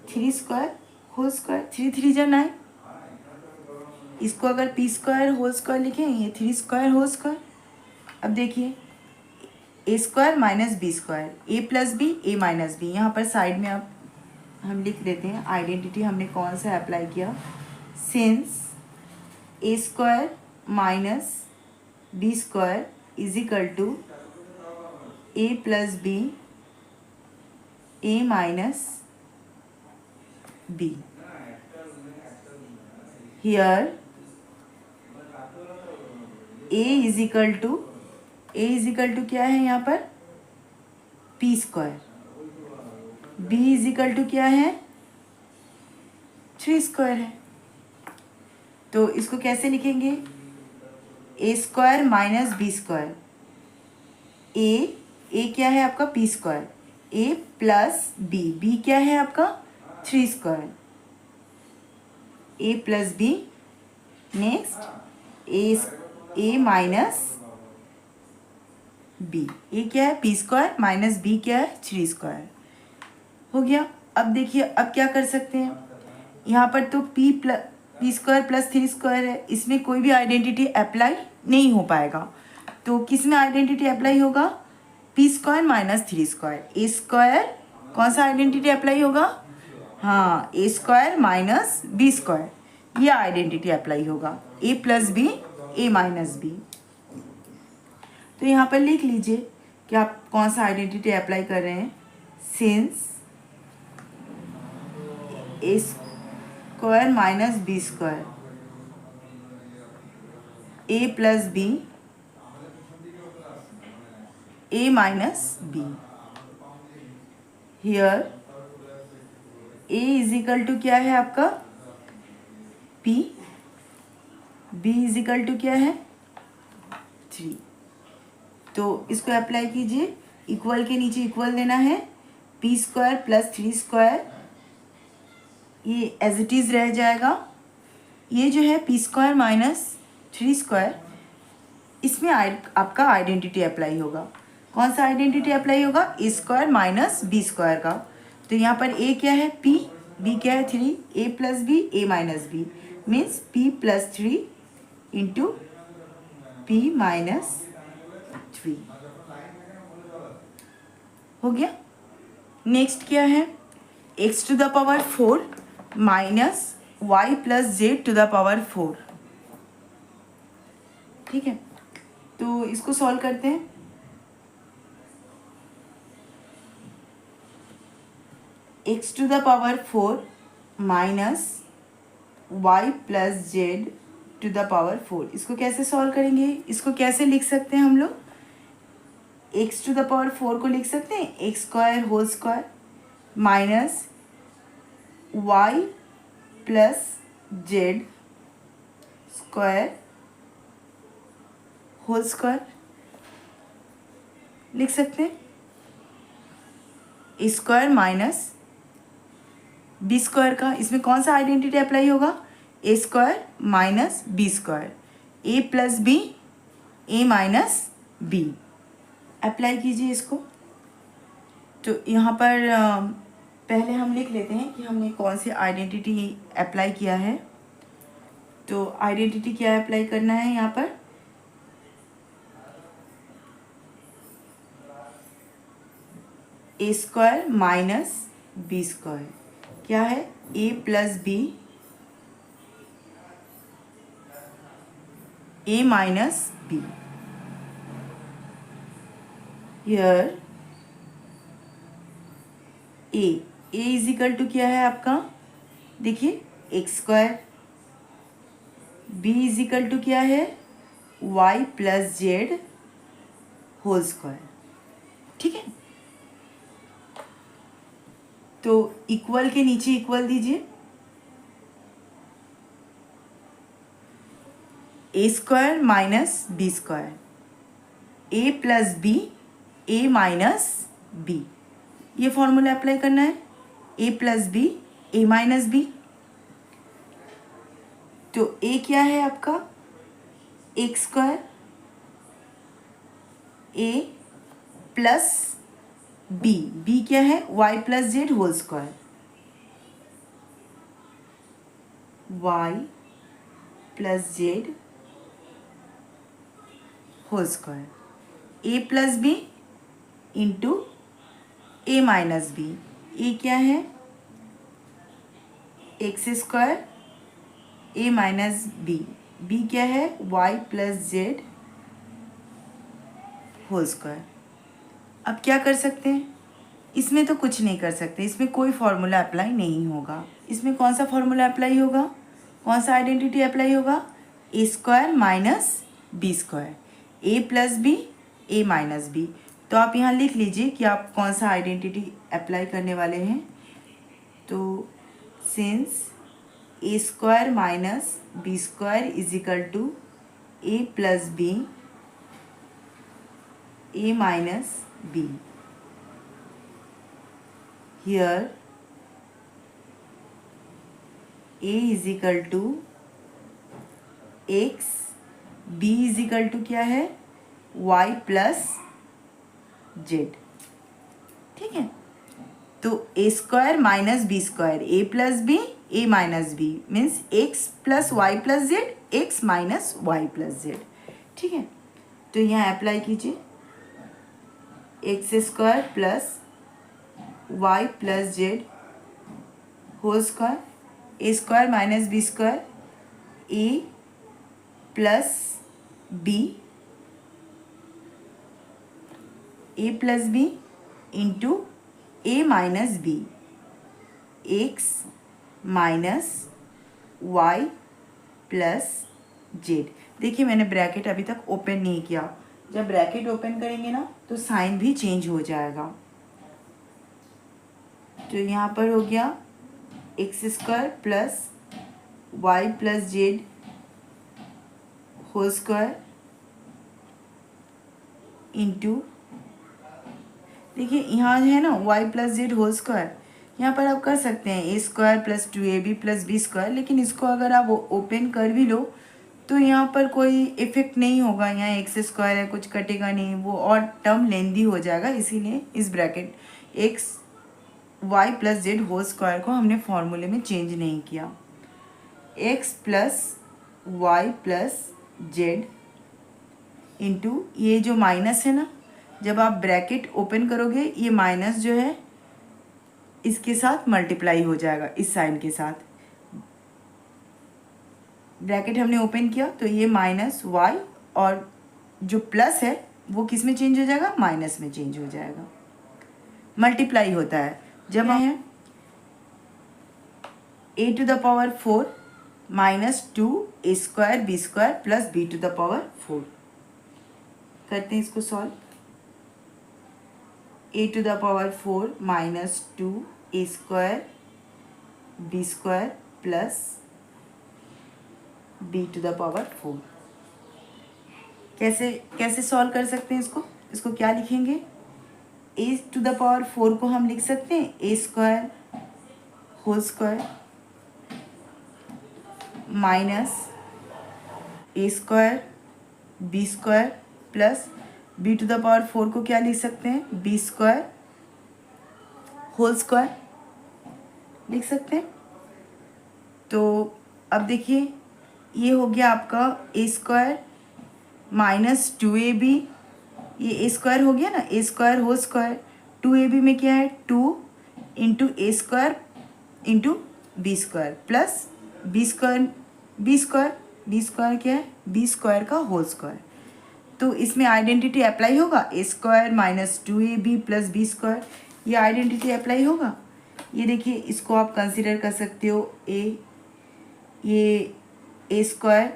3 square whole square, 3 3 जा 9। इसको अगर पी स्क्वायर होल स्क्वायर लिखें, ये 3 स्क्वायर होल स्क्वायर। अब देखिए a square minus B square, A plus B A minus B. यहाँ पर साइड में आप हम लिख देते हैं आइडेंटिटी हमने कौन सा अप्लाई किया, since A square minus B square is equal to A plus B A minus B. Here A is equal to क्या है यहाँ पर, p square, B is equal to क्या है, 3 स्क्वायर है। तो इसको कैसे लिखेंगे, ए square minus B square, a क्या है आपका पी स्क्वायर, ए प्लस बी क्या है आपका 3 square, A plus b, next a minus B, ए क्या है पी स्क्वायर माइनस बी क्या है 3 स्क्वायर। हो गया। अब देखिए अब क्या कर सकते हैं, यहाँ पर तो पी स्क्वायर प्लस 3 स्क्वायर है, इसमें कोई भी आइडेंटिटी अप्लाई नहीं हो पाएगा। तो किस में आइडेंटिटी अप्लाई होगा, पी स्क्वायर माइनस 3 स्क्वायर, ए स्क्वायर कौन सा आइडेंटिटी अप्लाई होगा, हाँ ए स्क्वायर माइनस बी स्क्वायर, ये आइडेंटिटी अप्लाई होगा, a plus B A minus B. तो यहाँ पर लिख लीजिए कि आप कौन सा आइडेंटिटी अप्लाई कर रहे हैं, since A square minus B square A plus B A minus B. Here A is equal to क्या है आपका p, b is equal to क्या है 3। तो इसको अप्लाई कीजिए, इक्वल के नीचे इक्वल देना है, पी स्क्वायर प्लस 3 स्क्वायर ये एज इट इज़ रह जाएगा। ये जो है पी स्क्वायर माइनस 3 स्क्वायर, इसमें आपका आइडेंटिटी अप्लाई होगा, कौन सा आइडेंटिटी अप्लाई होगा, a square minus B square का। तो यहाँ पर ए क्या है पी, बी क्या है 3, A plus B A minus B, means P plus 3 into P minus 3। हो गया। नेक्स्ट क्या है, X to the power 4 minus Y plus Z to the power 4। ठीक है, तो इसको सॉल्व करते हैं। X to the power 4 minus Y plus Z to the power 4, इसको कैसे सॉल्व करेंगे, इसको कैसे लिख सकते हैं हम लोग, एक्स टू द पावर 4 को लिख सकते हैं x square whole square minus Y plus z square whole square लिख सकते हैं, ए स्क्वायर माइनस बी स्क्वायर का, इसमें कौन सा आइडेंटिटी अप्लाई होगा, a square minus B square, A plus B A minus b. Apply कीजिए इसको। तो यहाँ पर पहले हम लिख लेते हैं कि हमने कौन सी आइडेंटिटी अप्लाई किया है। तो आइडेंटिटी क्या अप्लाई करना है यहाँ पर, A square minus B square क्या है, A plus B A minus B. Here A is equal to क्या है आपका, देखिए X square, B is equal to क्या है Y plus Z whole square. ठीक है, तो इक्वल के नीचे इक्वल दीजिए, A square minus B square, A plus B A minus B, ये फॉर्मूला अप्लाई करना है, A plus B A minus B. तो ए क्या है आपका एक्स स्क्वायर ए प्लस बी, बी क्या है, Y plus Z whole square, Y plus Z whole square, ए प्लस बी इंटू ए माइनस बी, ए क्या है X square, A minus B, B क्या है Y plus Z whole square. अब क्या कर सकते हैं, इसमें तो कुछ नहीं कर सकते, इसमें कोई फॉर्मूला अप्लाई नहीं होगा। इसमें कौन सा फॉर्मूला अप्लाई होगा, कौन सा आइडेंटिटी अप्लाई होगा, a square minus B square, A plus B A minus B. तो आप यहाँ लिख लीजिए कि आप कौन सा आइडेंटिटी अप्लाई करने वाले हैं। तो since A square minus B square is equal to A plus b a minus b, here a is equal to x, b is equal to क्या है y प्लस जेड। ठीक है, तो ए स्क्वायर माइनस बी स्क्वायर, ए प्लस बी ए minus B means X plus Y plus Z, X minus Y plus Z. ठीक है, तो यहाँ अप्लाई कीजिए, X square plus Y plus Z whole square, A square minus B square, A plus B, A plus B into A minus B, X minus Y plus Z. देखिए मैंने ब्रैकेट अभी तक ओपन नहीं किया, जब ब्रैकेट ओपन करेंगे ना तो साइन भी चेंज हो जाएगा। तो यहाँ पर हो गया X square plus Y plus Z whole square into, देखिए यहाँ है ना Y plus Z whole square, यहाँ पर आप कर सकते हैं ए square plus 2ab plus B square, लेकिन इसको अगर आप ओपन कर भी लो तो यहाँ पर कोई इफेक्ट नहीं होगा, यहाँ एक्स स्क्वायर है कुछ कटेगा नहीं, वो और टर्म लेंदी हो जाएगा, इसीलिए इस bracket x y plus Z whole square को हमने फॉर्मूले में चेंज नहीं किया। X plus Y plus z into ये जो माइनस है ना, जब आप ब्रैकेट ओपन करोगे ये माइनस जो है इसके साथ मल्टीप्लाई हो जाएगा, इस साइन के साथ। ब्रैकेट हमने ओपन किया तो ये माइनस वाई और जो प्लस है वो किस में चेंज हो जाएगा, माइनस में चेंज हो जाएगा, मल्टीप्लाई होता है। जब है A to the power 4 minus 2 A square B square plus B to the power 4, करते हैं इसको solve. A to the power 4 minus 2 A square B square plus B to the power 4। कैसे सॉल्व कर सकते हैं इसको क्या लिखेंगे, ए टू द पावर 4 को हम लिख सकते हैं ए square whole square minus A square B square plus B to the power 4 को क्या लिख सकते हैं, बी स्क्वायर होल स्क्वायर लिख सकते हैं। तो अब देखिए ये हो गया आपका ए स्क्वायर माइनस 2ab, ये ए स्क्वायर हो गया ना, ए स्क्वायर होल स्क्वायर, 2ab में क्या है 2 into a square into b square plus B square B square, B square क्या है बी स्क्वायर का होल स्क्वायर। तो इसमें आइडेंटिटी अप्लाई होगा, a square minus 2ab plus B square, ये आइडेंटिटी अप्लाई होगा। ये देखिए इसको आप कंसिडर कर सकते हो ये ए स्क्वायर,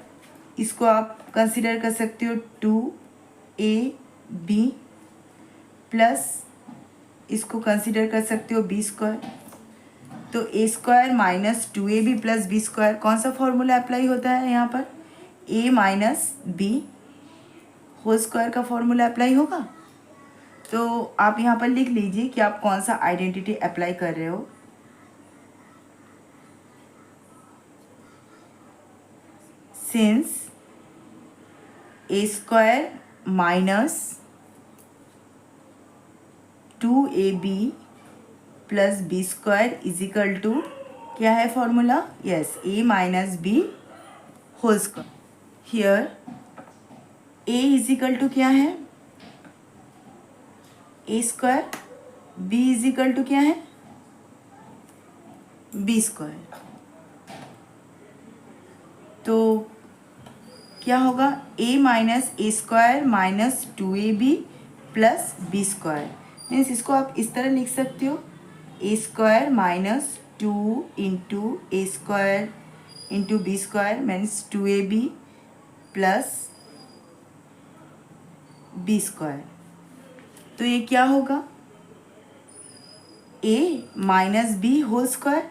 इसको आप कंसिडर कर सकते हो 2ab प्लस इसको कंसिडर कर सकते हो बी स्क्वायर। तो ए square minus 2ab plus B square, कौन सा फॉर्मूला अप्लाई होता है यहाँ पर, a minus B whole square का फॉर्मूला अप्लाई होगा। तो आप यहाँ पर लिख लीजिए कि आप कौन सा आइडेंटिटी अप्लाई कर रहे हो। Since A square minus 2ab plus B square is equal to क्या है formula? Yes, a minus B whole square. Here a is equal to क्या है? a square, b is equal to क्या है? b square. तो क्या होगा? a minus A square minus 2ab plus B square. Means इसको आप इस तरह लिख सकते हो, a square minus 2 into a square into b square means 2ab plus B square. तो ये क्या होगा? a minus B whole square.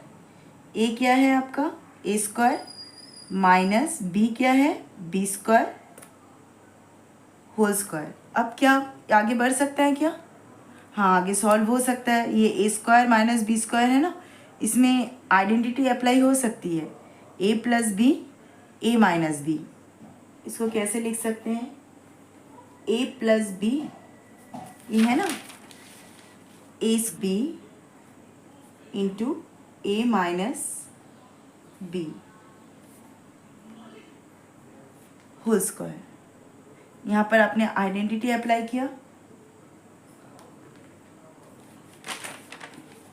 a क्या है आपका? ए स्क्वायर माइनस बी क्या है? B square whole square. अब क्या आगे बढ़ सकता है क्या? हाँ, आगे सॉल्व हो सकता है। ये A square minus B square है ना, इसमें आइडेंटिटी अप्लाई हो सकती है, A plus B, A minus B. इसको कैसे लिख सकते हैं? ए प्लस बी, ये है ना, a b into A minus B whole square. यहाँ पर आपने आइडेंटिटी अप्लाई किया।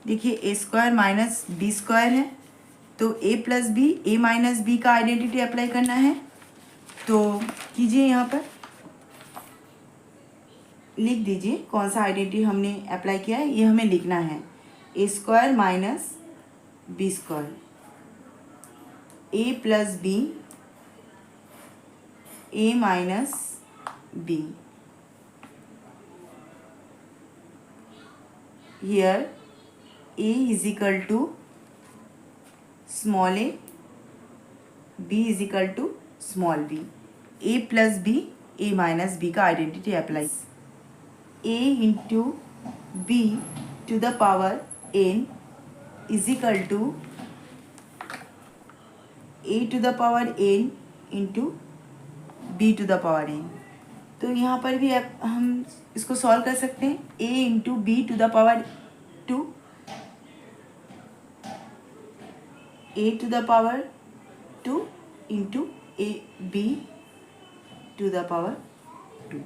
देखिए a square minus B square है, तो ए प्लस बी, ए माइनस बी का आइडेंटिटी अप्लाई करना है। तो कीजिए, यहाँ पर लिख दीजिए कौन सा आइडेंटिटी हमने अप्लाई किया है, ये हमें लिखना है। ए square minus B square, A plus B, A minus B. Here a is equal to small a, b is equal to small b। a plus b, a minus b का identity apply. a into b to the power n is equal to a to the power n into b to the power n। तो यहाँ पर भी हम इसको सॉल्व कर सकते हैं। a into b to the power 2, a to the power 2 into a b to the power 2।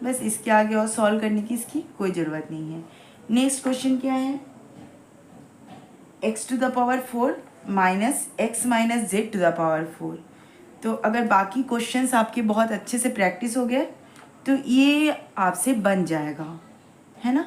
बस इसके आगे और सॉल्व करने की इसकी कोई ज़रूरत नहीं है। नेक्स्ट क्वेश्चन क्या है? x to the power 4 minus x minus z to the power 4। तो अगर बाकी क्वेश्चंस आपके बहुत अच्छे से प्रैक्टिस हो गए तो ये आपसे बन जाएगा, है ना।